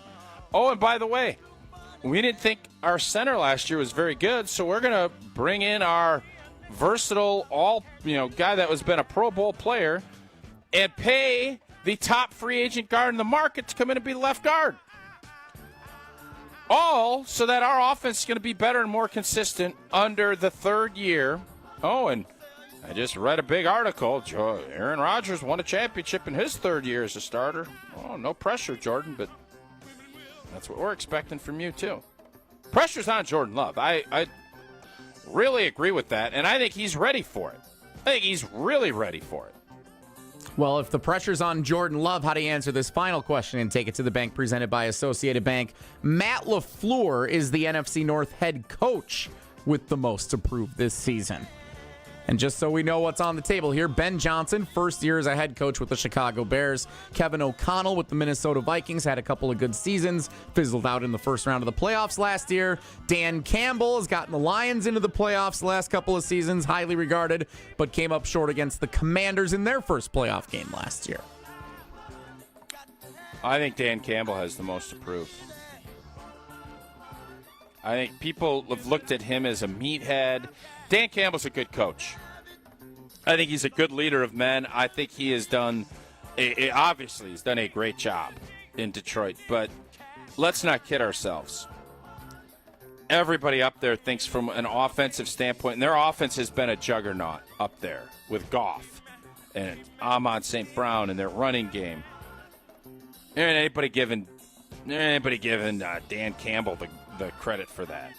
Oh, and by the way, we didn't think our center last year was very good, so we're going to bring in our versatile guy that has been a Pro Bowl player and pay the top free agent guard in the market to come in and be the left guard. All so that our offense is going to be better and more consistent under the third year. Oh, and I just read a big article. Aaron Rodgers won a championship in his third year as a starter. Oh, no pressure, Jordan, but that's what we're expecting from you, too. Pressure's on Jordan Love. I really agree with that, and I think he's ready for it. I think he's really ready for it. Well, if the pressure's on Jordan Love, how do you answer this final question and take it to the bank presented by Associated Bank? Matt LaFleur is the NFC North head coach with the most to prove this season. And just so we know what's on the table here, Ben Johnson, first year as a head coach with the Chicago Bears. Kevin O'Connell with the Minnesota Vikings, had a couple of good seasons, fizzled out in the first round of the playoffs last year. Dan Campbell has gotten the Lions into the playoffs the last couple of seasons, highly regarded, but came up short against the Commanders in their first playoff game last year. I think Dan Campbell has the most to prove. I think people have looked at him as a meathead. Dan Campbell's a good coach. I think he's a good leader of men. I think he has done, obviously, he's done a great job in Detroit. But let's not kid ourselves. Everybody up there thinks from an offensive standpoint, and their offense has been a juggernaut up there with Goff and Amon St. Brown and their running game. There ain't anybody giving Dan Campbell the credit for that.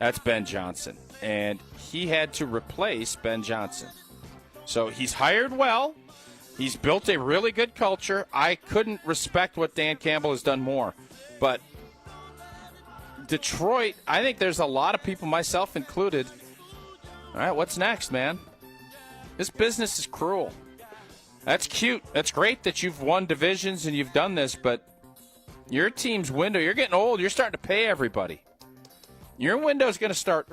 That's Ben Johnson. And he had to replace Ben Johnson. So he's hired well. He's built a really good culture. I couldn't respect what Dan Campbell has done more. But Detroit, I think there's a lot of people, myself included. All right, what's next, man? This business is cruel. That's cute. That's great that you've won divisions and you've done this, but your team's window, you're getting old. You're starting to pay everybody. Your window's going to start.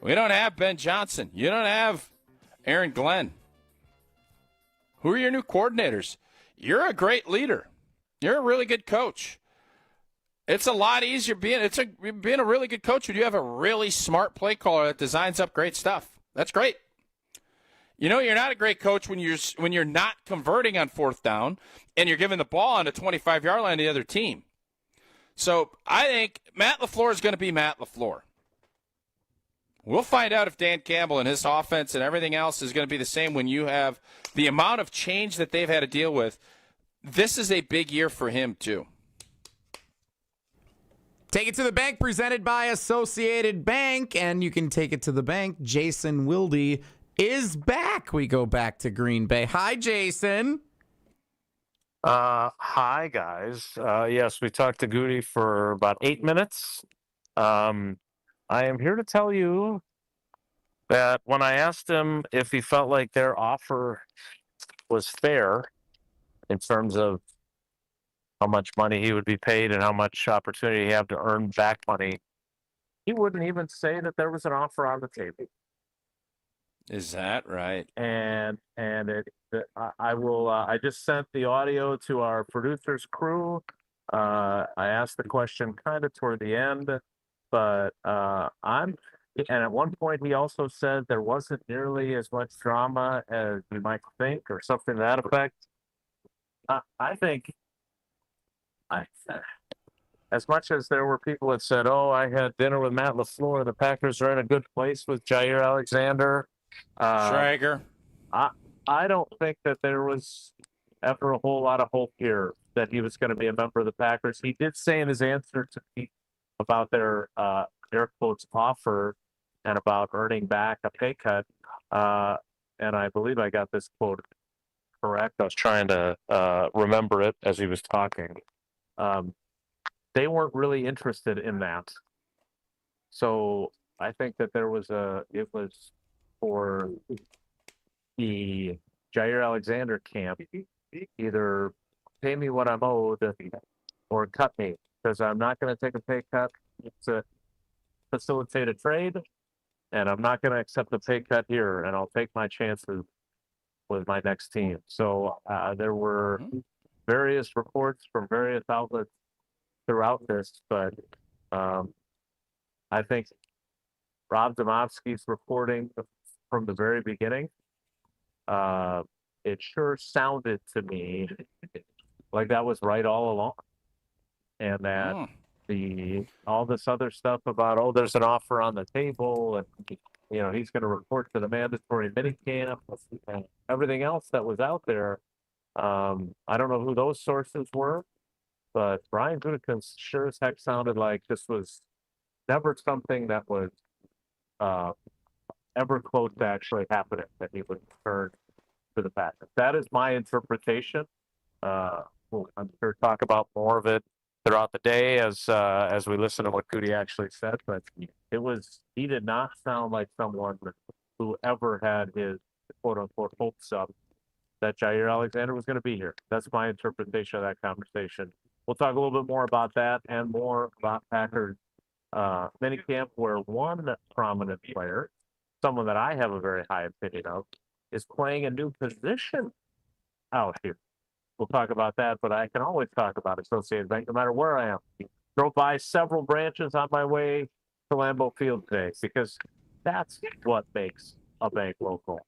We don't have Ben Johnson. You don't have Aaron Glenn. Who are your new coordinators? You're a great leader. You're a really good coach. It's a lot easier being a really good coach when you have a really smart play caller that designs up great stuff. That's great. You know, you're not a great coach when you're not converting on fourth down and you're giving the ball on the 25-yard line to the other team. So I think Matt LaFleur is going to be Matt LaFleur. We'll find out if Dan Campbell and his offense and everything else is going to be the same when you have the amount of change that they've had to deal with. This is a big year for him, too. Take it to the bank presented by Associated Bank, and you can take it to the bank. Jason Wilde is back. We go back to Green Bay. Hi, Jason. Hi, guys. Yes, we talked to Goody for about 8 minutes. I am here to tell you that when I asked him if he felt like their offer was fair in terms of how much money he would be paid and how much opportunity he had to earn back money, he wouldn't even say that there was an offer on the table. Is that right? And I just sent the audio to our producers crew. I asked the question kind of toward the end, but and at one point he also said there wasn't nearly as much drama as you might think, or something to that effect. I think as much as there were people that said, "Oh, I had dinner with Matt LaFleur, the Packers are in a good place with Jaire Alexander." Schrager. I don't think that there was ever a whole lot of hope here that he was going to be a member of the Packers. He did say in his answer to me about their air quotes offer and about earning back a pay cut, and I believe I got this quote correct. I was trying to remember it as he was talking. They weren't really interested in that. So I think that it was for the Jaire Alexander camp, either pay me what I'm owed or cut me, because I'm not going to take a pay cut to facilitate a trade, and I'm not going to accept a pay cut here, and I'll take my chances with my next team. So there were various reports from various outlets throughout this, but I think Rob Domofsky's reporting from the very beginning, it sure sounded to me like that was right all along, and that all this other stuff about there's an offer on the table, and he's going to report to the mandatory minicamp and everything else that was out there. I don't know who those sources were, but Brian Gutekunst sure as heck sounded like this was never something that was ever close to actually happening that he would return to the Packers. That is my interpretation. I'm sure talk about more of it throughout the day as we listen to what Goody actually said, but he did not sound like someone who ever had his quote unquote hopes up that Jaire Alexander was going to be here. That's my interpretation of that conversation. We'll talk a little bit more about that and more about Packers minicamp, where one prominent player, someone that I have a very high opinion of, is playing a new position out here. We'll talk about that, but I can always talk about Associated Bank no matter where I am. Drove by several branches on my way to Lambeau Field today because that's what makes a bank local.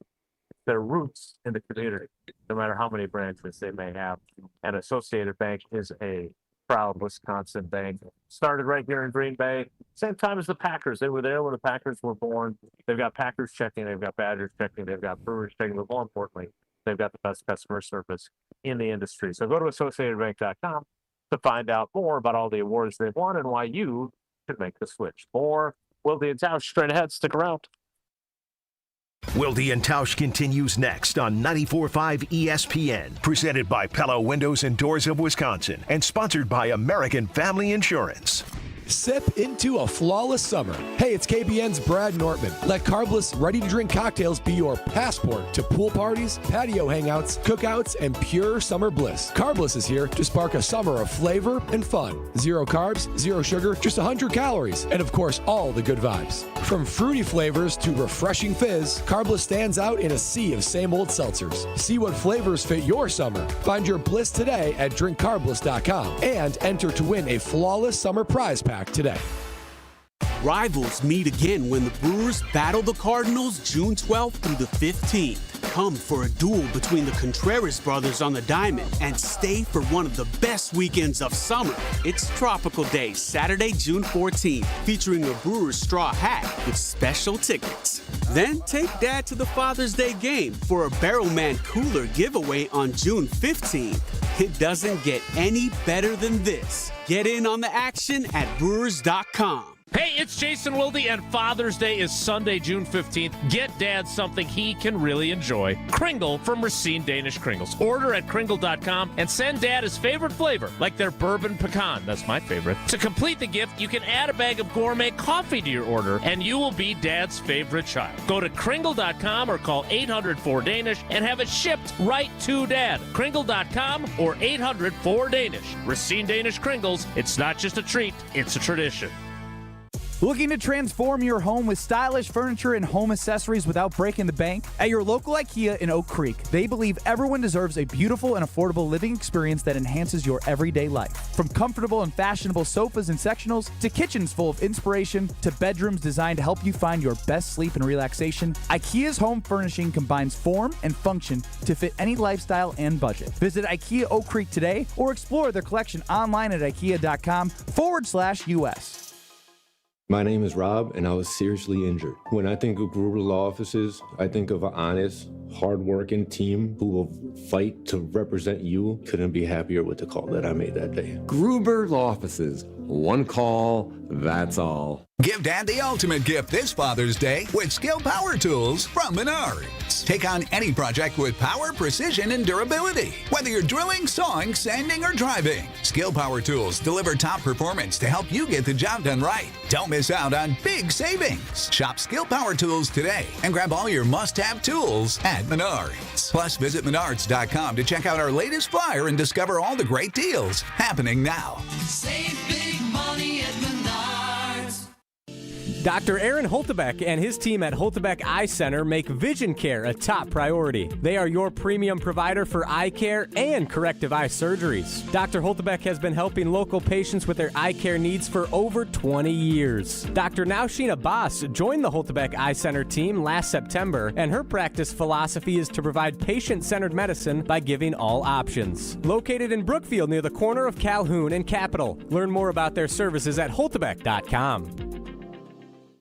Their roots in the community, no matter how many branches they may have. And Associated Bank is a proud Wisconsin bank. Started right here in Green Bay, same time as the Packers. They were there when the Packers were born. They've got Packers checking, they've got Badgers checking, they've got Brewers checking, but more importantly, they've got the best customer service in the industry. So go to AssociatedBank.com to find out more about all the awards they've won and why you should make the switch. More Wilde and Tausch straight ahead. Stick around. Wilde and Tausch continues next on 94.5 ESPN, presented by Pella Windows and Doors of Wisconsin, and sponsored by American Family Insurance. Sip into a flawless summer. Hey, it's KBN's Brad Nortman. Let carbless, ready-to-drink cocktails be your passport to pool parties, patio hangouts, cookouts, and pure summer bliss. Carbless is here to spark a summer of flavor and fun. 0 carbs, 0 sugar, just 100 calories, and of course, all the good vibes. From fruity flavors to refreshing fizz, Carbless stands out in a sea of same old seltzers. See what flavors fit your summer. Find your bliss today at drinkcarbless.com and enter to win a flawless summer prize pack today. Rivals meet again when the Brewers battle the Cardinals June 12th through the 15th. Come for a duel between the Contreras brothers on the diamond and stay for one of the best weekends of summer. It's Tropical Day, Saturday, June 14th, featuring a Brewers straw hat with special tickets. Then take Dad to the Father's Day game for a Barrelman Cooler giveaway on June 15th. It doesn't get any better than this. Get in on the action at Brewers.com. Hey, it's Jason Wilde, and Father's Day is Sunday, June 15th. Get Dad something he can really enjoy. Kringle from Racine Danish Kringles. Order at Kringle.com and send Dad his favorite flavor, like their bourbon pecan. That's my favorite. To complete the gift, you can add a bag of gourmet coffee to your order, and you will be Dad's favorite child. Go to Kringle.com or call 800-4DANISH and have it shipped right to Dad. Kringle.com or 800-4DANISH. Racine Danish Kringles. It's not just a treat, it's a tradition. Looking to transform your home with stylish furniture and home accessories without breaking the bank? At your local IKEA in Oak Creek, they believe everyone deserves a beautiful and affordable living experience that enhances your everyday life. From comfortable and fashionable sofas and sectionals, to kitchens full of inspiration, to bedrooms designed to help you find your best sleep and relaxation, IKEA's home furnishing combines form and function to fit any lifestyle and budget. Visit IKEA Oak Creek today or explore their collection online at ikea.com/US. My name is Rob, and I was seriously injured. When I think of Gruber Law Offices, I think of an honest, hard-working team who will fight to represent you. Couldn't be happier with the call that I made that day. Gruber Law Offices. One call, that's all. Give Dad the ultimate gift this Father's Day with Skill Power Tools from Menards. Take on any project with power, precision, and durability. Whether you're drilling, sawing, sanding, or driving, Skill Power Tools deliver top performance to help you get the job done right. Don't miss out on big savings. Shop Skill Power Tools today and grab all your must-have tools at Menards. Plus, visit Menards.com to check out our latest flyer and discover all the great deals happening now. Save big money at Menards. Dr. Aaron Holtebeck and his team at Holtebeck Eye Center make vision care a top priority. They are your premium provider for eye care and corrective eye surgeries. Dr. Holtebeck has been helping local patients with their eye care needs for over 20 years. Dr. Nausheen Abbas joined the Holtebeck Eye Center team last September, and her practice philosophy is to provide patient-centered medicine by giving all options. Located in Brookfield near the corner of Calhoun and Capitol. Learn more about their services at holtebeck.com.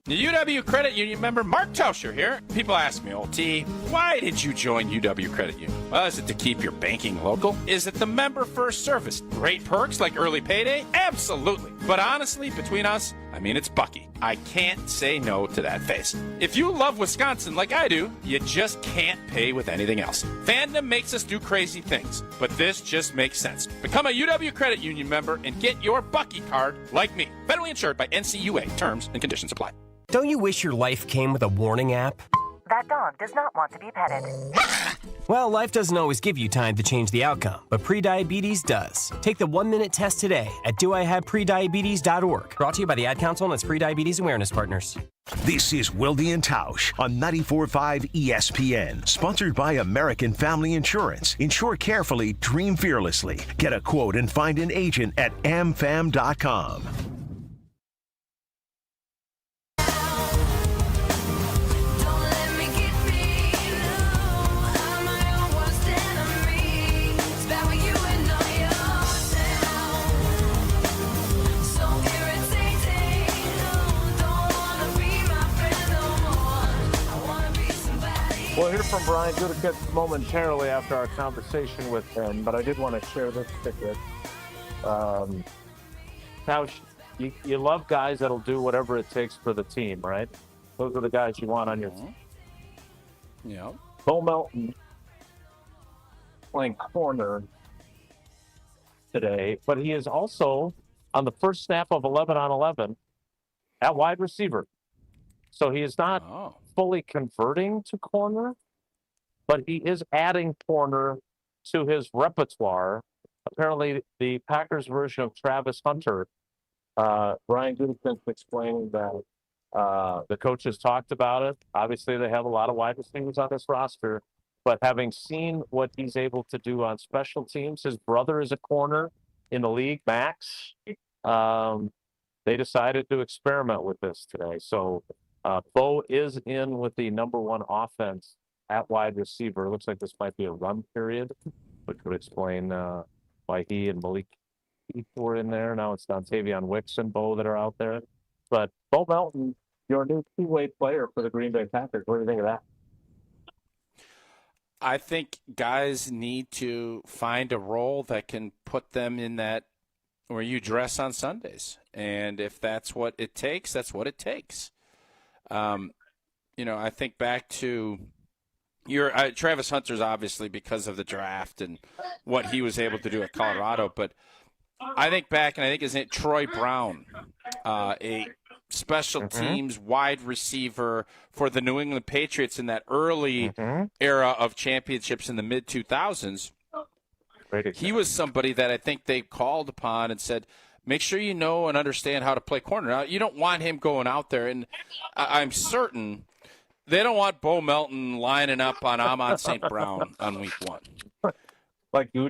The UW Credit Union member Mark Tauscher here. People ask me, old T, why did you join UW Credit Union? Well, is it to keep your banking local? Is it the member first service? Great perks like early payday? Absolutely. But honestly, between us, I mean, it's Bucky. I can't say no to that face. If you love Wisconsin like I do, you just can't pay with anything else. Fandom makes us do crazy things, but this just makes sense. Become a UW Credit Union member and get your Bucky card like me. Federally insured by NCUA. Terms and conditions apply. Don't you wish your life came with a warning app? That dog does not want to be petted. Well, life doesn't always give you time to change the outcome, but prediabetes does. Take the 1-minute test today at doihaveprediabetes.org. Brought to you by the Ad Council and its prediabetes awareness partners. This is Wilde and Tausch on 94.5 ESPN. Sponsored by American Family Insurance. Insure carefully, dream fearlessly. Get a quote and find an agent at amfam.com. We'll hear from Brian Gutekunst momentarily after our conversation with him, but I did want to share this tidbit. Now, you love guys that'll do whatever it takes for the team, right? Those are the guys you want on your team. Yeah. Bo Melton playing corner today, but he is also on the first snap of 11 on 11 at wide receiver. So he is not fully converting to corner, but he is adding corner to his repertoire. Apparently, the Packers version of Travis Hunter, Brian Gutekunst explaining that the coaches talked about it. Obviously, they have a lot of wide receivers on this roster, but having seen what he's able to do on special teams, his brother is a corner in the league, Max. They decided to experiment with this today. So Bo is in with the number one offense at wide receiver. It looks like this might be a run period, which would explain why he and Malik Heath were in there. Now it's Dontavion Wicks and Bo that are out there. But Bo Melton, your new two-way player for the Green Bay Packers. What do you think of that? I think guys need to find a role that can put them in that where you dress on Sundays. And if that's what it takes, that's what it takes. I think back to Travis Hunter's obviously because of the draft and what he was able to do at Colorado. But I think back, and I think his name Troy Brown, a special teams wide receiver for the New England Patriots in that early era of championships in the mid-2000s. He was somebody that I think they called upon and said, make sure you know and understand how to play corner. Now, you don't want him going out there, and I'm certain they don't want Bo Melton lining up on Amon St. Brown on week one. But you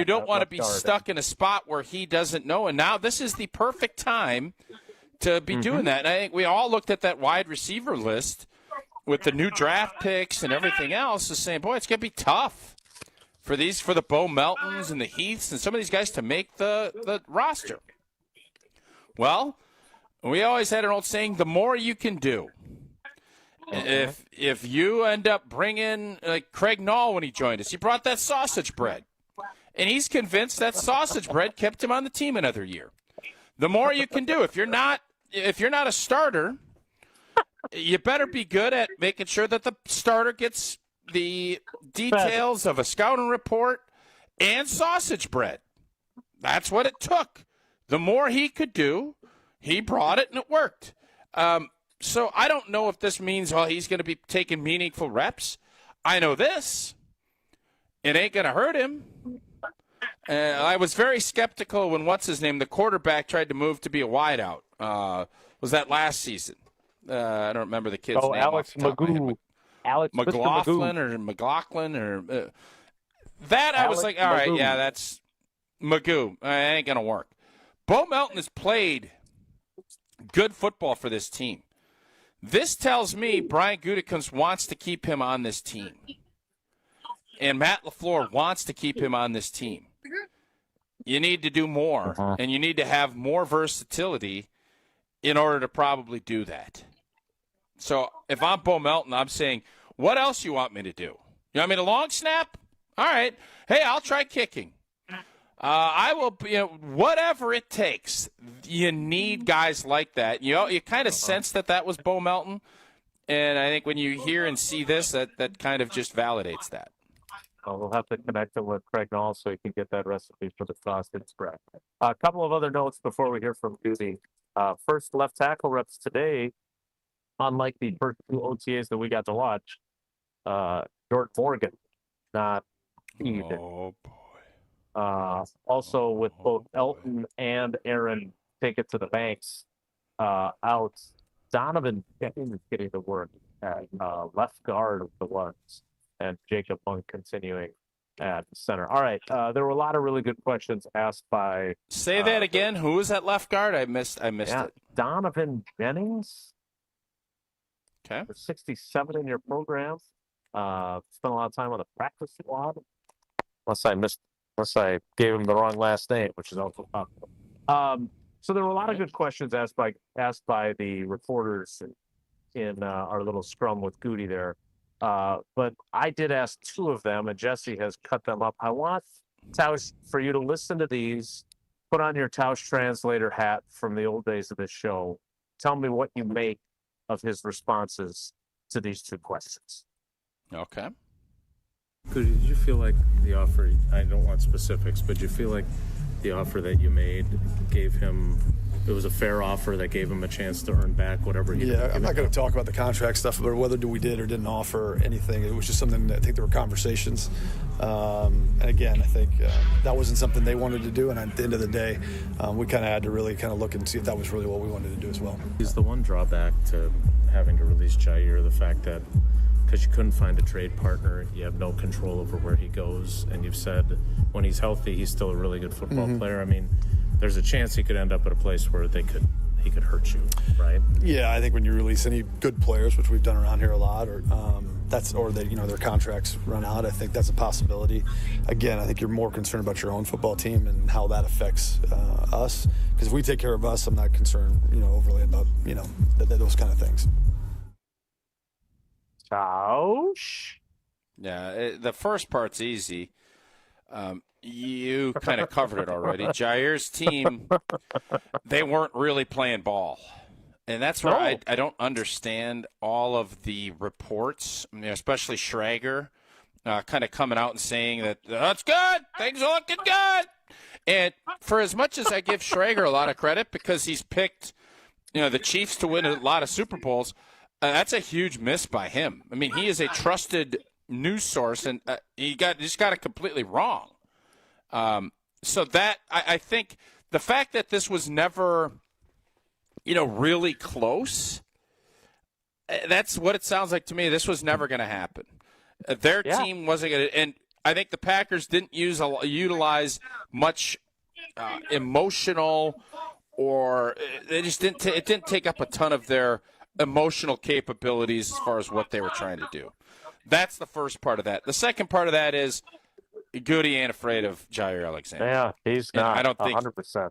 don't want to be stuck in a spot where he doesn't know. And now this is the perfect time to be doing that. And I think we all looked at that wide receiver list with the new draft picks and everything else and saying, boy, it's going to be tough for the Bo Meltons and the Heaths and some of these guys to make the roster. Well, we always had an old saying, the more you can do. If you end up bringing like Craig Nall when he joined us, he brought that sausage bread. And he's convinced that sausage bread kept him on the team another year. The more you can do. If you're not a starter, you better be good at making sure that the starter gets the details of a scouting report and sausage bread. That's what it took. The more he could do, he brought it and it worked. So I don't know if this means, he's going to be taking meaningful reps. I know this. It ain't going to hurt him. I was very skeptical when, the quarterback tried to move to be a wideout. Was that last season? I don't remember the kid's name. Alex McGough. McLaughlin or McLaughlin or that. I was like, all right, yeah, that's Magoo. It ain't going to work. Bo Melton has played good football for this team. This tells me Brian Gutekunst wants to keep him on this team. And Matt LaFleur wants to keep him on this team. You need to do more, and you need to have more versatility in order to probably do that. So if I'm Bo Melton, I'm saying, what else you want me to do? You want me to long snap? All right. Hey, I'll try kicking. I will, whatever it takes. You need guys like that. You kind of sense that was Bo Melton, and I think when you hear and see this, that kind of just validates that. Well, we'll have to connect him with Craig Nall so he can get that recipe for the sausage spread. A couple of other notes before we hear from Duty. First left tackle reps today, unlike the first two OTAs that we got to watch. George Morgan, not even. Oh, boy. Also, with both Elton and Aaron take it to the banks out, Donovan Jennings getting the work at left guard of the ones, and Jacob Monk continuing at center. All right, there were a lot of really good questions asked by. Say that again. Who was at left guard? I missed it. Donovan Jennings. Okay. 67 in your program. Spent a lot of time on the practice squad. Unless I gave him the wrong last name, which is also possible. So there were a lot of good questions asked by the reporters in our little scrum with Goody there. But I did ask two of them, and Jesse has cut them up. I want, Tausch, for you to listen to these, put on your Tausch translator hat from the old days of this show. Tell me what you make of his responses to these two questions. Okay. Did you feel like the offer, I don't want specifics, but did you feel like the offer that you made gave him, it was a fair offer that gave him a chance to earn back whatever he Yeah, I'm not going to talk about the contract stuff, but whether we did or didn't offer anything, it was just something that I think there were conversations. And again, I think that wasn't something they wanted to do, and at the end of the day, we kind of had to really kind of look and see if that was really what we wanted to do as well. Is the one drawback to having to release Jaire the fact that because you couldn't find a trade partner, you have no control over where he goes, and you've said when he's healthy, he's still a really good football player. I mean, there's a chance he could end up at a place where he could hurt you, right? Yeah, I think when you release any good players, which we've done around here a lot, or their contracts run out, I think that's a possibility. Again, I think you're more concerned about your own football team and how that affects us. Because if we take care of us, I'm not concerned, overly about those kind of things. Tausch? Yeah, the first part's easy. You kind of covered it already. Jaire's team, they weren't really playing ball. And that's where I don't understand all of the reports, especially Schrager, kind of coming out and saying that, that's good, things are looking good. And for as much as I give Schrager a lot of credit because he's picked, the Chiefs to win a lot of Super Bowls, that's a huge miss by him. I mean, he is a trusted news source, and he just got it completely wrong. So that I think the fact that this was never, really close, that's what it sounds like to me. This was never going to happen. Their team wasn't going to, and I think the Packers didn't utilize much emotional, or they just didn't. It didn't take up a ton of their emotional capabilities as far as what they were trying to do. That's the first part of that. The second part of that is Goody ain't afraid of Jaire Alexander. Yeah, he's not. I don't think 100%.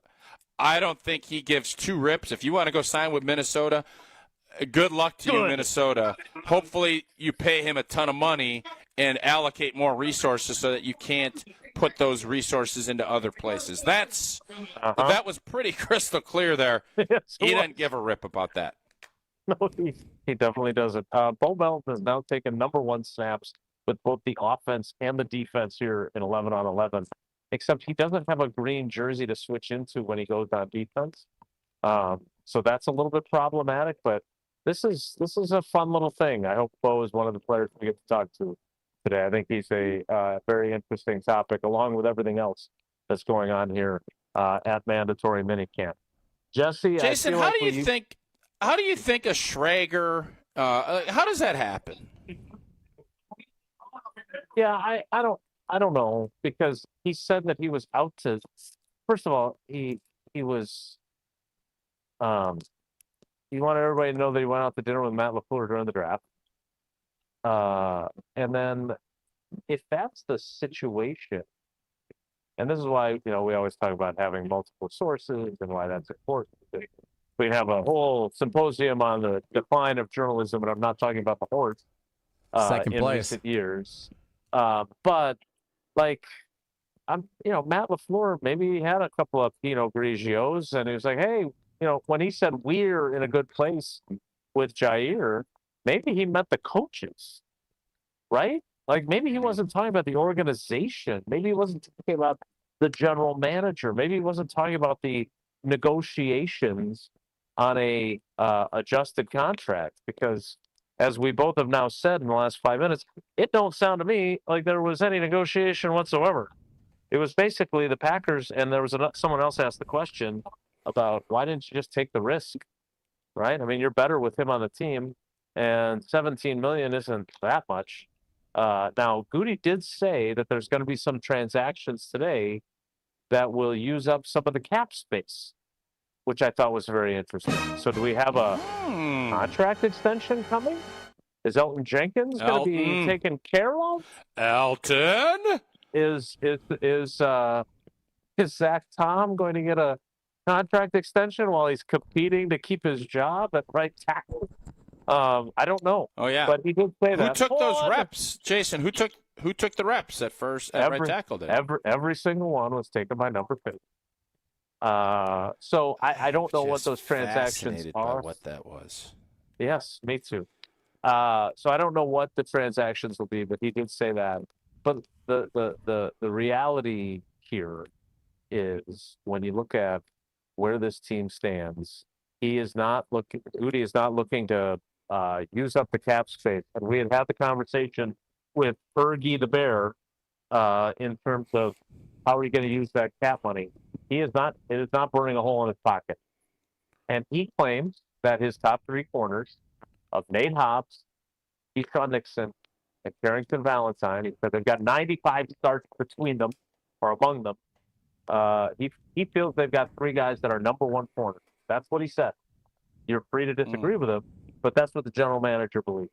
I don't think he gives two rips. If you want to go sign with Minnesota, good luck to you, Minnesota. Hopefully you pay him a ton of money and allocate more resources so that you can't put those resources into other places. That was pretty crystal clear there. Yes, he doesn't give a rip about that. No, he definitely doesn't. Bo Melton has now taken number one snaps with both the offense and the defense here in 11 on 11, except he doesn't have a green jersey to switch into when he goes on defense. So that's a little bit problematic, but this is a fun little thing. I hope Bo is one of the players we get to talk to today. I think he's a very interesting topic, along with everything else that's going on here at mandatory minicamp. Jesse, Jason, how do you think a Schrager? How does that happen? Yeah, I don't know, because he said that he was out to. First of all, he was. He wanted everybody to know that he went out to dinner with Matt LaFleur during the draft. And then, if that's the situation, and this is why we always talk about having multiple sources and why that's important. We have a whole symposium on the decline of journalism, and I'm not talking about the horse in recent years. But Matt LaFleur, maybe he had a couple of Pinot Grigios, and he was like, hey, when he said we're in a good place with Jaire, maybe he meant the coaches, right? Like maybe he wasn't talking about the organization. Maybe he wasn't talking about the general manager. Maybe he wasn't talking about the negotiations on a adjusted contract, because as we both have now said in the last 5 minutes, it don't sound to me like there was any negotiation whatsoever. It was basically the Packers, and there was someone else asked the question about why didn't you just take the risk, right? I mean, you're better with him on the team, and $17 million isn't that much. Now, Goody did say that there's going to be some transactions today that will use up some of the cap space, which I thought was very interesting. So do we have a contract extension coming? Is Elton Jenkins going to be taken care of? Elton? Is Zach Tom going to get a contract extension while he's competing to keep his job at right tackle? I don't know. Oh yeah, but he did say that. Who took those reps, Jason? Who took the reps at first at right tackle? Every single one was taken by number 50. So I don't know what those transactions are. By what that was. Yes, me too. So I don't know what the transactions will be, but he did say that. But the reality here is when you look at where this team stands, Goody is not looking to use up the cap space. And we had the conversation with Fergie the Bear in terms of how are you going to use that cap money. It is not burning a hole in his pocket. And he claims that his top three corners of Nate Hobbs, Keyshawn Nixon, and Carrington Valentine, he said they've got 95 starts between them or among them. He feels they've got three guys that are number one corners. That's what he said. You're free to disagree with him, but that's what the general manager believes.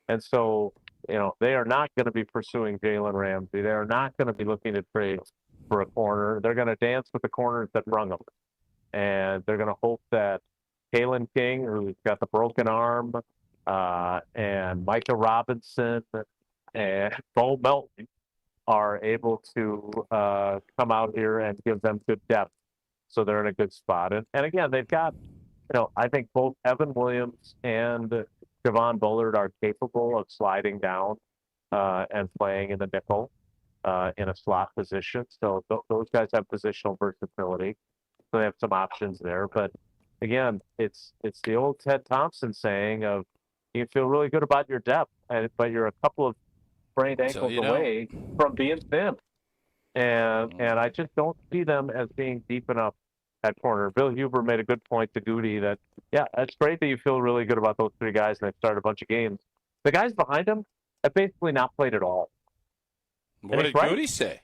And so, they are not going to be pursuing Jalen Ramsey. They are not going to be looking to trade for a corner. They're going to dance with the corners that brung them. And they're going to hope that Kalen King, who's got the broken arm, and Micah Robinson and Bo Melton are able to come out here and give them good depth. So they're in a good spot. And again, they've got, I think both Evan Williams and Javon Bullard are capable of sliding down and playing in the nickel in a slot position. So those guys have positional versatility. So they have some options there. But again, it's the old Ted Thompson saying of you feel really good about your depth, but you're a couple of sprained ankles away from being thin. And I just don't see them as being deep enough at corner. Bill Huber made a good point to Goody that, it's great that you feel really good about those three guys and they've started a bunch of games. The guys behind them have basically not played at all. What did Goody say?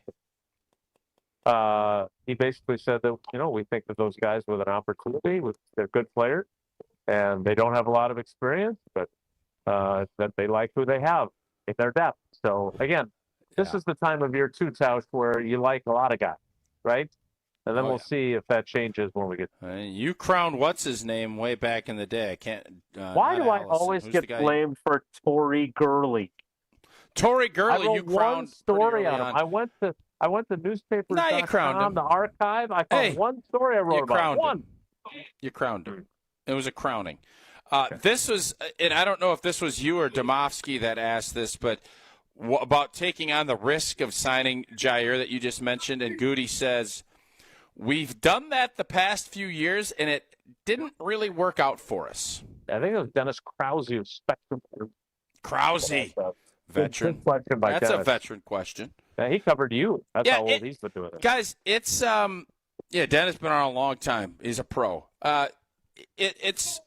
He basically said that, we think that those guys with an opportunity, they're good players, and they don't have a lot of experience, but that they like who they have in their depth. So, again, this is the time of year, too, Tausch, where you like a lot of guys, right? And then we'll see if that changes when we get. You crowned what's his name way back in the day. I can't. Why do I always get blamed for Tory Gurley? Tory Gurley, you crowned one story on him. I went to newspapers.com, No, you crowned him. the archive. I found one story I wrote about. One. You crowned him. It was a crowning. This was, and I don't know if this was you or Domofsky that asked this, but about taking on the risk of signing Jaire that you just mentioned, and Goody says, we've done that the past few years, and it didn't really work out for us. I think it was Dennis Krause of Spectrum. Krause, veteran. That's a veteran question. Yeah, he covered you. That's how old he's been doing it. Guys, it's Dennis been on a long time. He's a pro. It's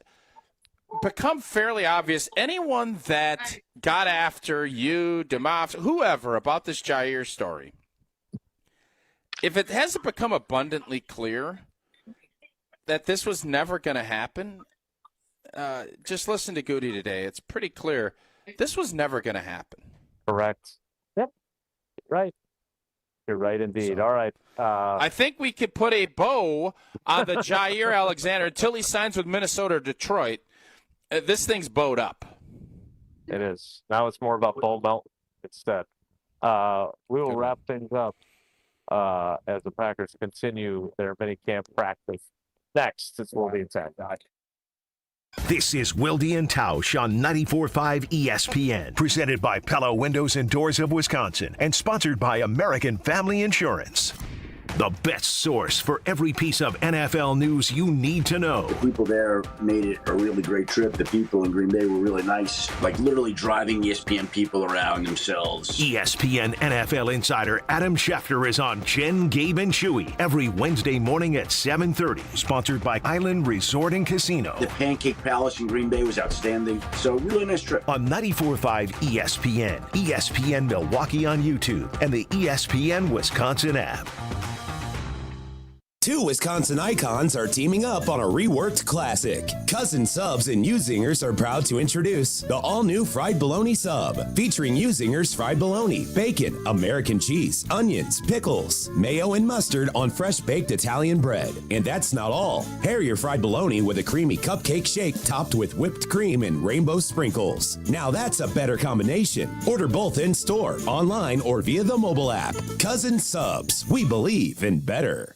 become fairly obvious. Anyone that got after you, Demoff, whoever, about this Jaire story, if it hasn't become abundantly clear that this was never going to happen, just listen to Goody today. It's pretty clear this was never going to happen. Correct. Yep. Right. You're right indeed. All right. I think we could put a bow on the Jaire Alexander until he signs with Minnesota or Detroit. This thing's bowed up. It is. Now it's more about Bo Melton instead. We will wrap things up as the Packers continue their minicamp practice. Next, it's Wilde and Tausch. This is Wilde and Tausch on 94.5 ESPN, presented by Pella Windows and Doors of Wisconsin, and sponsored by American Family Insurance. The best source for every piece of NFL news you need to know. The people there made it a really great trip. The people in Green Bay were really nice, like literally driving ESPN people around themselves. ESPN NFL insider Adam Schefter is on Jen, Gabe, and Chewy every Wednesday morning at 7:30. Sponsored by Island Resort and Casino. The Pancake Palace in Green Bay was outstanding. So really nice trip. On 94.5 ESPN, ESPN Milwaukee on YouTube, and the ESPN Wisconsin app. Two Wisconsin icons are teaming up on a reworked classic. Cousin Subs and U-Zingers are proud to introduce the all-new fried bologna sub, featuring U-Zingers fried bologna, bacon, American cheese, onions, pickles, mayo, and mustard on fresh-baked Italian bread. And that's not all. Pair your fried bologna with a creamy cupcake shake topped with whipped cream and rainbow sprinkles. Now that's a better combination. Order both in-store, online, or via the mobile app. Cousin Subs. We believe in better.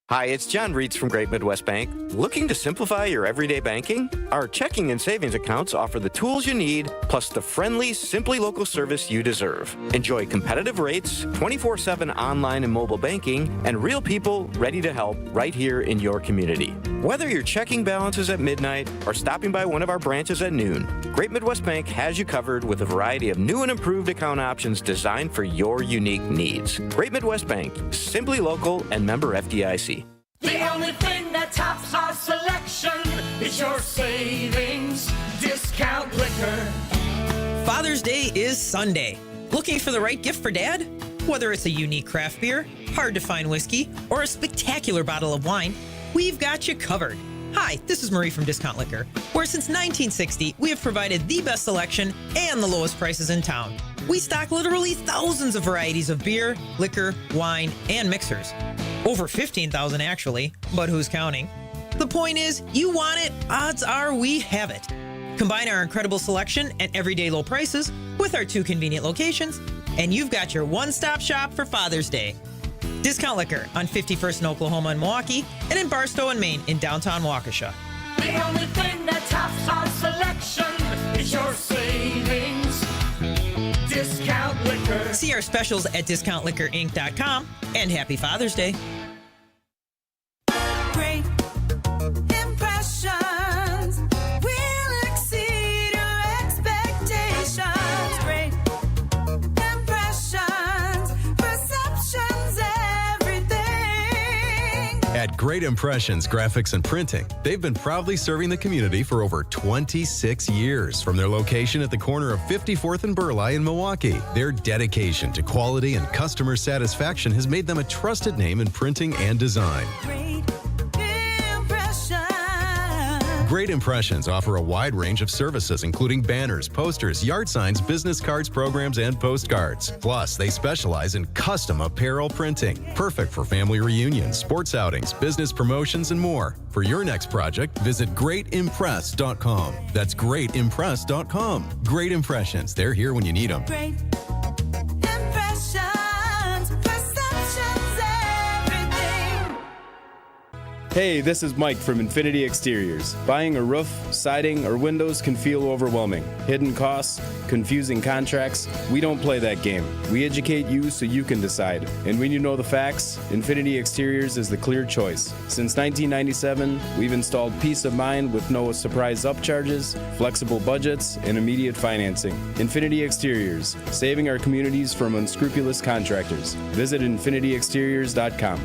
Hi, it's John Reitz from Great Midwest Bank. Looking to simplify your everyday banking? Our checking and savings accounts offer the tools you need, plus the friendly, Simply Local service you deserve. Enjoy competitive rates, 24/7 online and mobile banking, and real people ready to help right here in your community. Whether your checking balance is at midnight or stopping by one of our branches at noon, Great Midwest Bank has you covered with a variety of new and improved account options designed for your unique needs. Great Midwest Bank, Simply Local and member FDIC. The only thing that tops our selection is your savings discount liquor. Father's Day is Sunday. Looking for the right gift for Dad? Whether it's a unique craft beer, hard-to-find whiskey, or a spectacular bottle of wine, we've got you covered. Hi, this is Marie from Discount Liquor, where since 1960, we have provided the best selection and the lowest prices in town. We stock literally thousands of varieties of beer, liquor, wine, and mixers. Over 15,000 actually, but who's counting? The point is, you want it, odds are we have it. Combine our incredible selection and everyday low prices with our 2 convenient locations, and you've got your one-stop shop for Father's Day. Discount Liquor on 51st in Oklahoma and Milwaukee, and in Barstow and Maine in downtown Waukesha. The only thing that tops our selection is your savings discount liquor. See our specials at discountliquorinc.com, and happy Father's Day. Great impressions will exceed your expectations. Great impressions, perceptions, everything. At Great Impressions Graphics and Printing, they've been proudly serving the community for over 26 years from their location at the corner of 54th and Burleigh in Milwaukee. Their dedication to quality and customer satisfaction has made them a trusted name in printing and design. Great Impressions offer a wide range of services, including banners, posters, yard signs, business cards, programs, and postcards. Plus, they specialize in custom apparel printing, perfect for family reunions, sports outings, business promotions, and more. For your next project, visit greatimpress.com. That's greatimpress.com. Great Impressions. They're here when you need them. Great impressions, perceptions, everything. Hey, this is Mike from Infinity Exteriors. Buying a roof, siding, or windows can feel overwhelming. Hidden costs, confusing contracts. We don't play that game. We educate you so you can decide. And when you know the facts, Infinity Exteriors is the clear choice. Since 1997, we've installed peace of mind with no surprise upcharges, flexible budgets, and immediate financing. Infinity Exteriors, saving our communities from unscrupulous contractors. Visit infinityexteriors.com.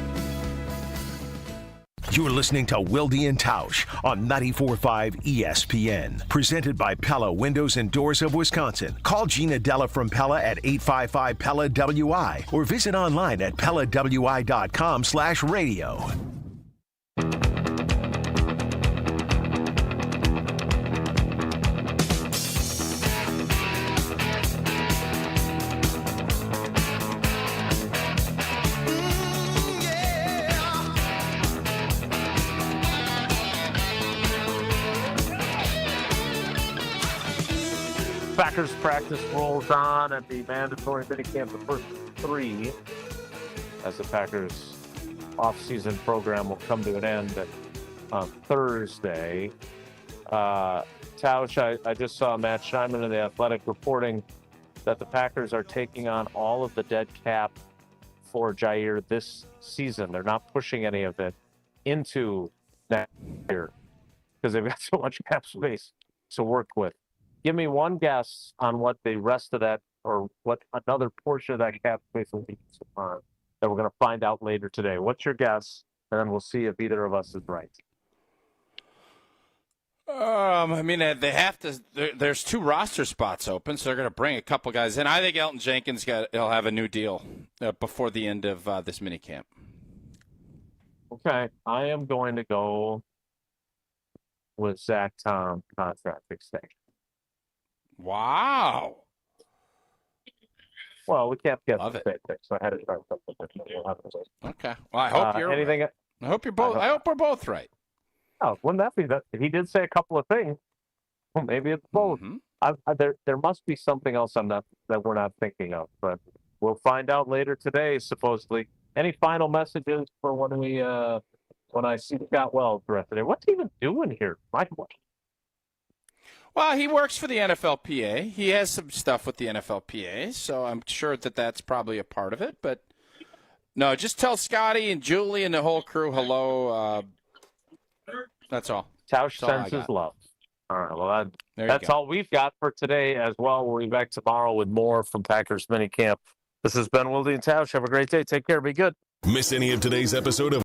You're listening to Wilde and Tausch on 94.5 ESPN. Presented by Pella Windows and Doors of Wisconsin. Call Gina Della from Pella at 855-PELLA-WI or visit online at PellaWI.com/radio. Packers practice rolls on at the mandatory minicamp, the first 3 as the Packers off-season program will come to an end on Thursday. Tausch, I just saw Matt Scheinman of The Athletic reporting that the Packers are taking on all of the dead cap for Jaire this season. They're not pushing any of it into next year because they've got so much cap space to work with. Give me one guess on what the rest of that, or what another portion of that cap space will be that we're going to find out later today. What's your guess? And then we'll see if either of us is right. I mean, they have to. There's 2 roster spots open, so they're going to bring a couple guys in. I think Elton Jenkins he'll have a new deal before the end of this minicamp. Okay, I am going to go with Zach Tom contract extension. Wow. Well, we can't get the same thing, so I had to start something different. Okay. Well, I hope you're anything. Right. I hope you're both. I hope we're both right. Oh, wouldn't that be that? He did say a couple of things. Well, maybe it's both. There must be something else that we're not thinking of, but we'll find out later today. Supposedly, any final messages for when I see Scott Wells the rest of the day? What's he even doing here? Well, he works for the NFLPA. He has some stuff with the NFLPA, so I'm sure that's probably a part of it. But no, just tell Scotty and Julie and the whole crew hello. That's all. Tausch sends his love. All right. Well, that's all we've got for today as well. We'll be back tomorrow with more from Packers Minicamp. This has been Wilde and Tausch. Have a great day. Take care. Be good. Miss any of today's episode of